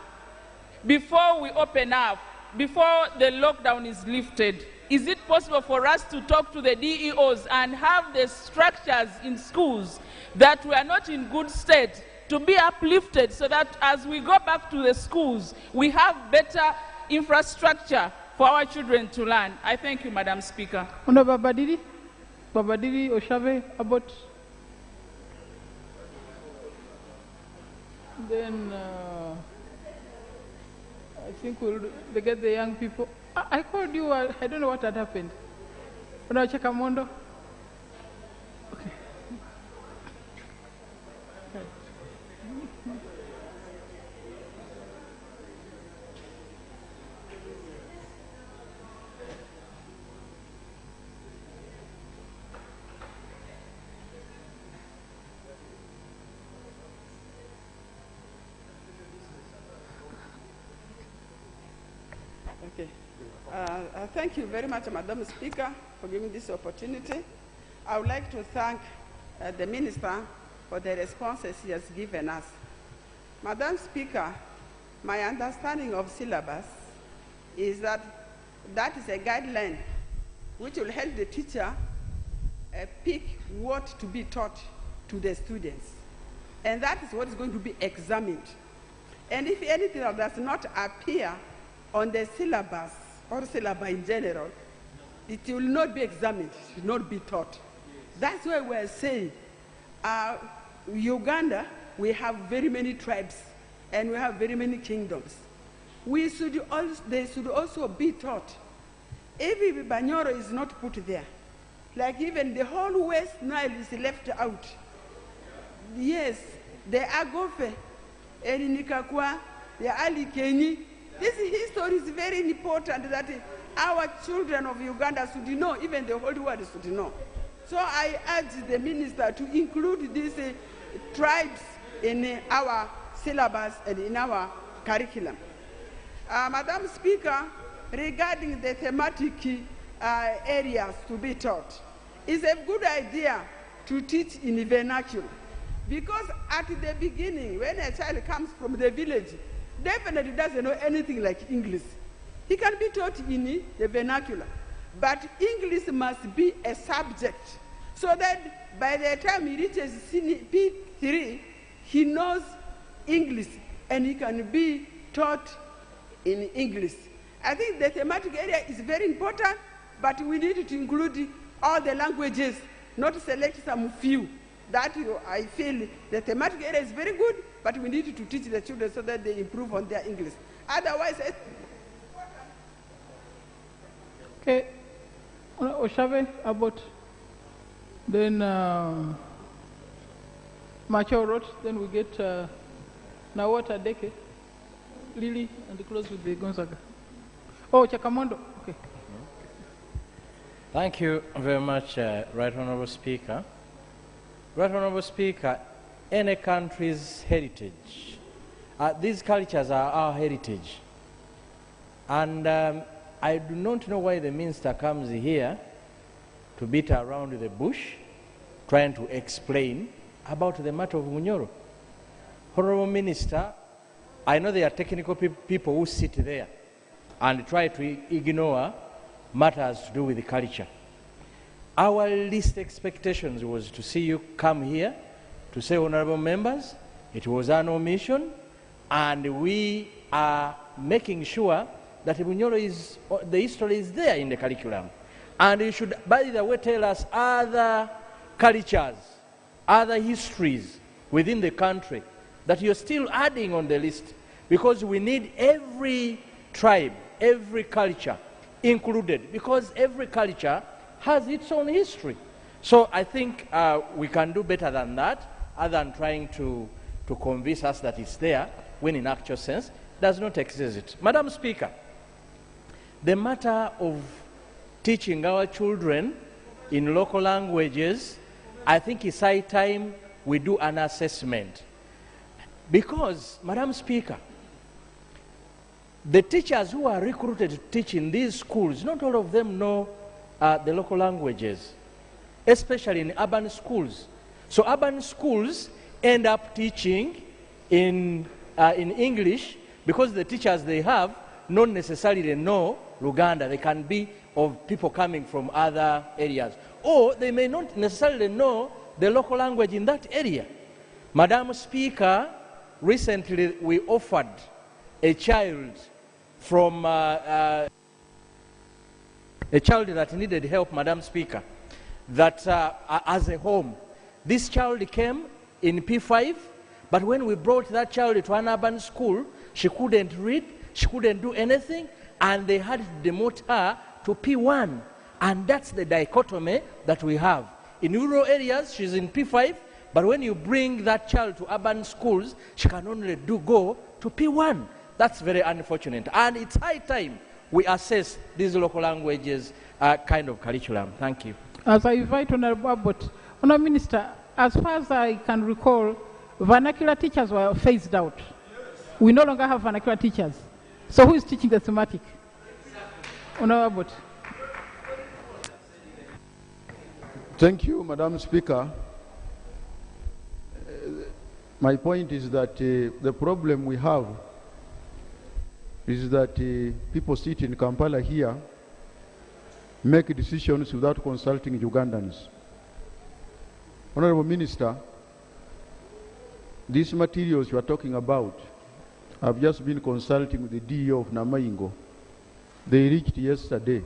before we open up, before the lockdown is lifted, is it possible for us to talk to the DEOs and have the structures in schools that were not in good state to be uplifted so that as we go back to the schools, we have better infrastructure for our children to learn? I thank you, Madam Speaker. Honorable Babadiri Oshave, about then I think we'll get the young people. I called you, I don't know what had happened. Honorable Chekamondo. Okay. Okay. Thank you very much, Madam Speaker, for giving this opportunity. I would like to thank the Minister for the responses he has given us. Madam Speaker, my understanding of syllabus is that that is a guideline which will help the teacher pick what to be taught to the students. And that is what is going to be examined. And if anything does not appear on the syllabus or syllabus in general, it will not be examined, it will not be taught. That's why we're saying Uganda, we have very many tribes and we have very many kingdoms. They should also be taught. Every Banyoro is not put there. Like even the whole West Nile is left out. Yes, the Agofe, Erinnikakwa, the Ali Kenyi. This history is very important that our children of Uganda should know, even the whole world should know. So I urge the minister to include these tribes in our syllabus and in our curriculum. Madam Speaker, regarding the thematic areas to be taught, it's a good idea to teach in vernacular. Because at the beginning, when a child comes from the village, definitely doesn't know anything like English. He can be taught in the vernacular. But English must be a subject, so that by the time he reaches P3, he knows English and he can be taught in English. I think the thematic area is very important, but we need to include all the languages, not select some few. That I feel the thematic area is very good, but we need to teach the children so that they improve on their English. Otherwise, okay. Oshave, about then Macho wrote, then we get Nawata Deke, Lily, and close with the Gonzaga. Oh, Chakamondo. Okay. Thank you very much, Right Honorable Speaker. Right Honorable Speaker, any country's heritage, these cultures are our heritage. And I do not know why the minister comes here to beat around the bush, trying to explain about the matter of Munyoro. Honorable Minister, I know there are technical people who sit there and try to ignore matters to do with the culture. Our least expectations was to see you come here to say, honorable members, it was an omission, and we are making sure that the history is there in the curriculum. And you should, by the way, tell us other cultures, other histories within the country that you're still adding on the list, because we need every tribe, every culture included, because every culture has its own history. So I think we can do better than that, other than trying to convince us that it's there, when in actual sense does not exist. Madam Speaker, the matter of teaching our children in local languages, I think it's high time we do an assessment. Because, Madam Speaker, the teachers who are recruited to teach in these schools, not all of them know the local languages, especially in urban schools. So urban schools end up teaching in English because the teachers they have not necessarily know Luganda. They can be of people coming from other areas. Or they may not necessarily know the local language in that area. Madam Speaker, recently we offered a child from a child that needed help, Madam Speaker, that as a home. This child came in P5, but when we brought that child to an urban school, she couldn't read, she couldn't do anything, and they had to demote her to P1. And that's the dichotomy that we have. In rural areas, she's in P5, but when you bring that child to urban schools, she can only go to P1. That's very unfortunate. And it's high time we assess these local languages kind of curriculum. Thank you. As I invite Honorable Abbott, Honorable Minister, as far as I can recall, vernacular teachers were phased out. We no longer have vernacular teachers. So who is teaching the thematic? Honorable Abbott. Thank you, Madam Speaker. My point is that the problem we have is that people sit in Kampala here, make decisions without consulting Ugandans. Honorable Minister, these materials you are talking about, I've just been consulting with the DEO of Namaingo. They reached yesterday.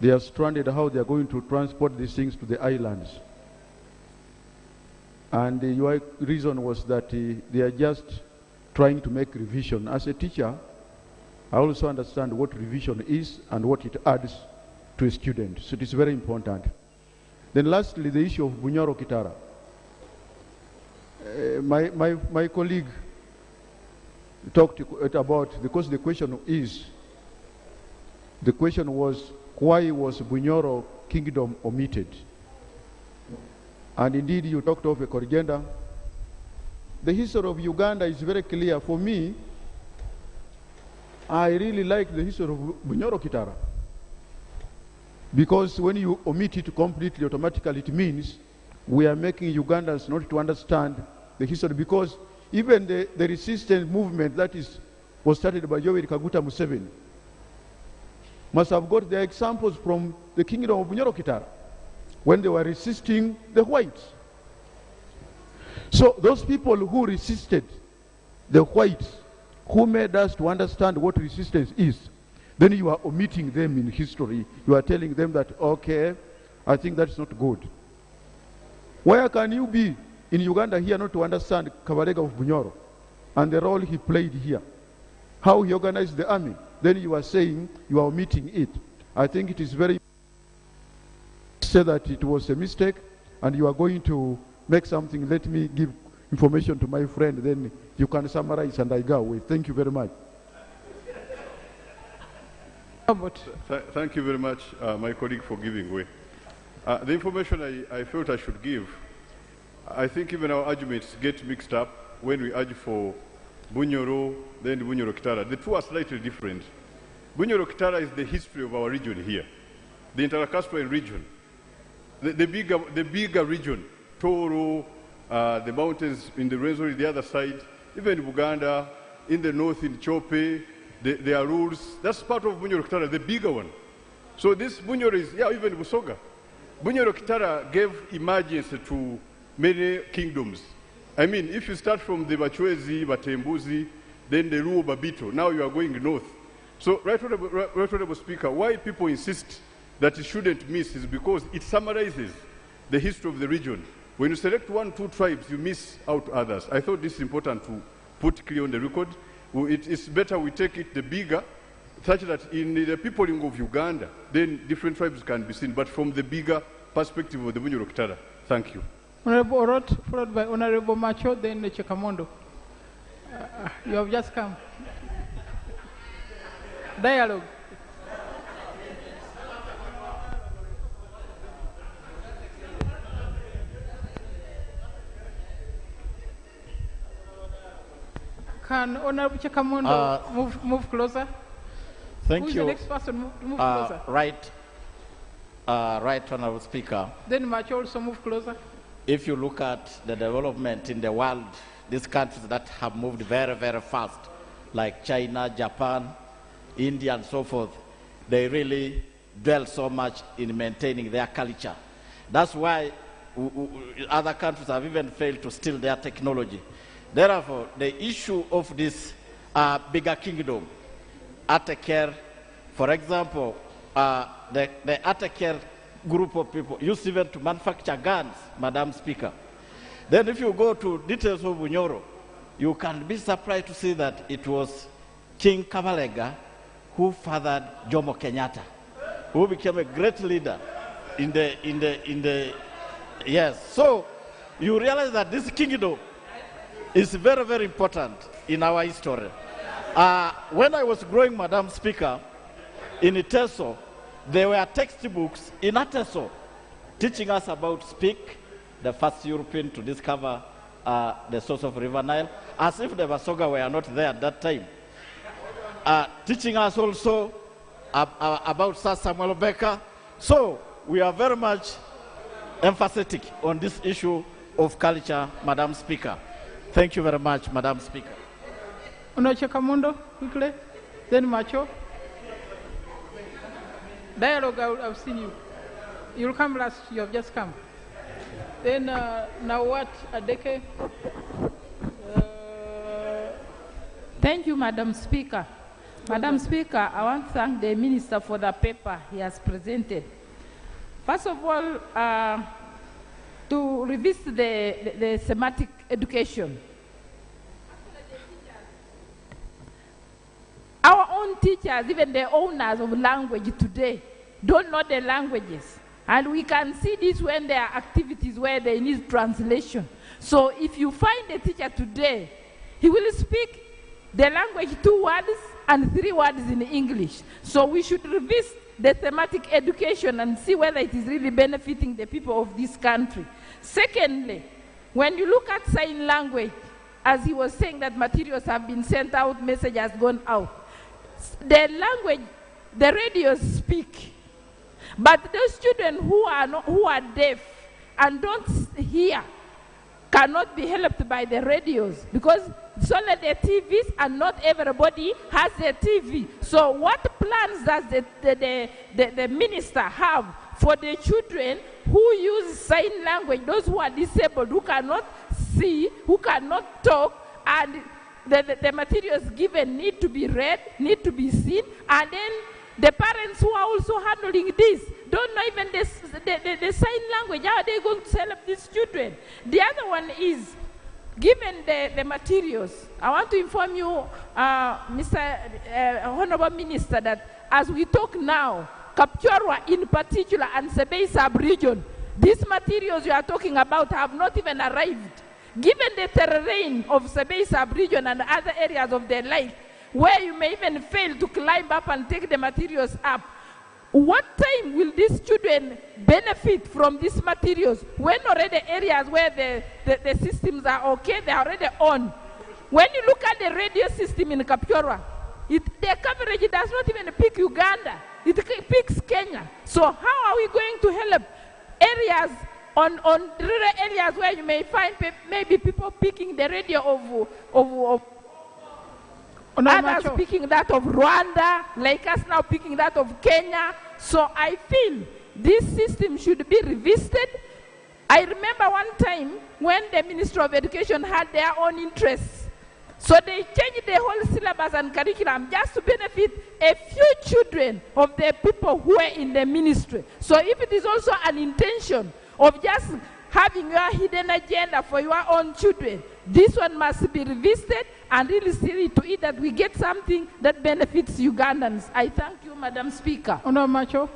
They are stranded how they are going to transport these things to the islands. And your reason was that they are just trying to make revision. As a teacher, I also understand what revision is and what it adds to a student. So it is very important. Then lastly, the issue of Bunyoro Kitara. My colleague talked about, because the question was, why was Bunyoro Kingdom omitted? And indeed, you talked of a Korigenda. The history of Uganda is very clear. For me, I really like the history of Bunyoro Kitara. Because when you omit it completely, automatically it means we are making Ugandans not to understand the history. Because even the resistance movement that was started by Yoweri Kaguta Museveni must have got their examples from the kingdom of Bunyoro Kitara, when they were resisting the whites. So those people who resisted the whites, who made us to understand what resistance is, then you are omitting them in history. You are telling them that, okay, I think that's not good. Where can you be in Uganda here not to understand Kabarega of Bunyoro and the role he played here, how he organized the army? Then you are saying you are omitting it. I think it is very say that it was a mistake and you are going to make something. Let me give information to my friend, then you can summarize and I go away. Thank you very much. Thank you very much, my colleague, for giving way. The information I felt I should give, I think even our arguments get mixed up when we argue for Bunyoro, then Bunyoro Kitara. The two are slightly different. Bunyoro Kitara is the history of our region here, the intercaspian region, the bigger region, Toro, the mountains in the Rwenzori, the other side, even Uganda, in the north in Chope, there are rules. That's part of Bunyoro Kitara, the bigger one. So this Bunyoro is, yeah, even Busoga. Bunyoro Kitara gave emergence to many kingdoms. I mean, if you start from the Bachwezi, Batembuzi, then the Luo Babito, now you are going north. So, Right Honorable Speaker, why people insist that it shouldn't miss is because it summarizes the history of the region. When you select 1, 2 tribes, you miss out others. I thought this is important to put clear on the record. It's better we take it the bigger, such that in the peopling of Uganda, then different tribes can be seen, but from the bigger perspective of the Bunyoro Kitara. Thank you. Honorable Orot, followed by Honorable Macho, then Chekamondo. You have just come. Dialogue. Can Honorable Chekamondo move closer? Thank Who's you. the next person move closer? Right, Honorable Speaker. Then Macho also move closer. If you look at the development in the world, these countries that have moved very, very fast, like China, Japan, India, and so forth, they really dwell so much in maintaining their culture. That's why other countries have even failed to steal their technology. Therefore, the issue of this bigger kingdom, Ataker, for example, the Ataker group of people used even to manufacture guns, Madam Speaker. Then if you go to details of Bunyoro, you can be surprised to see that it was King Kabalega who fathered Jomo Kenyatta, who became a great leader in the yes. So you realize that this kingdom is very, very important in our history. When I was growing, Madam Speaker, in Iteso, there were textbooks in Ateso teaching us about Speak, the first European to discover the source of River Nile, as if the Basoga were not there at that time. Teaching us also about Sir Samuel Becker. So we are very much emphatic on this issue of culture, Madam Speaker. Thank you very much, Madam Speaker. Honorable Chekamondo, quickly. Then Macho. Dialogue, I've seen you. You'll come last, you have just come. Then, now what, Adeke? Thank you, Madam Speaker. Madam Speaker, I want to thank the Minister for the paper he has presented. First of all, to revisit the thematic education. Our own teachers, even the owners of language today, don't know the languages. And we can see this when there are activities where they need translation. So if you find a teacher today, he will speak the language 2 words and 3 words in English. So we should revisit the thematic education and see whether it is really benefiting the people of this country. Secondly, when you look at sign language, as he was saying that materials have been sent out, message has gone out. The language, the radios speak. But those children who are deaf and don't hear cannot be helped by the radios because it's only the TVs and not everybody has a TV. So what plans does the minister have for the children who use sign language, those who are disabled, who cannot see, who cannot talk, and the materials given need to be read, need to be seen, and then the parents who are also handling this don't know even the sign language. How are they going to help these children? The other one is, given the materials, I want to inform you, Mr. Honorable Minister, that as we talk now, Kapchorwa in particular and Sebei sub-region, these materials you are talking about have not even arrived. Given the terrain of Sebei sub-region and other areas of their life, where you may even fail to climb up and take the materials up, what time will these children benefit from these materials when already areas where the systems are okay, they are already on? When you look at the radio system in Kapchorwa, their coverage does not even pick Uganda, it picks Kenya. So how are we going to help areas on rural areas where you may find maybe people picking the radio of others picking that of Rwanda, like us now picking that of Kenya. So I feel this system should be revisited. I remember one time when the Ministry of Education had their own interests. So they changed the whole syllabus and curriculum just to benefit a few children of the people who are in the ministry. So if it is also an intention of just having your hidden agenda for your own children, this one must be revisited and really see to it that we get something that benefits Ugandans. I thank you, Madam Speaker. Honourable Macho.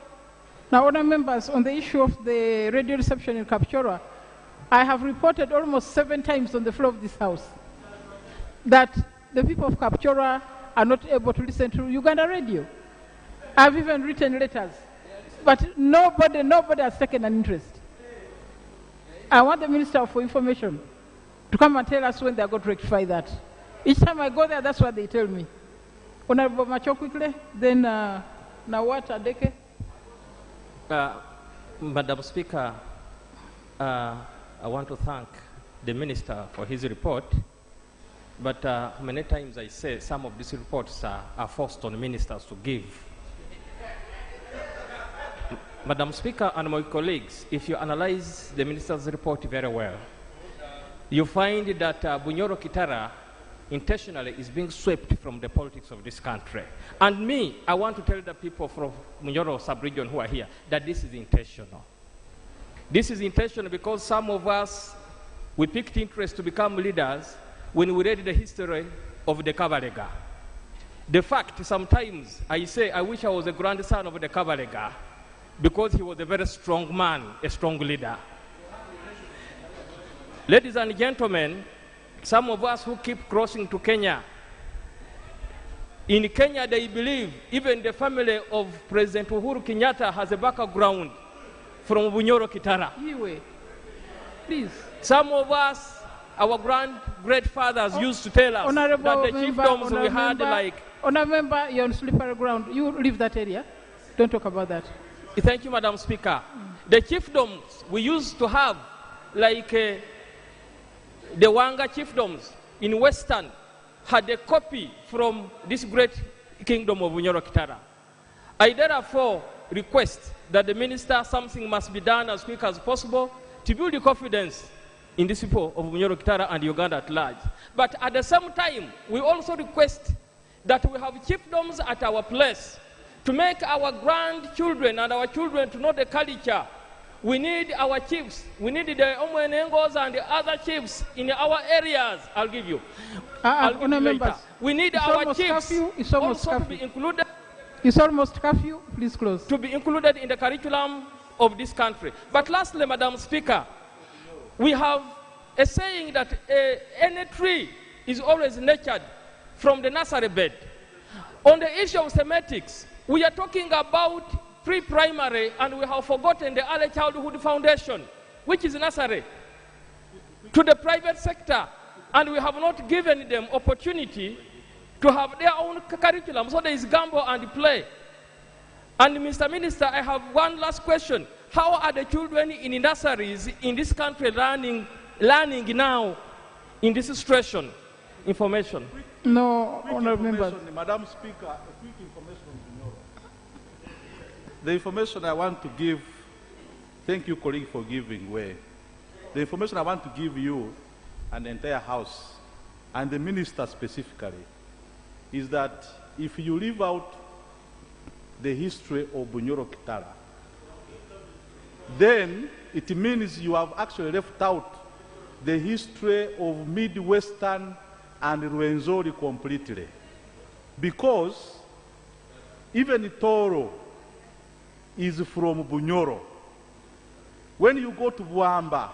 Now, honourable members, on the issue of the radio reception in Kapchorwa, I have reported almost 7 times on the floor of this House that the people of Kapchorwa are not able to listen to Uganda radio. I've even written letters, but nobody has taken an interest. I want the Minister for Information to come and tell us when they are going to rectify that. Each time I go there, that's what they tell me. Honorable Macho quickly, then Nawat Adeke. Madam Speaker, I want to thank the Minister for his report, but many times I say some of these reports are forced on ministers to give. Madam Speaker and my colleagues, if you analyze the minister's report very well, you find that Bunyoro Kitara intentionally is being swept from the politics of this country. And me, I want to tell the people from Bunyoro sub-region who are here that this is intentional. This is intentional because some of us, we picked interest to become leaders when we read the history of the Kabalega. The fact, sometimes I say, I wish I was a grandson of the Kabalega, because he was a very strong man, a strong leader. Ladies and gentlemen, some of us who keep crossing to Kenya, in Kenya they believe even the family of President Uhuru Kenyatta has a background from Bunyoro Kitara. Please. Some of us, our great-fathers used to tell us that the chiefdoms we had like... Honourable member, you're on slippery ground. You leave that area. Don't talk about that. Thank you, Madam Speaker. The chiefdoms we used to have, like the Wanga chiefdoms in Western, had a copy from this great kingdom of Bunyoro Kitara. I therefore request that the minister, something must be done as quick as possible to build the confidence in the people of Bunyoro Kitara and Uganda at large. But at the same time, we also request that we have chiefdoms at our place to make our grandchildren and our children to know the culture. We need our chiefs. We need the Omwenengos and the other chiefs in our areas. I'll give you. Later. We need our chiefs also to be included. It's almost curfew. Please close. To be included in the curriculum of this country. But lastly, Madam Speaker, we have a saying that any tree is always nurtured from the nursery bed. On the issue of semantics, we are talking about pre-primary and we have forgotten the early childhood foundation, which is nursery, to the private sector, and we have not given them opportunity to have their own curriculum. So there is gamble and play. And Mr. Minister, I have one last question. How are the children in nurseries in this country learning now in this situation? Information. No, honourable members. Madam Speaker, a quick information on Bunyoro. The information I want to give, thank you, colleague, for giving way. The information I want to give you and the entire House and the minister specifically, is that if you leave out the history of Bunyoro Kitara, then it means you have actually left out the history of Midwestern and Rwenzori completely. Because even Toro is from Bunyoro. When you go to Buamba,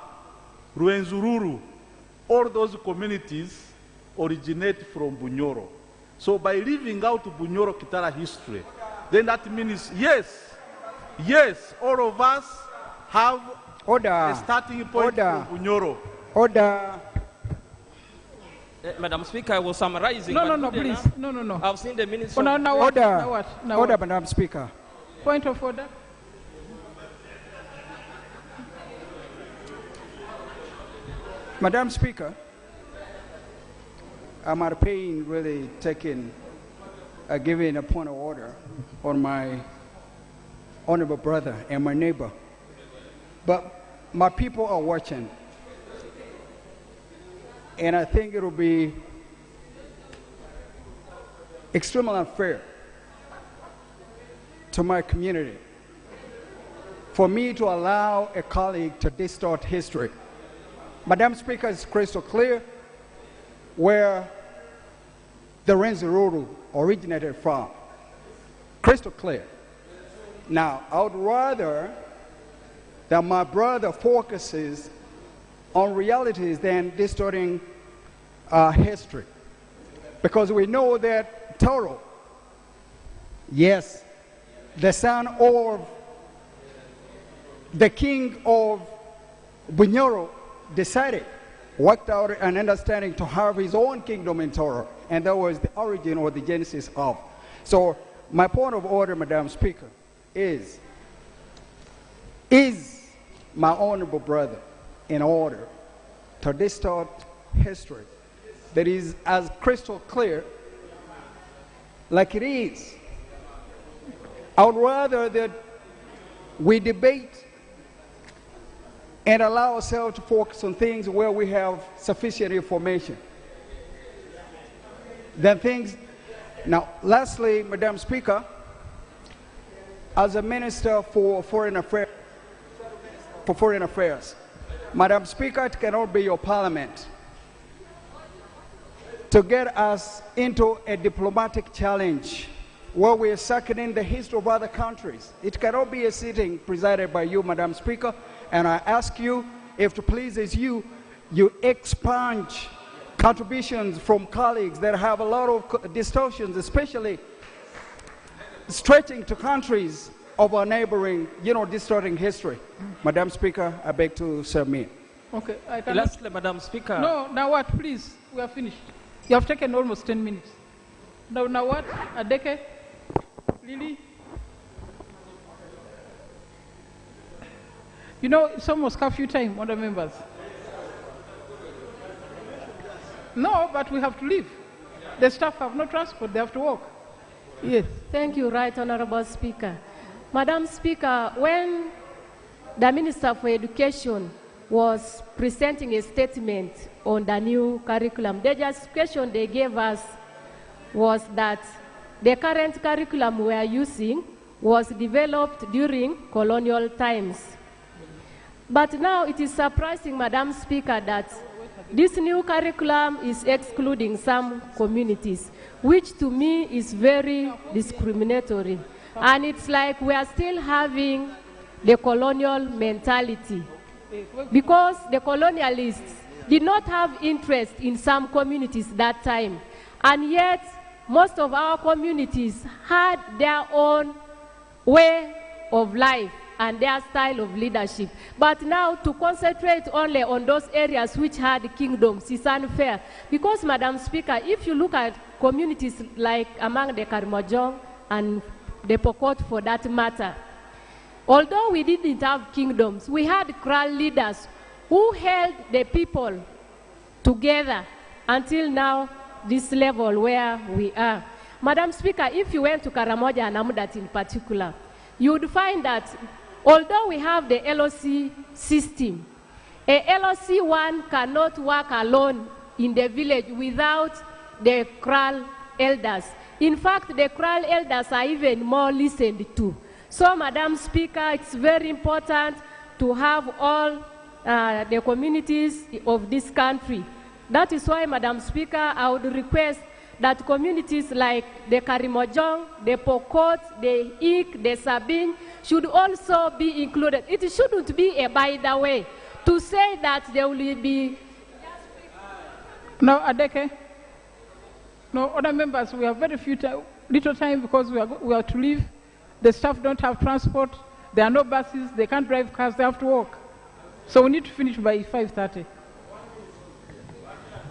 Rwenzururu, all those communities originate from Bunyoro. So by leaving out Bunyoro Kitara history, then that means, yes, all of us have a starting point from Bunyoro. Order. Madam Speaker, I was summarizing. No, please. No. I've seen the minutes. Order, Madam Speaker. Point of order. Madam Speaker, I'm at pain really giving a point of order on my honorable brother and my neighbor. But my people are watching. And I think it will be extremely unfair to my community for me to allow a colleague to distort history. Madam Speaker, it's crystal clear where the Rwenzururu originated from. Crystal clear. Now, I would rather that my brother focuses on realities than distorting history. Because we know that Toro, yes, the son of the king of Bunyoro, worked out an understanding to have his own kingdom in Toro, and that was the origin or the genesis of. So my point of order, Madam Speaker, is my honorable brother in order to distort history that is as crystal clear like it is? I would rather that we debate and allow ourselves to focus on things where we have sufficient information than things. Now, lastly, Madam Speaker, as a Minister for Foreign Affairs, Madam Speaker, it cannot be your parliament to get us into a diplomatic challenge where we are sucking in the history of other countries. It cannot be a sitting presided by you, Madam Speaker, and I ask you, if it pleases you, you expunge contributions from colleagues that have a lot of distortions, especially stretching to countries of our neighboring, distorting history. Madam Speaker, I beg to submit. Okay. Lastly, Madam Speaker. No, now what, please? We are finished. You have taken almost 10 minutes. Now what? Adeke? Lily? It's almost curfew time, other members. No, but we have to leave. The staff have no transport, they have to walk. Yes. Thank you, Right Honorable Speaker. Madam Speaker, when the Minister for Education was presenting a statement on the new curriculum, the justification they gave us was that the current curriculum we are using was developed during colonial times. But now it is surprising, Madam Speaker, that this new curriculum is excluding some communities, which to me is very discriminatory. And it's like we are still having the colonial mentality, because the colonialists did not have interest in some communities that time. And yet, most of our communities had their own way of life and their style of leadership. But now to concentrate only on those areas which had kingdoms is unfair. Because, Madam Speaker, if you look at communities like among the Karimojong and the Pokot for that matter, although we didn't have kingdoms, we had Kral leaders who held the people together until now, this level where we are. Madam Speaker, if you went to Karamoja and Amudat in particular, you would find that although we have the LOC system, a LOC one cannot work alone in the village without the kraal elders. In fact, the kraal elders are even more listened to. So, Madam Speaker, it's very important to have all the communities of this country. That is why, Madam Speaker, I would request that communities like the Karimojong, the Pokot, the Ik, the Sabin should also be included. It shouldn't be a by the way to say that there will be... No, Adeke. No, other members, we have very little time because we are to leave. The staff don't have transport. There are no buses. They can't drive cars. They have to walk. So we need to finish by 5:30.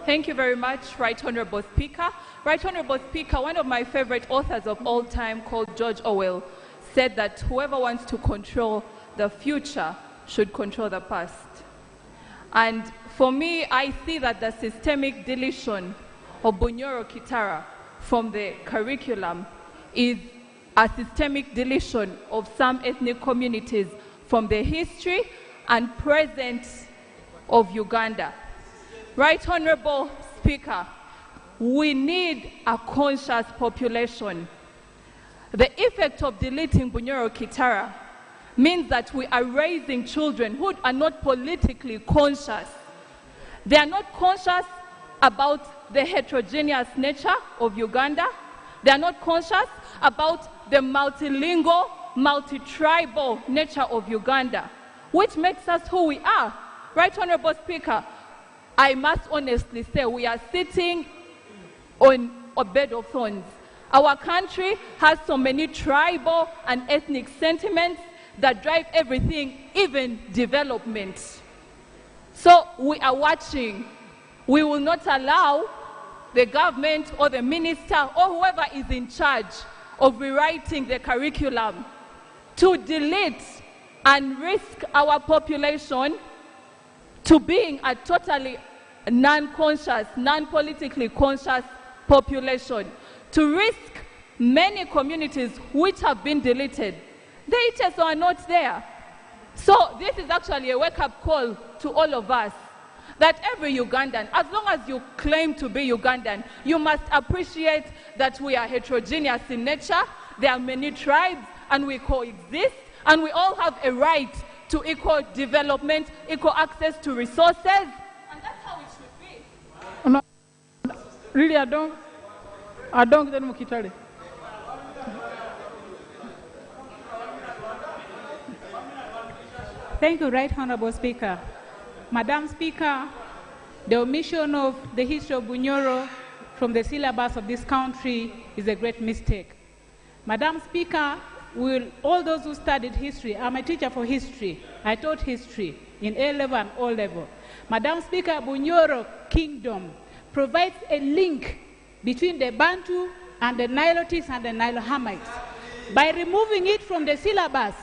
Thank you very much, Right Honorable Speaker. Right Honorable Speaker, one of my favorite authors of all time called George Orwell said that whoever wants to control the future should control the past. And for me, I see that the systemic deletion of Bunyoro Kitara from the curriculum is a systemic deletion of some ethnic communities from the history and present of Uganda. Right Honorable Speaker, we need a conscious population. The effect of deleting Bunyoro Kitara means that we are raising children who are not politically conscious. They are not conscious about the heterogeneous nature of Uganda. They are not conscious about the multilingual, multi-tribal nature of Uganda, which makes us who we are. Right Honorable Speaker, I must honestly say we are sitting on a bed of thorns. Our country has so many tribal and ethnic sentiments that drive everything, even development. So we are watching. We will not allow the government or the minister or whoever is in charge of rewriting the curriculum to delete and risk our population to being a totally non-conscious, non-politically conscious population, to risk many communities which have been deleted. The HSO are not there. So this is actually a wake-up call to all of us, that every Ugandan, as long as you claim to be Ugandan, you must appreciate that we are heterogeneous in nature, there are many tribes, and we coexist, and we all have a right to equal development, equal access to resources, and that's how it should be. No, really, I don't get Mukitale. Thank you, Right Honorable Speaker. Madam Speaker, the omission of the history of Bunyoro from the syllabus of this country is a great mistake. Madam Speaker, all those who studied history, I'm a teacher for history. I taught history in A-level and O-level. Madam Speaker, Bunyoro Kingdom provides a link between the Bantu and the Nilotics and the Nilohamites. By removing it from the syllabus,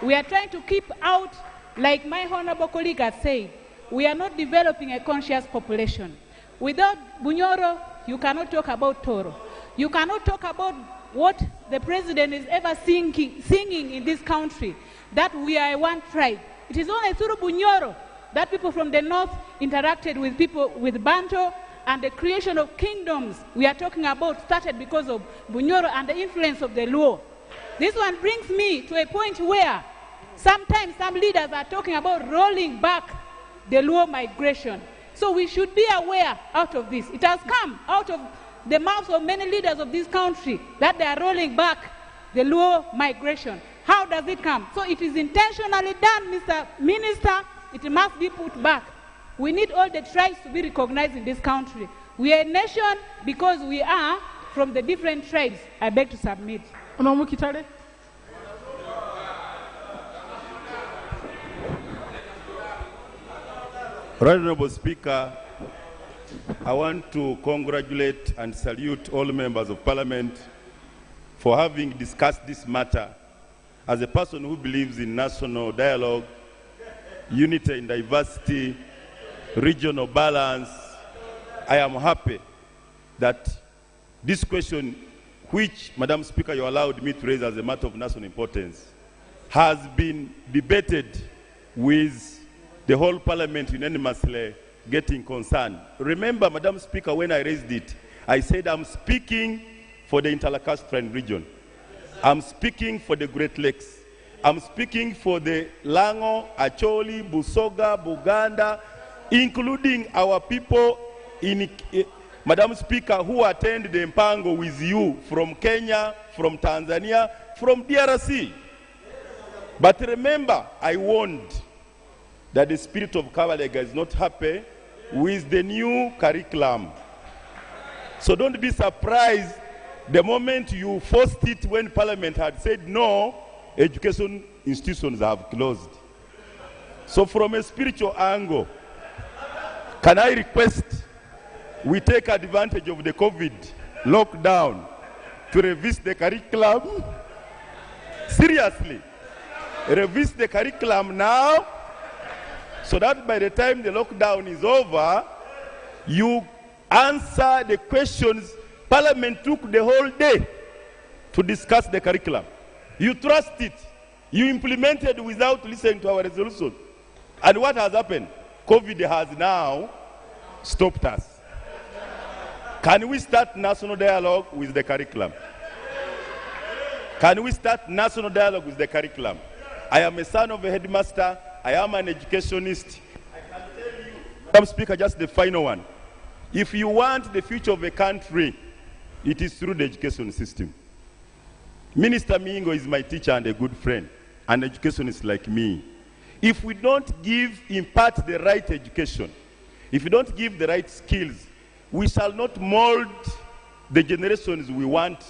we are trying to keep out, like my honorable colleague has said, we are not developing a conscious population. Without Bunyoro, you cannot talk about Toro. You cannot talk about what the president is ever singing in this country, that we are one tribe. It is only through Bunyoro that people from the north interacted with people with Bantu, and the creation of kingdoms we are talking about started because of Bunyoro and the influence of the Luo. This one brings me to a point where sometimes some leaders are talking about rolling back the Luo migration. So we should be aware out of this. It has come out of the mouths of many leaders of this country that they are rolling back the Luo migration. How does it come? So it is intentionally done, Mr. Minister. It must be put back. We need all the tribes to be recognized in this country. We are a nation because we are from the different tribes. I beg to submit. Right Honorable Speaker, I want to congratulate and salute all members of Parliament for having discussed this matter. As a person who believes in national dialogue, unity and diversity, regional balance, I am happy that this question, which, Madam Speaker, you allowed me to raise as a matter of national importance, has been debated with the whole Parliament unanimously getting concerned. Remember, Madam Speaker, when I raised it, I said I'm speaking for the interlacustrine region. I'm speaking for the Great Lakes. I'm speaking for the Lango, Acholi, Busoga, Buganda, including our people in, Madam Speaker, who attend the Mpango with you from Kenya, from Tanzania, from DRC. But remember, I warned that the spirit of Kabalega is not happy with the new curriculum. So don't be surprised the moment you forced it when Parliament had said no, education institutions have closed. So from a spiritual angle, can I request we take advantage of the COVID lockdown to revisit the curriculum? Seriously, revisit the curriculum now, so that by the time the lockdown is over, you answer the questions. Parliament took the whole day to discuss the curriculum. You trust it. You implemented without listening to our resolution. And what has happened? COVID has now stopped us. Can we start national dialogue with the curriculum? Can we start national dialogue with the curriculum? I am a son of a headmaster. I am an educationist. I can tell you, Madam Speaker, just the final one. If you want the future of a country, it is through the education system. Minister Mingo is my teacher and a good friend, an educationist like me. If we don't impart the right education, if we don't give the right skills, we shall not mold the generations we want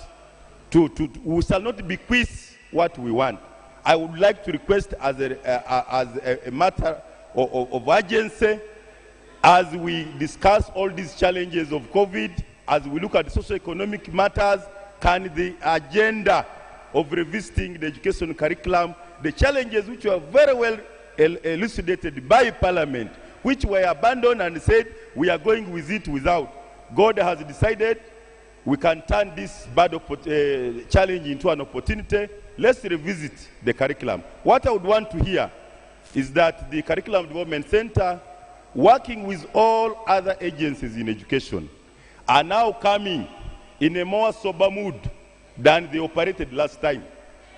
we shall not bequeath what we want. I would like to request as a matter of urgency, as we discuss all these challenges of COVID, as we look at the socio-economic matters, can the agenda of revisiting the education curriculum, the challenges which were very well elucidated by Parliament, which were abandoned and said we are going with it without. God has decided we can turn this bad challenge into an opportunity. Let's revisit the curriculum. What I would want to hear is that the Curriculum Development Center, working with all other agencies in education, are now coming in a more sober mood than they operated last time.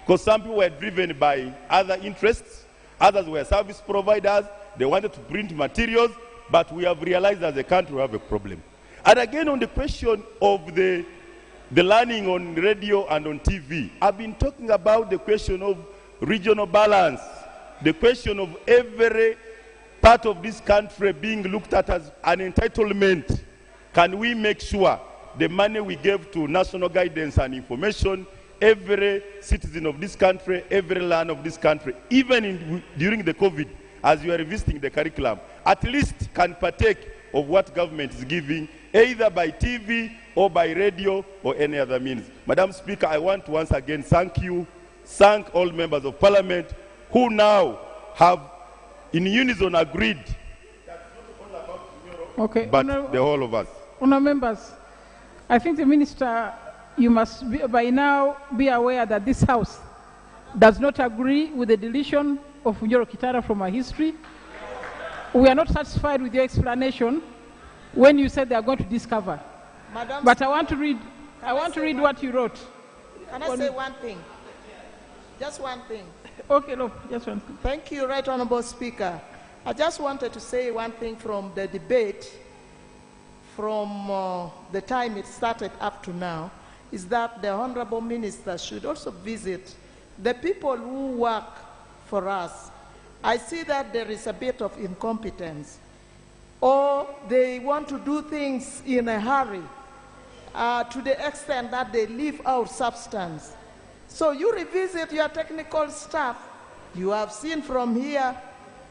Because some people were driven by other interests, others were service providers, they wanted to print materials, but we have realized as a country we have a problem. And again, on the question of the learning on radio and on TV, I've been talking about the question of regional balance, the question of every part of this country being looked at as an entitlement. Can we make sure the money we gave to national guidance and information, every citizen of this country, every land of this country, even during the COVID, as you are revisiting the curriculum, at least can partake of what government is giving, either by TV or by radio or any other means. Madam Speaker, I want to once again thank you, thank all members of Parliament who now have in unison agreed that it's not all about tomorrow, but the whole of us. Honourable members, I think the Minister, you must by now be aware that this House does not agree with the deletion of Bunyoro Kitara from our history. We are not satisfied with your explanation when you said they are going to discover. Madam, but I want to read what you wrote. Can I say one thing? Just one thing. Okay, no, just one thing. Thank you, Right Honourable Speaker. I just wanted to say one thing from the debate, from the time it started up to now, is that the Honourable Minister should also visit the people who work for us. I see that there is a bit of incompetence, or they want to do things in a hurry to the extent that they leave out substance. So you revisit your technical staff. You have seen from here.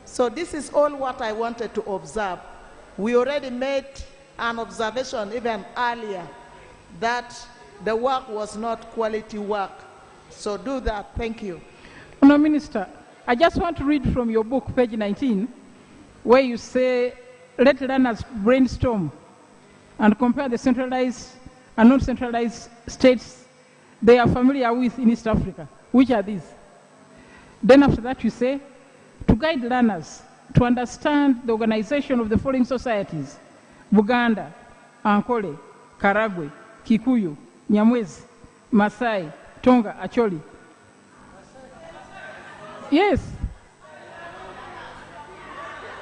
So this is all what I wanted to observe. We already made an observation even earlier that the work was not quality work. So do that. Thank you. Honourable Minister, I just want to read from your book, page 19, where you say, let learners brainstorm and compare the centralized and non-centralized states they are familiar with in East Africa. Which are these? Then after that you say, to guide learners, to understand the organization of the following societies: Buganda, Ankole, Karagwe, Kikuyu, Nyamwezi, Masai, Tonga, Acholi. Yes.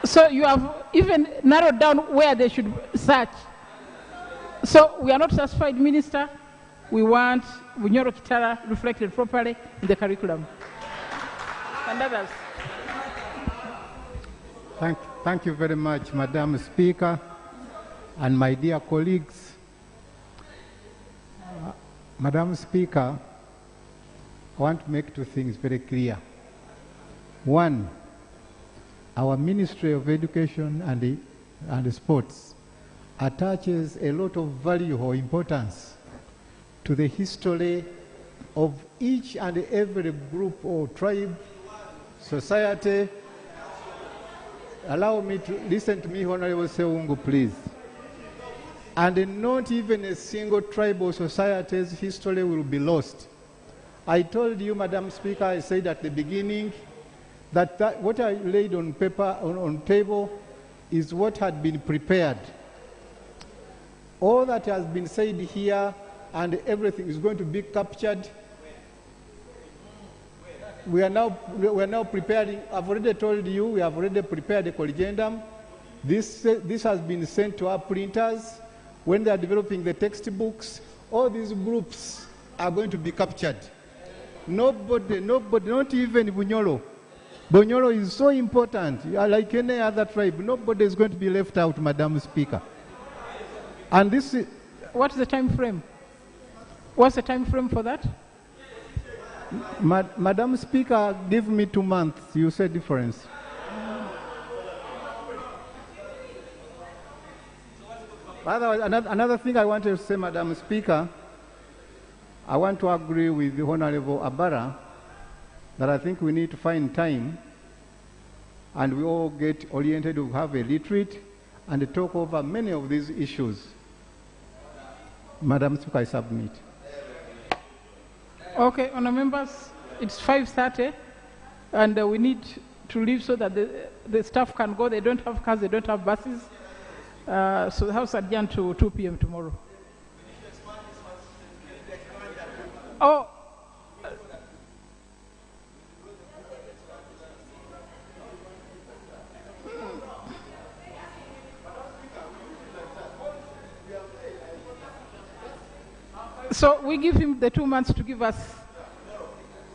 So you have even narrowed down where they should search. So we are not satisfied, Minister. We want Bunyoro Kitara reflected properly in the curriculum. And others. Thank you very much, Madam Speaker, and my dear colleagues. Madam Speaker, I want to make two things very clear. One, our Ministry of Education and Sports attaches a lot of value or importance to the history of each and every group or tribe, society. Allow me to listen to me, Honorable Seungu, please. And not even a single tribe or society's history will be lost. I told you, Madam Speaker, I said at the beginning that what I laid on paper, on table, is what had been prepared. All that has been said here and everything is going to be captured. We are now preparing. I've already told you, we have already prepared a collegium. This has been sent to our printers. When they are developing the textbooks, all these groups are going to be captured. Nobody, not even Bunyoro. Bunyoro is so important, like any other tribe. Nobody is going to be left out, Madam Speaker. And this is... What's the time frame? What's the time frame for that? Madam Speaker, give me 2 months. You say difference. Another thing I want to say, Madam Speaker, I want to agree with the Honorable Abara that I think we need to find time and we all get oriented to have a retreat and talk over many of these issues. Madam Speaker, I submit. Okay, honour members, it's 5:30 and we need to leave so that the staff can go. They don't have cars, they don't have buses. So the House adjourned to 2 p.m. tomorrow. Oh. So we give him the 2 months to give us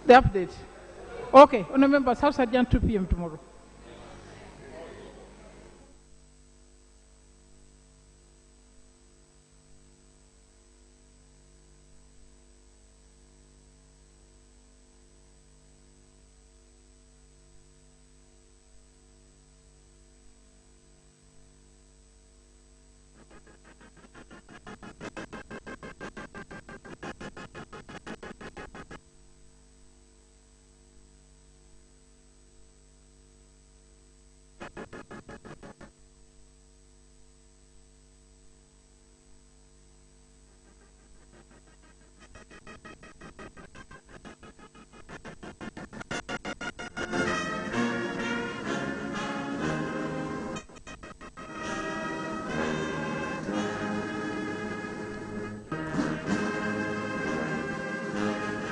the update. Okay, honour members, House adjourned 2 p.m. tomorrow.